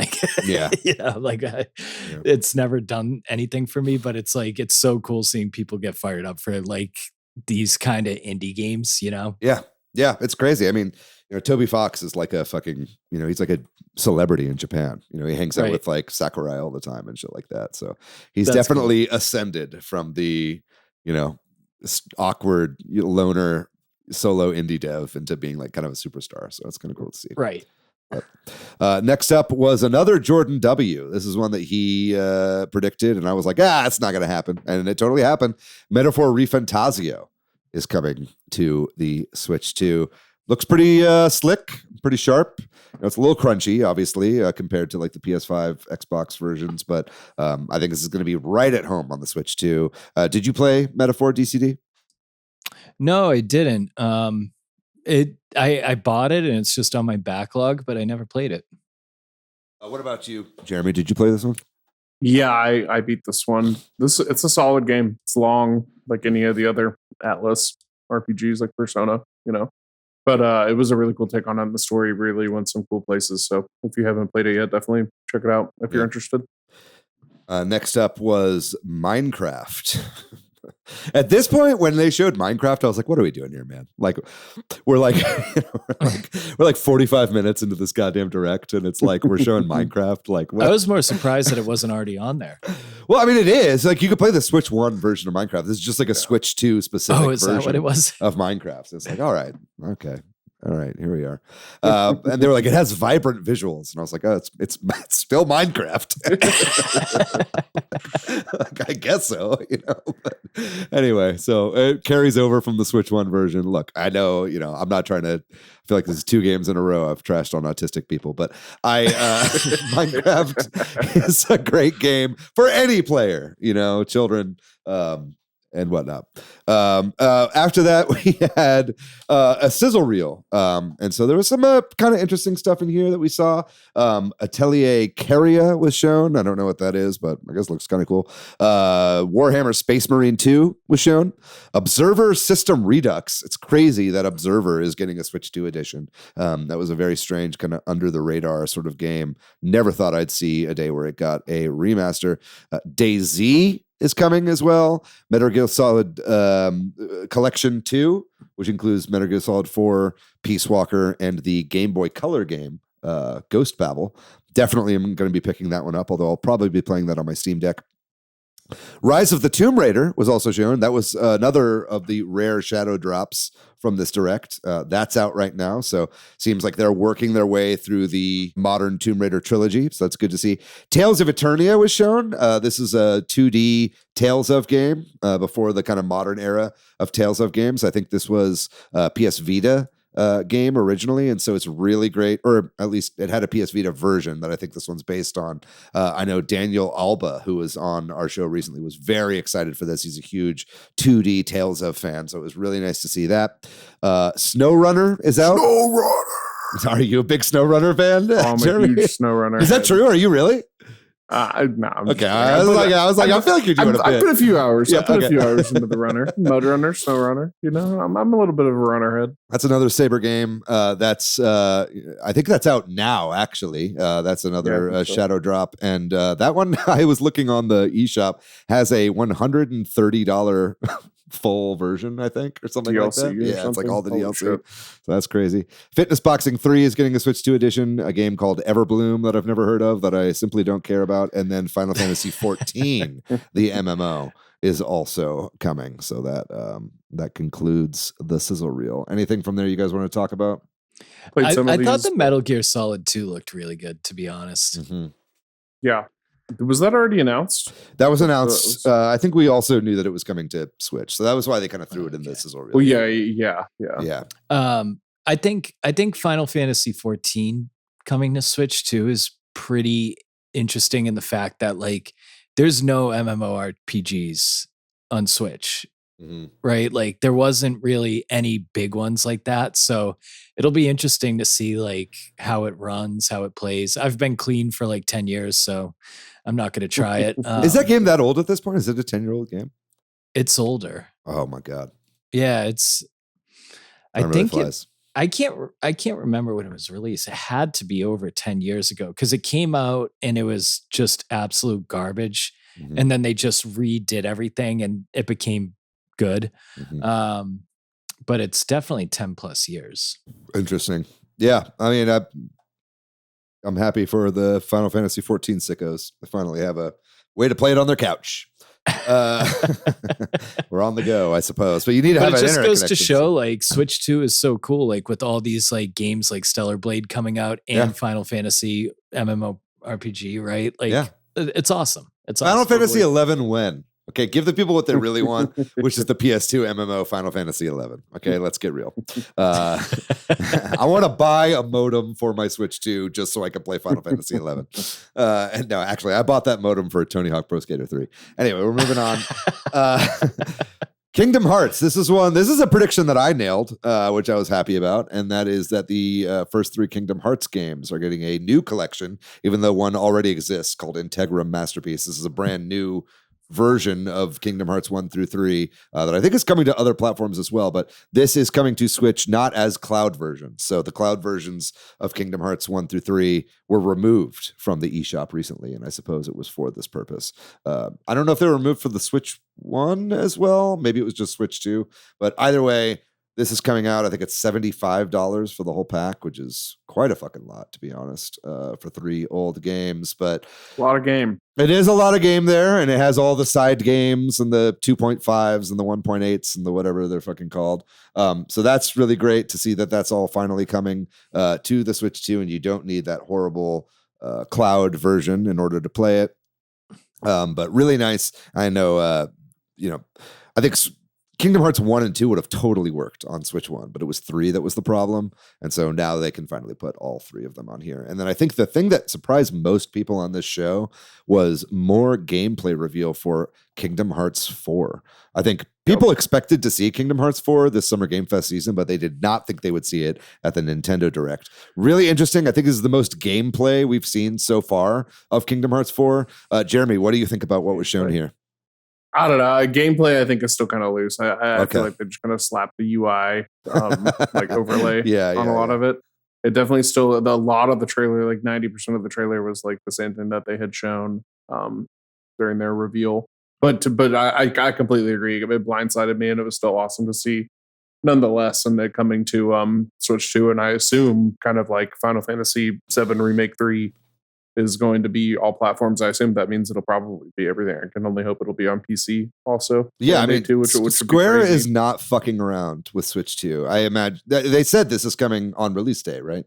it's never done anything for me, but it's so cool seeing people get fired up for these kind of indie games, Yeah, it's crazy. I mean, Toby Fox is like a fucking, he's like a celebrity in Japan. He hangs out with Sakurai all the time and shit like that. So he's definitely ascended from the, awkward loner solo indie dev into being kind of a superstar. So it's kind of cool to see. Right. But, next up was another Jordan W. This is one that he predicted, and I was like, it's not going to happen. And it totally happened. Metaphor Refantasio is coming to the Switch 2. Looks pretty slick, pretty sharp. It's a little crunchy, obviously, compared to the PS5, Xbox versions, but I think this is going to be right at home on the Switch 2. Did you play Metaphor, DCD? No, I didn't. I bought it and it's just on my backlog, but I never played it. What about you, Jeremy? Did you play this one? Yeah, I beat this one. It's a solid game. It's long, like any of the other Atlas RPGs, like Persona, But it was a really cool take on it. And the story really went some cool places. So if you haven't played it yet, definitely check it out if you're interested. Next up was Minecraft. At this point, when they showed Minecraft, I was like, "What are we doing here, man?" We're we're 45 minutes into this goddamn direct, and it's we're showing Minecraft. What? I was more surprised that it wasn't already on there. Well, I mean, it is. You could play the Switch 1 version of Minecraft. This is just a Switch 2 specific version that what it was? Of Minecraft. So it's all right, okay. All right, here we are. And they were like, it has vibrant visuals. And I was like, it's still Minecraft. I guess so, But anyway, so it carries over from the Switch 1 version. Look, I know, I'm not trying to feel like this is 2 games in a row I've trashed on autistic people, but Minecraft is a great game for any player, children, and whatnot. After that, we had a sizzle reel. And so there was some kind of interesting stuff in here that we saw. Atelier Carria was shown. I don't know what that is, but I guess it looks kind of cool. Warhammer Space Marine 2 was shown. Observer System Redux. It's crazy that Observer is getting a Switch 2 edition. That was a very strange kind of under the radar sort of game. Never thought I'd see a day where it got a remaster. DayZ is coming as well. Metal Gear Solid Collection 2, which includes Metal Gear Solid 4, Peace Walker, and the Game Boy Color game, Ghost Babel. Definitely am going to be picking that one up, although I'll probably be playing that on my Steam Deck. Rise of the Tomb Raider was also shown. That was another of the rare shadow drops from this direct. That's out right now. So seems like they're working their way through the modern Tomb Raider trilogy. So that's good to see. Tales of Eternia was shown. This is a 2D Tales of game before the kind of modern era of Tales of games. I think this was PS Vita game originally, and so it's really great, or at least it had a PS Vita version that I think this one's based on. I know Daniel Alba, who was on our show recently, was very excited for this. He's a huge 2D Tales of fan, so it was really nice to see that. SnowRunner is out. SnowRunner. Are you a big SnowRunner fan? I'm a huge SnowRunner. Is that true? Are you really? Okay, I was like, I feel like you're doing a bit. I put a few hours. Yeah, I put a few hours into the runner, mud runner, snow runner. You know, I'm a little bit of a runner head. That's another Saber game. That's I think that's out now. Actually, that's another Shadow Drop, and that one I was looking on the eShop has a $130 full version, I think, or something like that. Yeah, it's like all the DLC. So that's crazy. Fitness Boxing 3 is getting a Switch 2 edition, a game called Everbloom that I've never heard of, that I simply don't care about. And then Final Fantasy 14, the MMO, is also coming. So that concludes the sizzle reel. Anything from there you guys want to talk about? I thought the Metal Gear Solid 2 looked really good, to be honest. Mm-hmm. Yeah. Was that already announced? That was announced. I think we also knew that it was coming to Switch, so that was why they kind of threw it in this as well. Well, yeah. I think Final Fantasy 14 coming to Switch too is pretty interesting in the fact that like there's no MMORPGs on Switch. Mm-hmm. Right? Like there wasn't really any big ones like that. So it'll be interesting to see like how it runs, how it plays. I've been clean for like 10 years, so I'm not going to try it. Is that game that old at this point? Is it a 10-year-old game? It's older. Oh my God. Yeah, it's I can't remember when it was released. It had to be over 10 years ago because it came out and it was just absolute garbage. Mm-hmm. And then they just redid everything and it became good. Mm-hmm. But it's definitely 10 plus years. Interesting. Yeah. I mean, I'm happy for the Final Fantasy 14 sickos. They finally have a way to play it on their couch. We're on the go, I suppose. But you need to have an internet connection. It just goes to show, like, Switch 2 is so cool. Like, with all these, like, games like Stellar Blade coming out and Final Fantasy MMORPG, right? Like, it's awesome. It's Final awesome. Fantasy 11 when? Okay, give the people what they really want, which is the PS2 MMO Final Fantasy 11. Okay, let's get real. I want to buy a modem for my Switch 2 just so I can play Final Fantasy 11. And no, actually, I bought that modem for Tony Hawk Pro Skater 3. Anyway, we're moving on. Kingdom Hearts. This is a prediction that I nailed, which I was happy about, and that is that the first 3 Kingdom Hearts games are getting a new collection, even though one already exists called Integra Masterpiece. This is a brand new version of Kingdom Hearts 1 through 3 that I think is coming to other platforms as well, but this is coming to Switch not as cloud versions. So the cloud versions of Kingdom Hearts 1 through 3 were removed from the eShop recently, and I suppose it was for this purpose. I don't know if they were removed for the Switch 1 as well. Maybe it was just Switch 2, but either way, this is coming out. I think it's $75 for the whole pack, which is quite a fucking lot, to be honest, for 3 old games. But a lot of game. It is a lot of game there, and it has all the side games and the 2.5s and the 1.8s and the whatever they're fucking called. So that's really great to see that that's all finally coming to the Switch 2, and you don't need that horrible cloud version in order to play it. But really nice. I know, I think Kingdom Hearts 1 and 2 would have totally worked on Switch 1, but it was 3 that was the problem. And so now they can finally put all 3 of them on here. And then I think the thing that surprised most people on this show was more gameplay reveal for Kingdom Hearts 4. I think people expected to see Kingdom Hearts 4 this Summer Game Fest season, but they did not think they would see it at the Nintendo Direct. Really interesting. I think this is the most gameplay we've seen so far of Kingdom Hearts 4. Jeremy, what do you think about what was shown here? I don't know. Gameplay, I think, is still kind of loose. I feel like they're just going to slap the UI like overlay on a lot of it. It definitely still, a lot of the trailer, like 90% of the trailer was like the same thing that they had shown during their reveal. But I completely agree. It blindsided me, and it was still awesome to see nonetheless. And they're coming to Switch 2, and I assume kind of like Final Fantasy 7 Remake 3 is going to be all platforms. I assume that means it'll probably be everything. I can only hope it'll be on PC also. Yeah, I mean, which Square is not fucking around with Switch 2. I imagine they said this is coming on release day, right?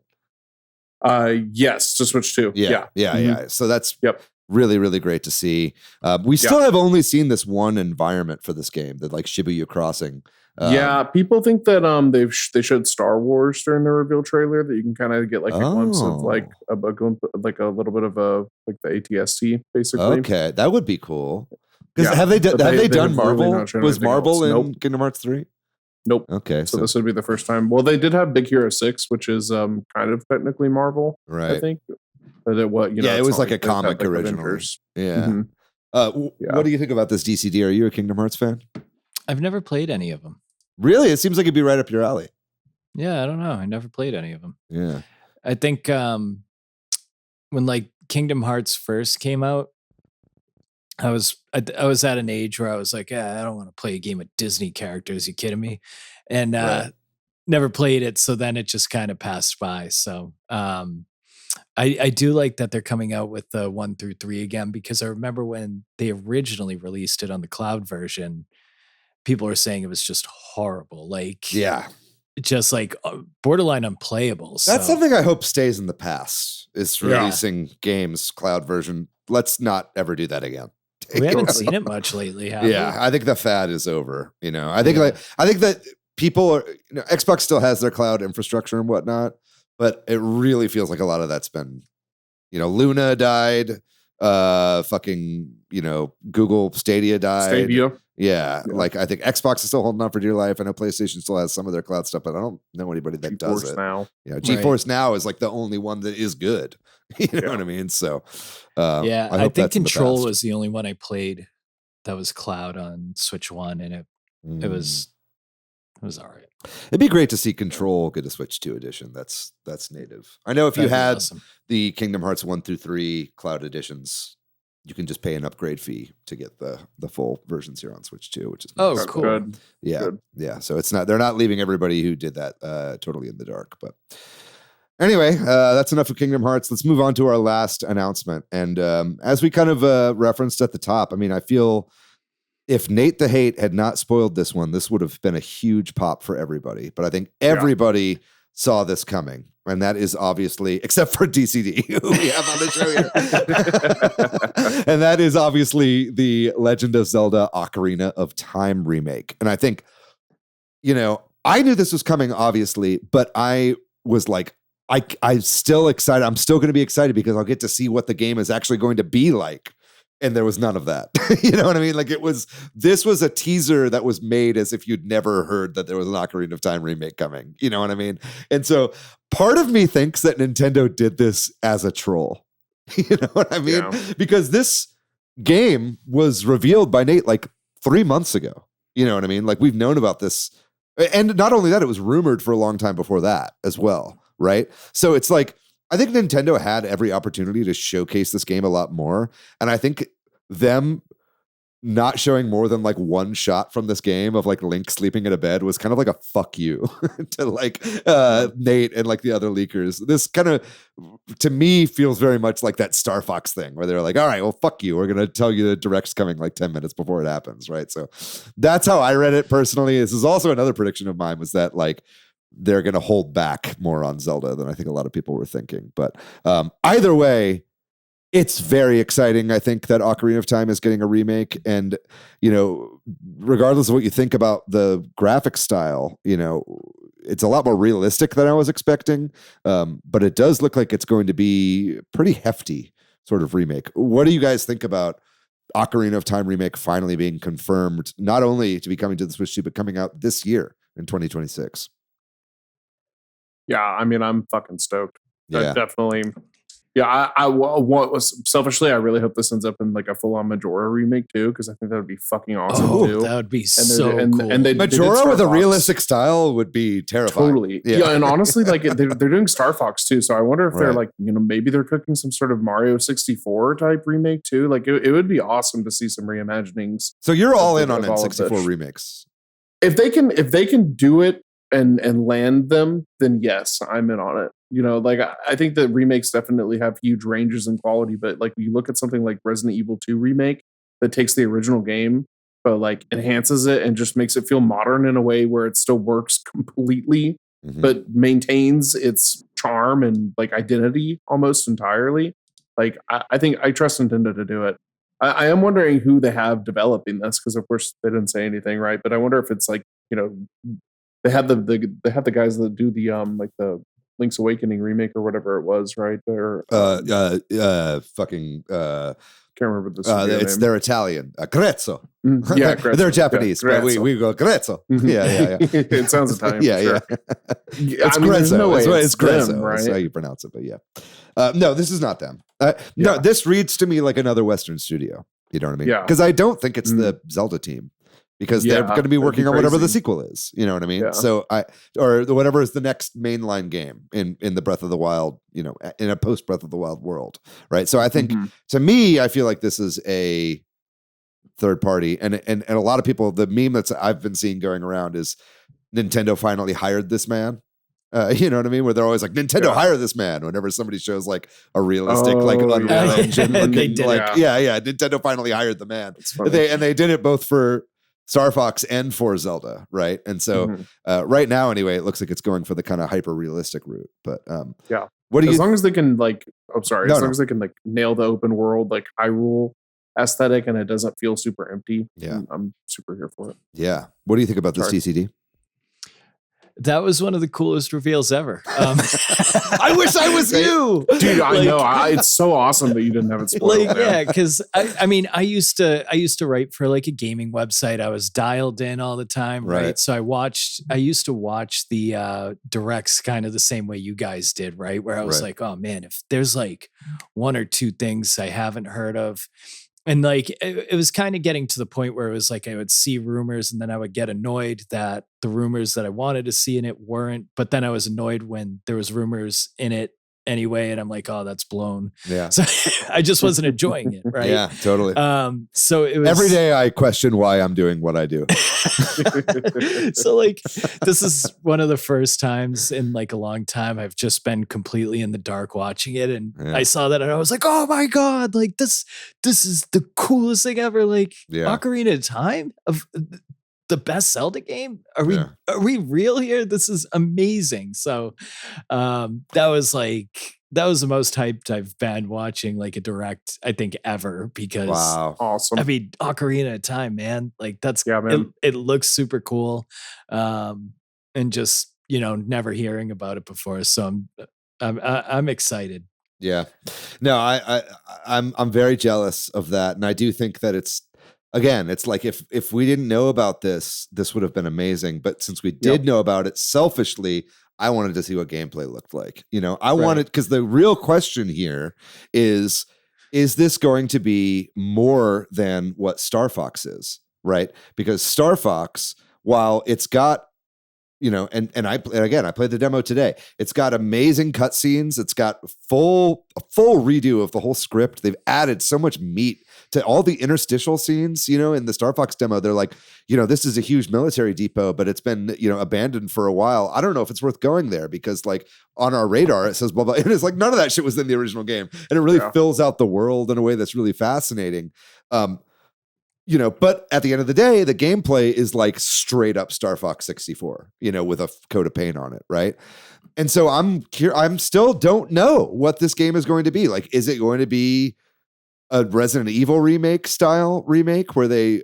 Yes, to Switch 2. Yeah. So that's really, really great to see. We still have only seen this one environment for this game, that like Shibuya Crossing. People think that they showed Star Wars during the reveal trailer, that you can kind of get like a glimpse of like a little bit of like the ATST basically. Okay, that would be cool. Because have they done Marvel? Really was Marvel in Kingdom Hearts 3? Nope. Okay, so this would be the first time. Well, they did have Big Hero 6, which is kind of technically Marvel, right? I think. But it was, it was like a they had, comic like, originally. Avengers. Yeah. Mhm. What do you think about this DCD? Are you a Kingdom Hearts fan? I've never played any of them. Really? It seems like it'd be right up your alley. Yeah, I don't know. I never played any of them. Yeah. I think when like Kingdom Hearts first came out, I was at an age where I was like, I don't want to play a game with Disney characters. You kidding me? And never played it. So then it just kind of passed by. So I do like that they're coming out with the 1 through 3 again, because I remember when they originally released it on the cloud version, people were saying it was just horrible. Like, just like borderline unplayable. That's something I hope stays in the past, is releasing games cloud version. Let's not ever do that again. We haven't seen it much lately, have we? I think the fad is over. I think that people are, Xbox still has their cloud infrastructure and whatnot, but it really feels like a lot of that's been, Luna died, Google Stadia died. Yeah, like I think Xbox is still holding on for dear life. I know PlayStation still has some of their cloud stuff, but I don't know anybody that does it. Now. GeForce Now is like the only one that is good. You know what I mean? So, I think Control was the only one I played that was cloud on Switch 1, and it was all right. It'd be great to see Control get a Switch 2 edition. That's native. I know if you had the Kingdom Hearts 1 through 3 cloud editions, you can just pay an upgrade fee to get the full versions here on Switch 2, which is nice. Cool. Good. Yeah. Good. Yeah. So they're not leaving everybody who did that totally in the dark. But anyway, that's enough of Kingdom Hearts. Let's move on to our last announcement. And as we kind of referenced at the top, I mean, I feel if Nate the Hate had not spoiled this one, this would have been a huge pop for everybody. But I think everybody saw this coming. And that is obviously, except for DCD, who we have on the show here. And that is obviously the Legend of Zelda Ocarina of Time remake. And I think, I knew this was coming, obviously, but I was like, I'm still excited. I'm still going to be excited because I'll get to see what the game is actually going to be like. And there was none of that. You know what I mean? Like this was a teaser that was made as if you'd never heard that there was an Ocarina of Time remake coming. You know what I mean? And so part of me thinks that Nintendo did this as a troll. You know what I mean? Yeah. Because this game was revealed by Nate like 3 months ago. You know what I mean? Like we've known about this. And not only that, it was rumored for a long time before that as well. Right? So it's like, I think Nintendo had every opportunity to showcase this game a lot more. And I think them not showing more than like one shot from this game of like Link sleeping in a bed was kind of like a fuck you to like Nate and like the other leakers. This kind of, to me, feels very much like that Star Fox thing where they're like, all right, well, fuck you. We're going to tell you the direct's coming like 10 minutes before it happens. Right. So that's how I read it personally. This is also another prediction of mine, was that like, they're going to hold back more on Zelda than I think a lot of people were thinking. But either way, it's very exciting. I think that Ocarina of Time is getting a remake. And, regardless of what you think about the graphic style, it's a lot more realistic than I was expecting. But it does look like it's going to be pretty hefty sort of remake. What do you guys think about Ocarina of Time remake finally being confirmed, not only to be coming to the Switch 2, but coming out this year in 2026? Yeah, I mean, I'm fucking stoked. Yeah. Definitely. Yeah, I was selfishly, I really hope this ends up in like a full-on Majora remake too, because I think that would be fucking awesome too. That would be so cool. And Majora with a realistic style would be terrifying. Totally. Yeah, and honestly, like they're doing Star Fox too, so I wonder if they're like, maybe they're cooking some sort of Mario 64 type remake too. Like it would be awesome to see some reimaginings. So you're all in on N64 remakes. If they can do it and land them, then yes, I'm in on it. Like I think that remakes definitely have huge ranges in quality, but like you look at something like Resident Evil 2 remake that takes the original game but like enhances it and just makes it feel modern in a way where it still works completely, but maintains its charm and like identity almost entirely. Like I think I trust Nintendo to do it. I am wondering who they have developing this, because of course they didn't say anything, right? But I wonder if it's like, they have the guys that do the like the Link's Awakening remake or whatever it was, right? Or fucking can't remember the studio name. they're Italian. Grezzo. Yeah, Grezzo. They're Japanese, Yeah, but we go Grezzo. Yeah. It sounds Italian. Yeah, for sure. It's I mean, there's Grezzo. no way It's Grezzo. them, right? That's how you pronounce it, but yeah. No, this is not them. No, Yeah. this reads to me like another Western studio. You know what I mean? Yeah. Because I don't think it's the Zelda team. Because they're going to be working on whatever the sequel is. You know what I mean? Yeah. So whatever is the next mainline game in the Breath of the Wild, in a post Breath of the Wild world, right? So I think to me, I feel like this is a third party, and a lot of people, the meme I've been seeing going around is Nintendo finally hired this man. You know what I mean? Where they're always like, Nintendo hire this man whenever somebody shows like a realistic Unreal Engine. They did it. Yeah. Nintendo finally hired the man. They did it both for Star Fox and for Zelda, right? And so right now, anyway, it looks like it's going for the kind of hyper realistic route. But as long as they can as long as they can nail the open world Hyrule aesthetic and it doesn't feel super empty. Yeah, I'm super here for it. Yeah. What do you think about this DCD? That was one of the coolest reveals ever. I wish I was you, dude. I know. It's so awesome that you didn't have it spoiled. Yeah, because I mean, I used to write for a gaming website. I was dialed in all the time, right? So I used to watch the directs kind of the same way you guys did, right? Where I was like, oh man, if there's one or two things I haven't heard of. And it was kind of getting to the point where it was I would see rumors and then I would get annoyed that the rumors that I wanted to see in it weren't, but then I was annoyed when there was rumors in it anyway. And I'm like, oh, that's blown. Yeah. So I just wasn't enjoying it. Right. Yeah, totally. So it was every day I question why I'm doing what I do. So this is one of the first times in a long time I've just been completely in the dark watching it. And I saw that and I was like, oh my God, this is the coolest thing ever. Ocarina of Time of the best Zelda game. Are we real here? This is amazing. So that was the most hyped I've been watching a direct, I think, ever, because awesome. I mean, Ocarina of Time, man. That's man. It looks super cool. And just, never hearing about it before. So I'm excited. Yeah. No, I'm very jealous of that. And I do think that it's if we didn't know about this would have been amazing. But since we did know about it, selfishly, I wanted to see what gameplay looked like. I wanted, because the real question here is this going to be more than what Star Fox is, right? Because Star Fox, while it's got, I played the demo today. It's got amazing cutscenes. It's got a full redo of the whole script. They've added so much meat to all the interstitial scenes. In the Star Fox demo, they're like, this is a huge military depot, but it's been, abandoned for a while. I don't know if it's worth going there because on our radar, it says blah, blah. And it's none of that shit was in the original game. And it really fills out the world in a way that's really fascinating. But at the end of the day, the gameplay is straight up Star Fox 64, with a coat of paint on it, right? And so I'm still don't know what this game is going to be. Is it going to be a Resident Evil style remake where they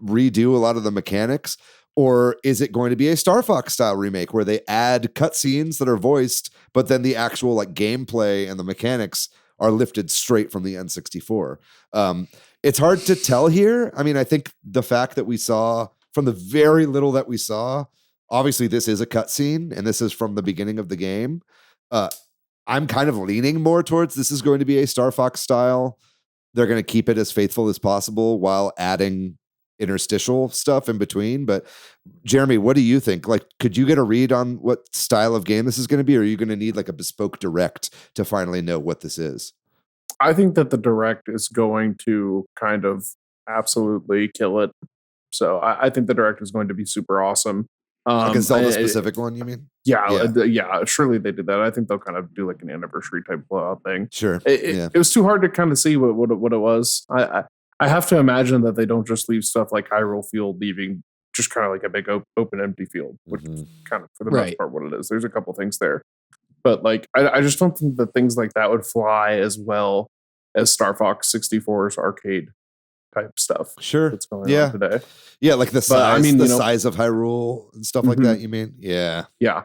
redo a lot of the mechanics? Or is it going to be a Star Fox style remake where they add cutscenes that are voiced, but then the actual gameplay and the mechanics are lifted straight from the N64? It's hard to tell here. I mean, I think the fact that we saw, from the very little that we saw, obviously this is a cutscene and this is from the beginning of the game. I'm kind of leaning more towards this is going to be a Star Fox style. They're going to keep it as faithful as possible while adding interstitial stuff in between. But Jeremy, what do you think? Could you get a read on what style of game this is going to be? Or are you going to need a bespoke direct to finally know what this is? I think that the direct is going to kind of absolutely kill it. So I think the direct is going to be super awesome. Like a Zelda specific one, you mean? Yeah. Surely they did that. I think they'll kind of do an anniversary type blowout thing. Sure. It was too hard to kind of see what it was. I have to imagine that they don't just leave stuff like Hyrule Field leaving just kind of a big open empty field, which is kind of for the most part what it is. There's a couple things there. But I just don't think that things like that would fly as well as Star Fox 64's arcade type stuff. Sure. That's going on today. Yeah, the size, size of Hyrule and stuff like that, you mean? Yeah. Yeah.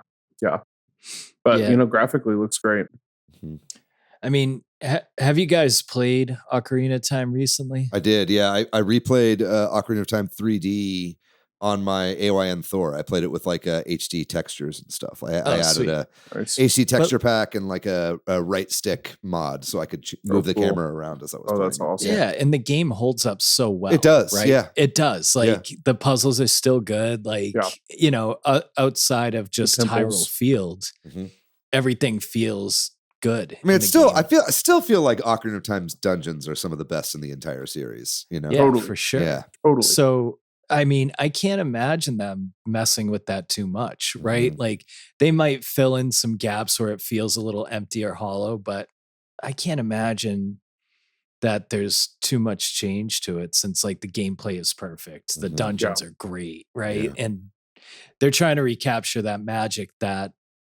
But you know, graphically looks great. I mean, have you guys played Ocarina of Time recently? I did, yeah. I replayed Ocarina of Time 3D on my AYN Thor. I played it with like HD textures and stuff. I added a HD texture pack and like a right stick mod, so I could move the camera around as I was playing. That's awesome. Yeah, and the game holds up so well. It does, right? yeah. It does. Like the puzzles are still good. Like, you know, outside of just Hyrule Field, everything feels good. I mean, it's still, I still feel like Ocarina of Time's dungeons are some of the best in the entire series, you know? Yeah, totally. For sure. Yeah. Totally. So, I mean, I can't imagine them messing with that too much, right? Like they might fill in some gaps where it feels a little empty or hollow, but I can't imagine that there's too much change to it since like the gameplay is perfect. The dungeons are great, right? Yeah. And they're trying to recapture that magic that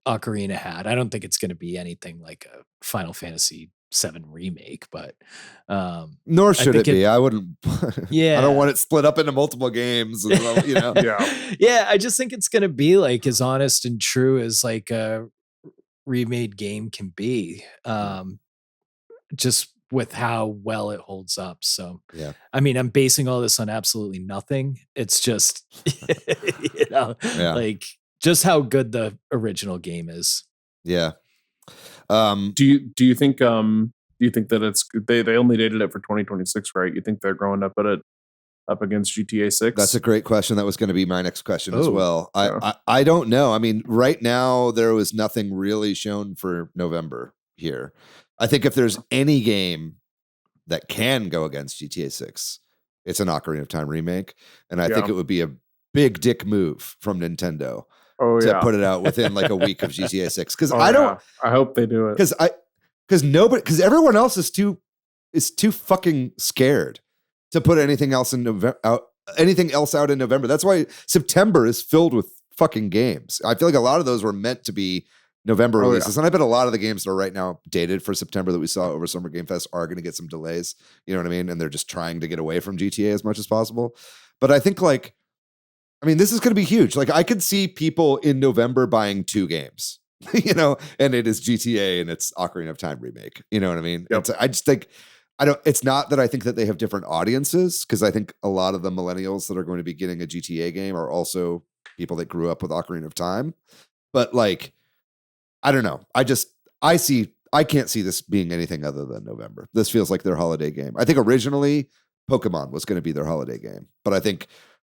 Ocarina had. I don't think it's going to be anything like a Final Fantasy VII remake, but nor should it be. I wouldn't. Yeah, I don't want it split up into multiple games. You know. Yeah. I just think it's going to be like as honest and true as like a remade game can be. Just with how well it holds up. So yeah, I mean, I'm basing all this on absolutely nothing. It's just you know, like just how good the original game is. Yeah. Do you think that it's they only dated it for 2026, right? You think they're growing up against GTA 6? That's a great question. That was going to be my next question as well. I don't know. I mean, right now there was nothing really shown for November here. I think if there's any game that can go against GTA 6, it's an Ocarina of Time remake, and I think it would be a big dick move from Nintendo. To put it out within like a week of GTA 6, because I hope they do it because everyone else is too fucking scared to put anything else in anything else out in November. That's why September is filled with fucking games. I feel like a lot of those were meant to be November releases, and I bet a lot of the games that are right now dated for September that we saw over Summer Game Fest are going to get some delays. You know what I mean? And they're just trying to get away from GTA as much as possible. But I think like. I mean, this is going to be huge. Like, I could see people in November buying 2 games, you know, and it is GTA and it's Ocarina of Time remake. You know what I mean? Yep. I just think, it's not that I think that they have different audiences, because I think a lot of the millennials that are going to be getting a GTA game are also people that grew up with Ocarina of Time. But like, I don't know. I can't see this being anything other than November. This feels like their holiday game. I think originally Pokemon was going to be their holiday game, but I think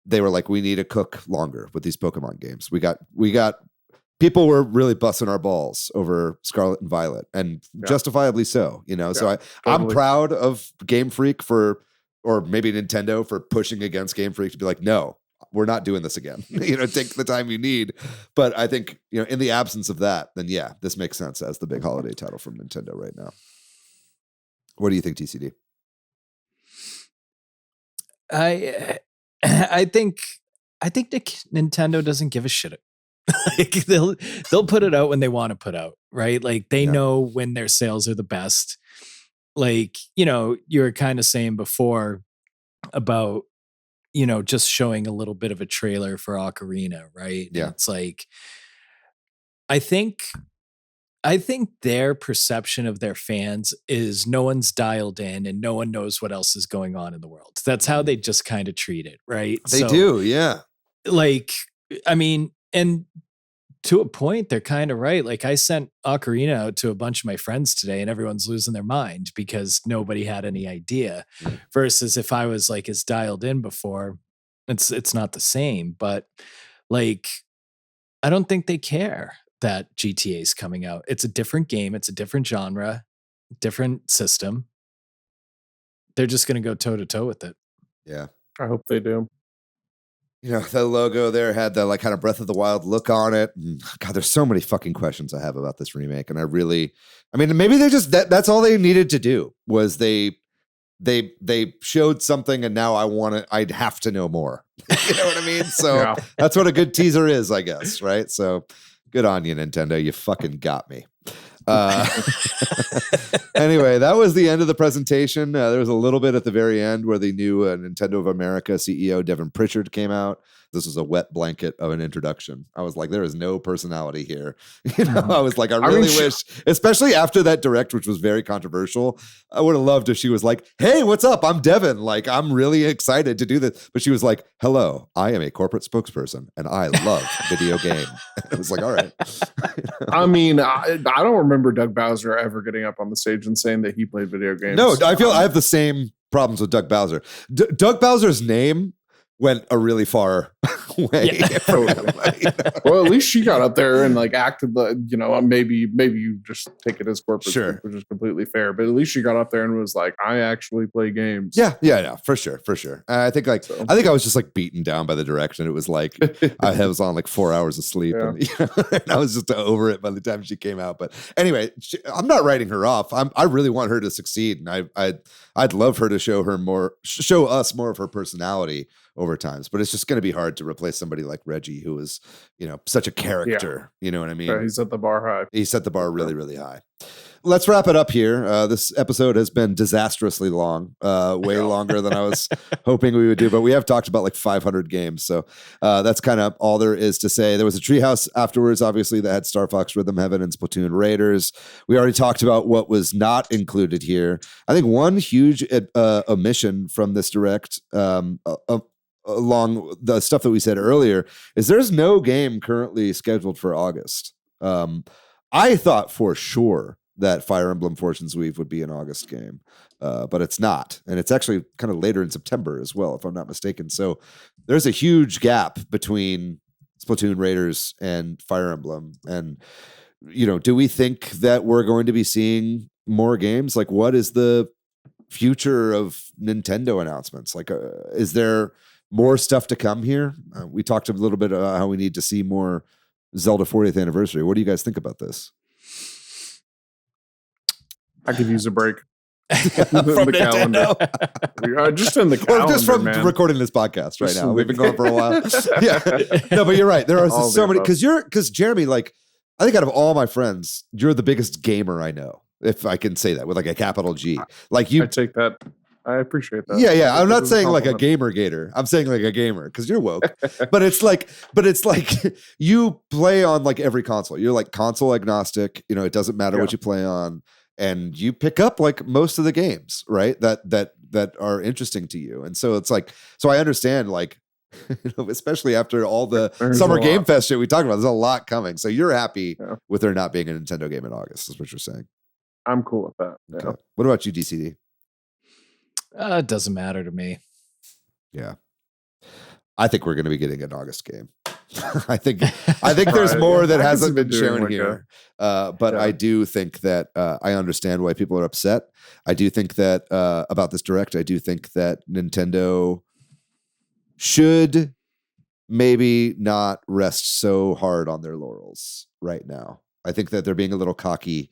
they were like, we need to cook longer with these Pokemon games. We got people were really busting our balls over Scarlet and Violet, and justifiably so, you know? So I'm proud of Game Freak or maybe Nintendo for pushing against Game Freak to be like, no, we're not doing this again. You know, take the time you need. But I think, you know, in the absence of that, then yeah, this makes sense as the big holiday title from Nintendo right now. What do you think, TCD? I think Nintendo doesn't give a shit. Like they'll put it out when they want to put out, right? Like they know when their sales are the best. Like, you know, you were kind of saying before about, you know, just showing a little bit of a trailer for Ocarina, right? Yeah. And it's like, I think their perception of their fans is no one's dialed in and no one knows what else is going on in the world. That's how they just kind of treat it, right? They do, yeah. Like, I mean, and to a point, they're kind of right. Like I sent Ocarina out to a bunch of my friends today and everyone's losing their mind because nobody had any idea. Versus if I was like as dialed in before, it's not the same. But like, I don't think they care that GTA is coming out. It's a different game. It's a different genre, different system. They're just going to go toe to toe with it. Yeah. I hope they do. You know, the logo there had the like kind of Breath of the Wild look on it. And God, there's so many fucking questions I have about this remake. And I mean, maybe they're just, that's all they needed to do was they showed something and now I'd have to know more. You know what I mean? So that's what a good teaser is, I guess. Right. So good on you, Nintendo. You fucking got me. Anyway, that was the end of the presentation. There was a little bit at the very end where the new Nintendo of America CEO Devin Pritchard came out. this was a wet blanket of an introduction. I was like, there is no personality here. I was like, I really wish, especially after that direct, which was very controversial, I would have loved if she was like, hey, what's up? I'm Devin. Like, I'm really excited to do this. But she was like, hello, I am a corporate spokesperson and I love video game. I was like, all right. I mean, I don't remember Doug Bowser ever getting up on the stage and saying that he played video games. No, I feel I have the same problems with Doug Bowser. Doug Bowser's name went a really far way. Yeah. Well, at least she got up there and like acted like, maybe you just take it as corporate, sure, which is completely fair. But at least she got up there and was like, I actually play games. Yeah, for sure. I think I was just like beaten down by the direction. It was like I was on like 4 hours of sleep, and, and I was just over it by the time she came out. But anyway, I'm not writing her off. I really want her to succeed, and I'd love her to show us more of her personality over times, but it's just going to be hard to replace somebody like Reggie, who is, such a character. You know what I mean? He set the bar high. He set the bar really, really high. Let's wrap it up here. This episode has been disastrously long, way longer than I was hoping we would do, but we have talked about like 500 games. So that's kind of all there is to say. There was a treehouse afterwards, obviously, that had Star Fox Rhythm Heaven and Splatoon Raiders. We already talked about what was not included here. I think one huge omission from this direct, along the stuff that we said earlier, is there's no game currently scheduled for August. I thought for sure that Fire Emblem Fortune's Weave would be an August game, but it's not. And it's actually kind of later in September as well, if I'm not mistaken. So there's a huge gap between Splatoon Raiders and Fire Emblem. And, do we think that we're going to be seeing more games? Like, what is the future of Nintendo announcements? Like, is there more stuff to come here? We talked a little bit about how we need to see more Zelda 40th anniversary. What do you guys think about this? I could use a break. From the calendar. Just in the calendar, or just from recording this podcast right now. We've been going for a while. No, but you're right. There are so many, because Jeremy, like, I think out of all my friends, you're the biggest gamer I know, if I can say that with like a capital G. Like I take that. I appreciate that. Yeah. I'm not saying like a gamer gator. I'm saying like a gamer because you're woke. but it's like you play on like every console. You're like console agnostic. It doesn't matter what you play on, and you pick up like most of the games, right? That are interesting to you. And so it's like, so I understand, like, especially after all the Summer Game Fest shit we talked about. There's a lot coming. So you're happy with there not being a Nintendo game in August, is what you're saying. I'm cool with that. Yeah. Okay. What about you, DCD? It doesn't matter to me. Yeah. I think we're going to be getting an August game. I think there's more that hasn't been shown here. But I do think that I understand why people are upset. I do think that about this direct, I do think that Nintendo should maybe not rest so hard on their laurels right now. I think that they're being a little cocky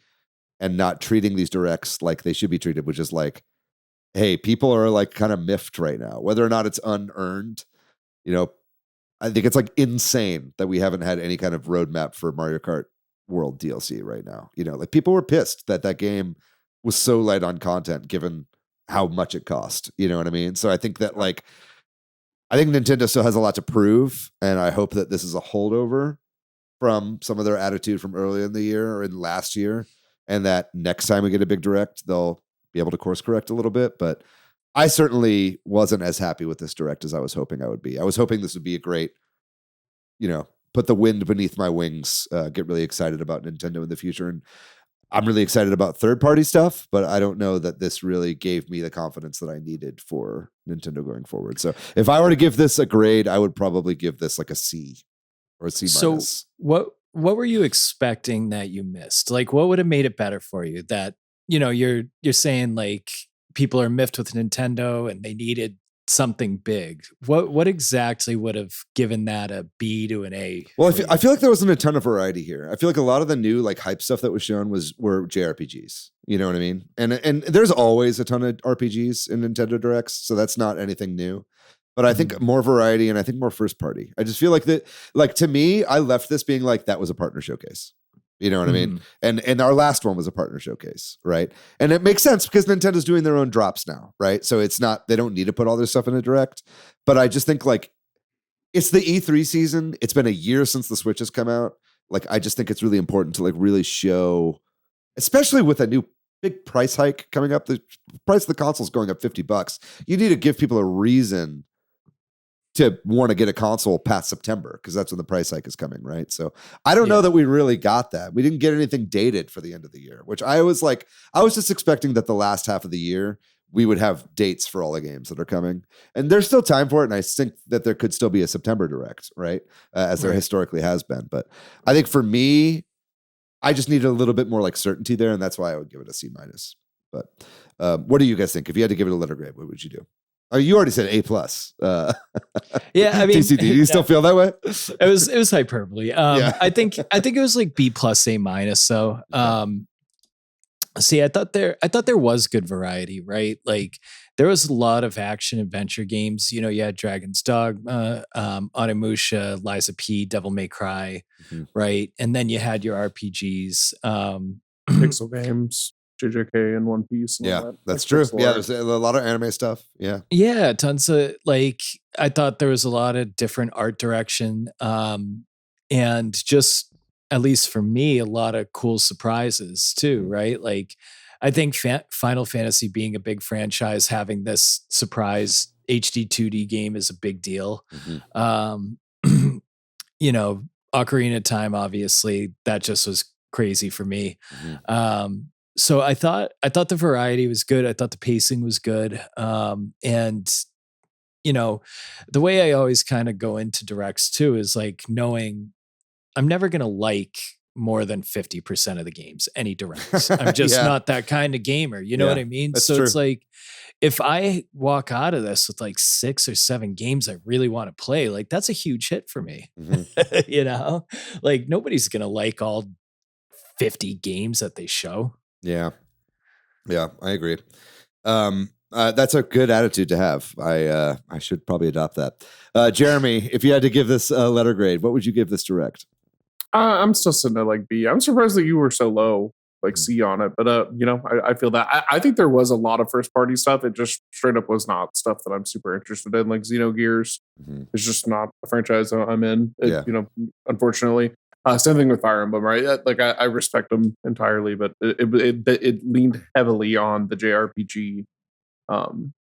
and not treating these directs like they should be treated, which is like, hey, people are like kind of miffed right now, whether or not it's unearned. I think it's like insane that we haven't had any kind of roadmap for Mario Kart World DLC right now. Like people were pissed that game was so light on content given how much it cost. You know what I mean? So I think that I think Nintendo still has a lot to prove, and I hope that this is a holdover from some of their attitude from earlier in the year or in last year, and that next time we get a big direct, they'll be able to course correct a little bit. But I certainly wasn't as happy with this direct as I was hoping I would be. I was hoping this would be a great, put the wind beneath my wings, get really excited about Nintendo in the future. And I'm really excited about third-party stuff, but I don't know that this really gave me the confidence that I needed for Nintendo going forward. So if I were to give this a grade, I would probably give this like a C or a C minus. So what were you expecting that you missed? Like, what would have made it better for you? That, you're saying like people are miffed with Nintendo and they needed something big. What exactly would have given that a B to an A? Well, I feel like there wasn't a ton of variety here. I feel like a lot of the new like hype stuff that was shown were JRPGs. You know what I mean? And there's always a ton of RPGs in Nintendo Directs, so that's not anything new. But I think more variety, and I think more first party. I just feel like that, like to me, I left this being like that was a partner showcase. You know what I mean? And our last one was a partner showcase, right? And it makes sense because Nintendo's doing their own drops now, right? So it's not, they don't need to put all their stuff in a direct. But I just think like it's the E3 season. It's been a year since the Switch has come out. Like, I just think it's really important to like really show, especially with a new big price hike coming up. The price of the console is going up $50. You need to give people a reason to want to get a console past September, because that's when the price hike is coming, right? So I don't know that we really got that. We didn't get anything dated for the end of the year, which I was just expecting that the last half of the year we would have dates for all the games that are coming. And there's still time for it, and I think that there could still be a September Direct, right? As there historically has been. But I think for me, I just needed a little bit more like certainty there, and that's why I would give it a C-. But what do you guys think? If you had to give it a letter grade, what would you do? Oh, you already said A+. Yeah, I mean, DCD, do you still feel that way? It was hyperbole. I think it was like B+, A-. So, see, I thought there was good variety, right? Like there was a lot of action adventure games. You know, you had Dragon's Dogma, Onimusha, Liza P, Devil May Cry, right? And then you had your RPGs, Pixel games, JJK and One Piece. And all that. That's true. Yeah, there's a lot of anime stuff. Yeah, tons of like. I thought there was a lot of different art direction, and just, at least for me, a lot of cool surprises too, right? Like, I think Final Fantasy being a big franchise, having this surprise HD 2D game is a big deal. You know, Ocarina of Time, obviously, that just was crazy for me. So I thought the variety was good. I thought the pacing was good. And, you know, the way I always kind of go into directs too is like knowing I'm never going to like more than 50% of the games, any directs. I'm just not that kind of gamer. You know what I mean? So true. It's like, if I walk out of this with like 6 or 7 games I really want to play, like that's a huge hit for me. You know, like nobody's going to like all 50 games that they show. Yeah, I agree. That's a good attitude to have. I should probably adopt that. Jeremy, if you had to give this a letter grade, what would you give this direct? I'm still sitting at like B. I'm surprised that you were so low, like C on it. But you know, I feel that. I think there was a lot of first party stuff. It just straight up was not stuff that I'm super interested in. Like Xenogears is just not a franchise I'm in. You know, unfortunately. Same thing with Fire Emblem, right? Like I respect them entirely, but it leaned heavily on the JRPG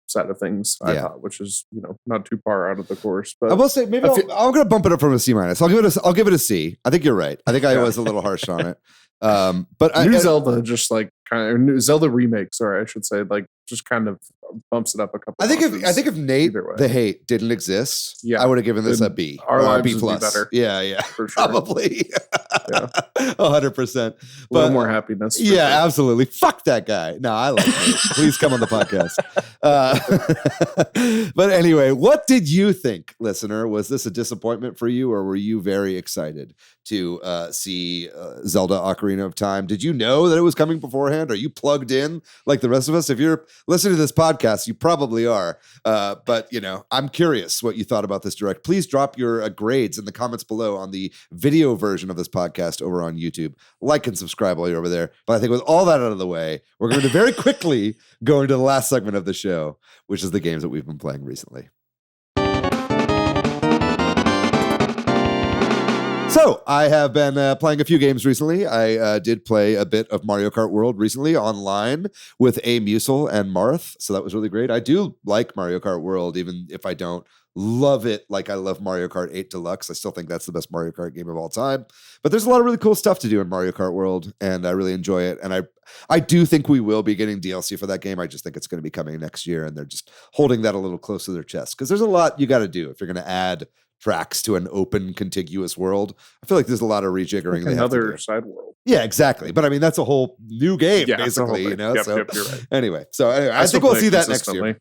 side of things, I thought, which is, you know, not too far out of the course. But I will say, maybe I'm going to bump it up from a C-. I'll give it a C. I think you're right. I think I was a little harsh on it. But Zelda just like kind of new Zelda remake, sorry, I should say, like just kind of bumps it up a couple. I think if Nate the Hate didn't exist, I would have given this a B. Our lives B+. would be better. Yeah, for sure. Probably. 100%. A little more happiness. Yeah, sure. Absolutely. Fuck that guy. No, I like Nate. Please come on the podcast. But anyway, what did you think, listener? Was this a disappointment for you, or were you very excited to see Zelda Ocarina of Time? Did you know that it was coming beforehand? Are you plugged in like the rest of us? If you're listening to this podcast, you probably are. But, you know, I'm curious what you thought about this direct. Please drop your grades in the comments below on the video version of this podcast over on YouTube. Like and subscribe while you're over there. But I think with all that out of the way, we're going to very quickly go into the last segment of the show, which is the games that we've been playing recently. So I have been playing a few games recently. I did play a bit of Mario Kart World recently online with A. Musel and Marth. So that was really great. I do like Mario Kart World, even if I don't love it like I love Mario Kart 8 Deluxe. I still think that's the best Mario Kart game of all time. But there's a lot of really cool stuff to do in Mario Kart World, and I really enjoy it. And I do think we will be getting DLC for that game. I just think it's going to be coming next year, and they're just holding that a little close to their chest, because there's a lot you got to do if you're going to add tracks to an open, contiguous world. I feel like there's a lot of rejiggering. Like another side world. Yeah, exactly. But I mean, that's a whole new game, basically. You know. You're right. Anyway, I think we'll see that next year.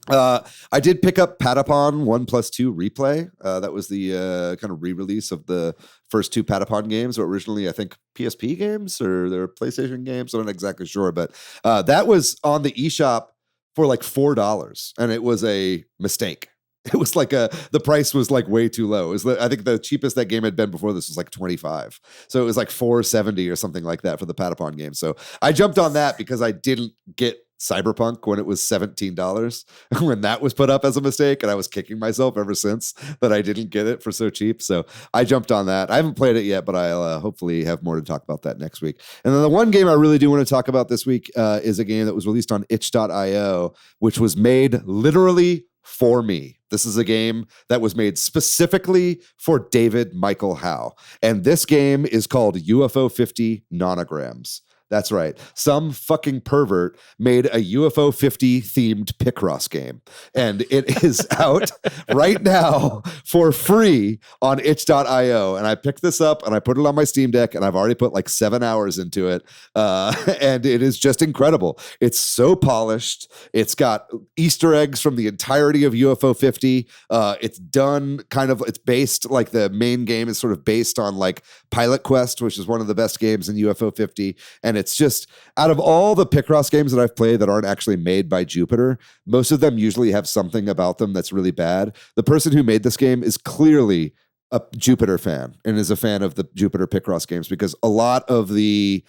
I did pick up Patapon 1+2 Replay. That was the kind of re-release of the first 2 Patapon games, or originally I think PSP games or they're PlayStation games. I'm not exactly sure, but that was on the eShop for like $4, and it was a mistake. It was like the price was like way too low. I think the cheapest that game had been before this was like $25. So it was like $4.70 or something like that for the Patapon game. So I jumped on that because I didn't get Cyberpunk when it was $17 when that was put up as a mistake, and I was kicking myself ever since that I didn't get it for so cheap. So I jumped on that. I haven't played it yet, but I'll hopefully have more to talk about that next week. And then the one game I really do want to talk about this week is a game that was released on itch.io, which was made literally for me. This is a game that was made specifically for David Michael Howe. And this game is called UFO 50 Nonograms. That's right. Some fucking pervert made a UFO 50 themed Picross game. And it is out right now for free on itch.io. And I picked this up and I put it on my Steam Deck, and I've already put like 7 hours into it. And it is just incredible. It's so polished. It's got Easter eggs from the entirety of UFO 50. It's done kind of, it's based, like the main game is sort of based on like Pilot Quest, which is one of the best games in UFO 50. And it's just, out of all the Picross games that I've played that aren't actually made by Jupiter, most of them usually have something about them that's really bad. The person who made this game is clearly a Jupiter fan and is a fan of the Jupiter Picross games, because a lot of the,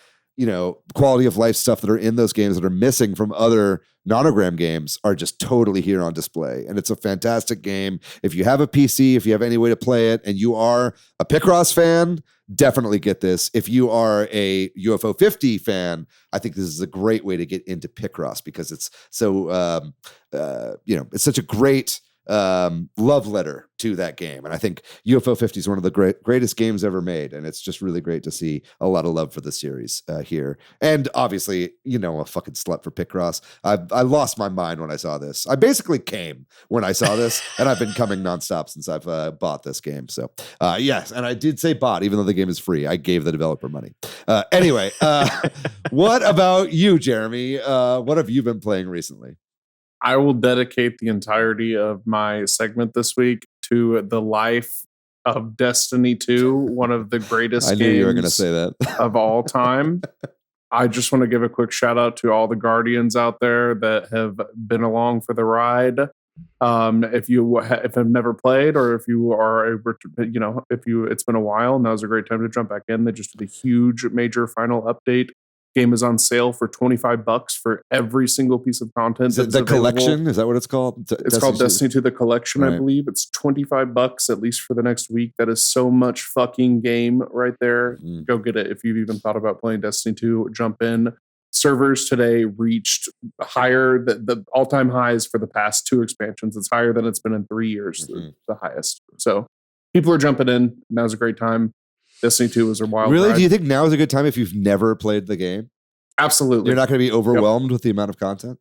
quality of life stuff that are in those games that are missing from other Nonogram games are just totally here on display. And it's a fantastic game. If you have a PC, if you have any way to play it, and you are a Picross fan, definitely get this. If you are a UFO 50 fan, I think this is a great way to get into Picross, because it's so, it's such a great love letter to that game. And I think UFO 50 is one of the greatest games ever made. And it's just really great to see a lot of love for the series here. And obviously, a fucking slut for Picross. I lost my mind when I saw this. I basically came when I saw this, and I've been coming nonstop since I've bought this game. So yes, and I did say bought, even though the game is free. I gave the developer money. Anyway, what about you, Jeremy? What have you been playing recently? I will dedicate the entirety of my segment this week to the life of Destiny 2, one of the greatest games you were going to say that. Of all time. I just want to give a quick shout out to all the Guardians out there that have been along for the ride. If you have never played, or if you are, it's been a while, now's a great time to jump back in. They just did a huge major final update. Game is on sale for $25 for every single piece of content. Is it the collection? Is that what it's called? It's called Destiny 2 The Collection, right. I believe. It's $25 at least for the next week. That is so much fucking game right there. Go get it. If you've even thought about playing Destiny 2, jump in. Servers today reached higher, the all-time highs for the past 2 expansions. It's higher than it's been in 3 years, the highest. So people are jumping in. Now's a great time. Destiny 2 was a wild Really? ride. Do you think now is a good time if you've never played the game? Absolutely. You're not going to be overwhelmed with the amount of content?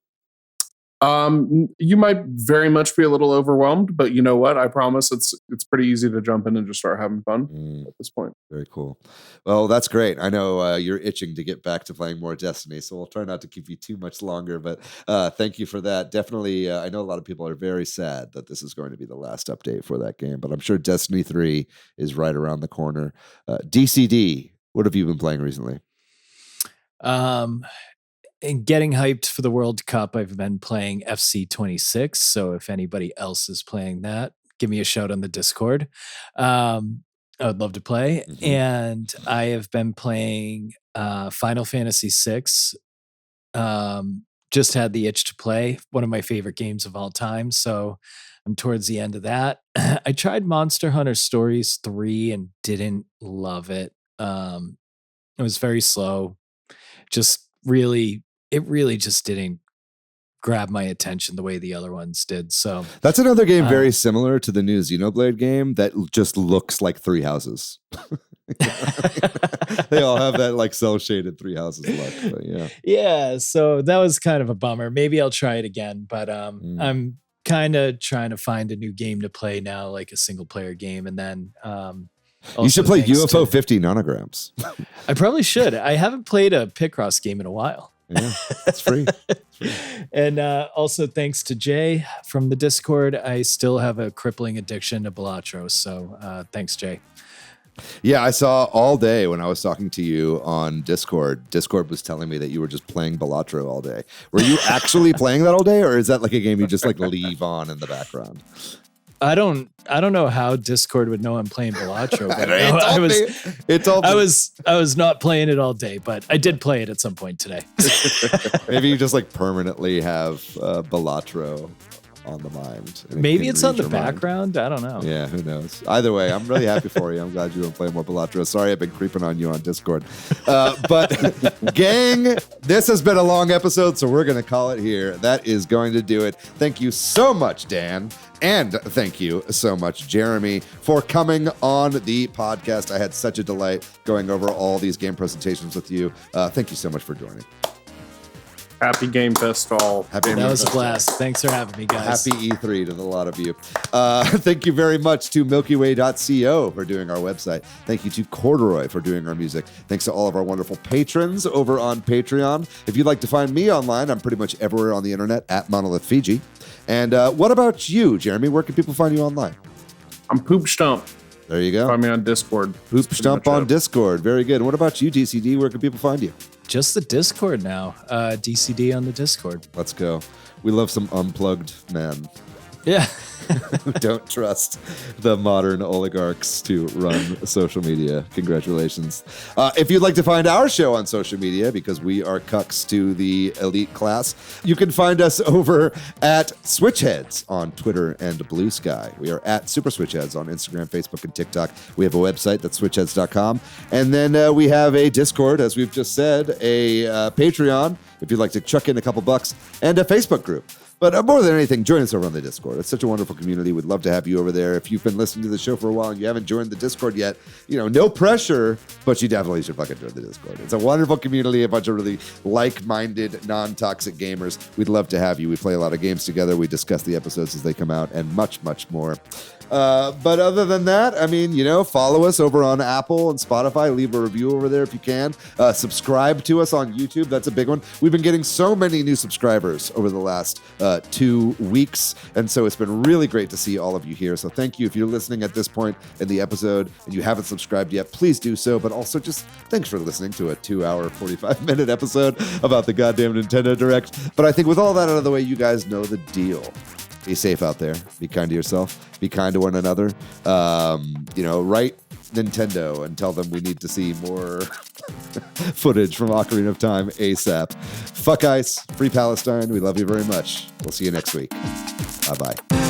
You might very much be a little overwhelmed, but you know what? I promise it's pretty easy to jump in and just start having fun at this point. Very cool. Well, that's great. I know you're itching to get back to playing more Destiny, so we'll try not to keep you too much longer, but thank you for that. Definitely, I know a lot of people are very sad that this is going to be the last update for that game, but I'm sure Destiny 3 is right around the corner. DCD, what have you been playing recently? And getting hyped for the World Cup, I've been playing FC 26. So if anybody else is playing that, give me a shout on the Discord. I would love to play. And I have been playing Final Fantasy VI. Just had the itch to play. One of my favorite games of all time. So I'm towards the end of that. I tried Monster Hunter Stories 3 and didn't love it. It was very slow. It really just didn't grab my attention the way the other ones did. So that's another game very similar to the new Xenoblade game that just looks like 3 houses. They all have that like cell shaded 3 houses look. But yeah. Yeah. So that was kind of a bummer. Maybe I'll try it again, but I'm kind of trying to find a new game to play now, like a single player game. And then you should play UFO 50 Nonograms. I probably should. I haven't played a Picross game in a while. Yeah, it's free. And also thanks to Jay from the Discord, I still have a crippling addiction to Balatro. So thanks, Jay. Yeah, I saw all day when I was talking to you on Discord. Discord was telling me that you were just playing Balatro all day. Were you actually playing that all day, or is that like a game you just like leave on in the background? I don't know how Discord would know I'm playing Balatro, but I was not playing it all day, but I did play it at some point today. Maybe you just like permanently have Balatro on the mind. Maybe it's on the background. I don't know. Yeah, who knows? Either way, I'm really happy for you. I'm glad you want to play more Balatro. Sorry, I've been creeping on you on Discord. But gang, this has been a long episode, so we're going to call it here. That is going to do it. Thank you so much, Dan. And thank you so much, Jeremy, for coming on the podcast. I had such a delight going over all these game presentations with you. Thank you so much for joining. Happy Game Fest all. That was a blast. Thanks for having me, guys. Happy E3 to the lot of you. Thank you very much to MilkyWay.co for doing our website. Thank you to Corduroy for doing our music. Thanks to all of our wonderful patrons over on Patreon. If you'd like to find me online, I'm pretty much everywhere on the internet at Monolith Fiji. And what about you, Jeremy? Where can people find you online? I'm Poop Stump. There you go. Find me on Discord. Poop Stump on Discord. Very good. And what about you, DCD? Where can people find you? Just the Discord now. DCD on the Discord. Let's go. We love some unplugged men. Yeah. Who don't trust the modern oligarchs to run social media. Congratulations. If you'd like to find our show on social media, because we are cucks to the elite class, you can find us over at Switch Headz on Twitter and Blue Sky. We are at Super Switch Headz on Instagram, Facebook, and TikTok. We have a website that's switchheads.com. And then we have a Discord, as we've just said, a Patreon, if you'd like to chuck in a couple bucks, and a Facebook group. But more than anything, join us over on the Discord. It's such a wonderful community. We'd love to have you over there. If you've been listening to the show for a while and you haven't joined the Discord yet, no pressure, but you definitely should fucking join the Discord. It's a wonderful community, a bunch of really like-minded, non-toxic gamers. We'd love to have you. We play a lot of games together. We discuss the episodes as they come out and much, much more. But other than that, follow us over on Apple and Spotify. Leave a review over there if you can. Subscribe to us on YouTube. That's a big one. We've been getting so many new subscribers over the last 2 weeks. And so it's been really great to see all of you here. So thank you. If you're listening at this point in the episode and you haven't subscribed yet, please do so. But also just thanks for listening to a 2-hour, 45-minute episode about the goddamn Nintendo Direct. But I think with all that out of the way, you guys know the deal. Be safe out there. Be kind to yourself. Be kind to one another. Write Nintendo and tell them we need to see more footage from Ocarina of Time ASAP. Fuck ICE. Free Palestine. We love you very much. We'll see you next week. Bye-bye.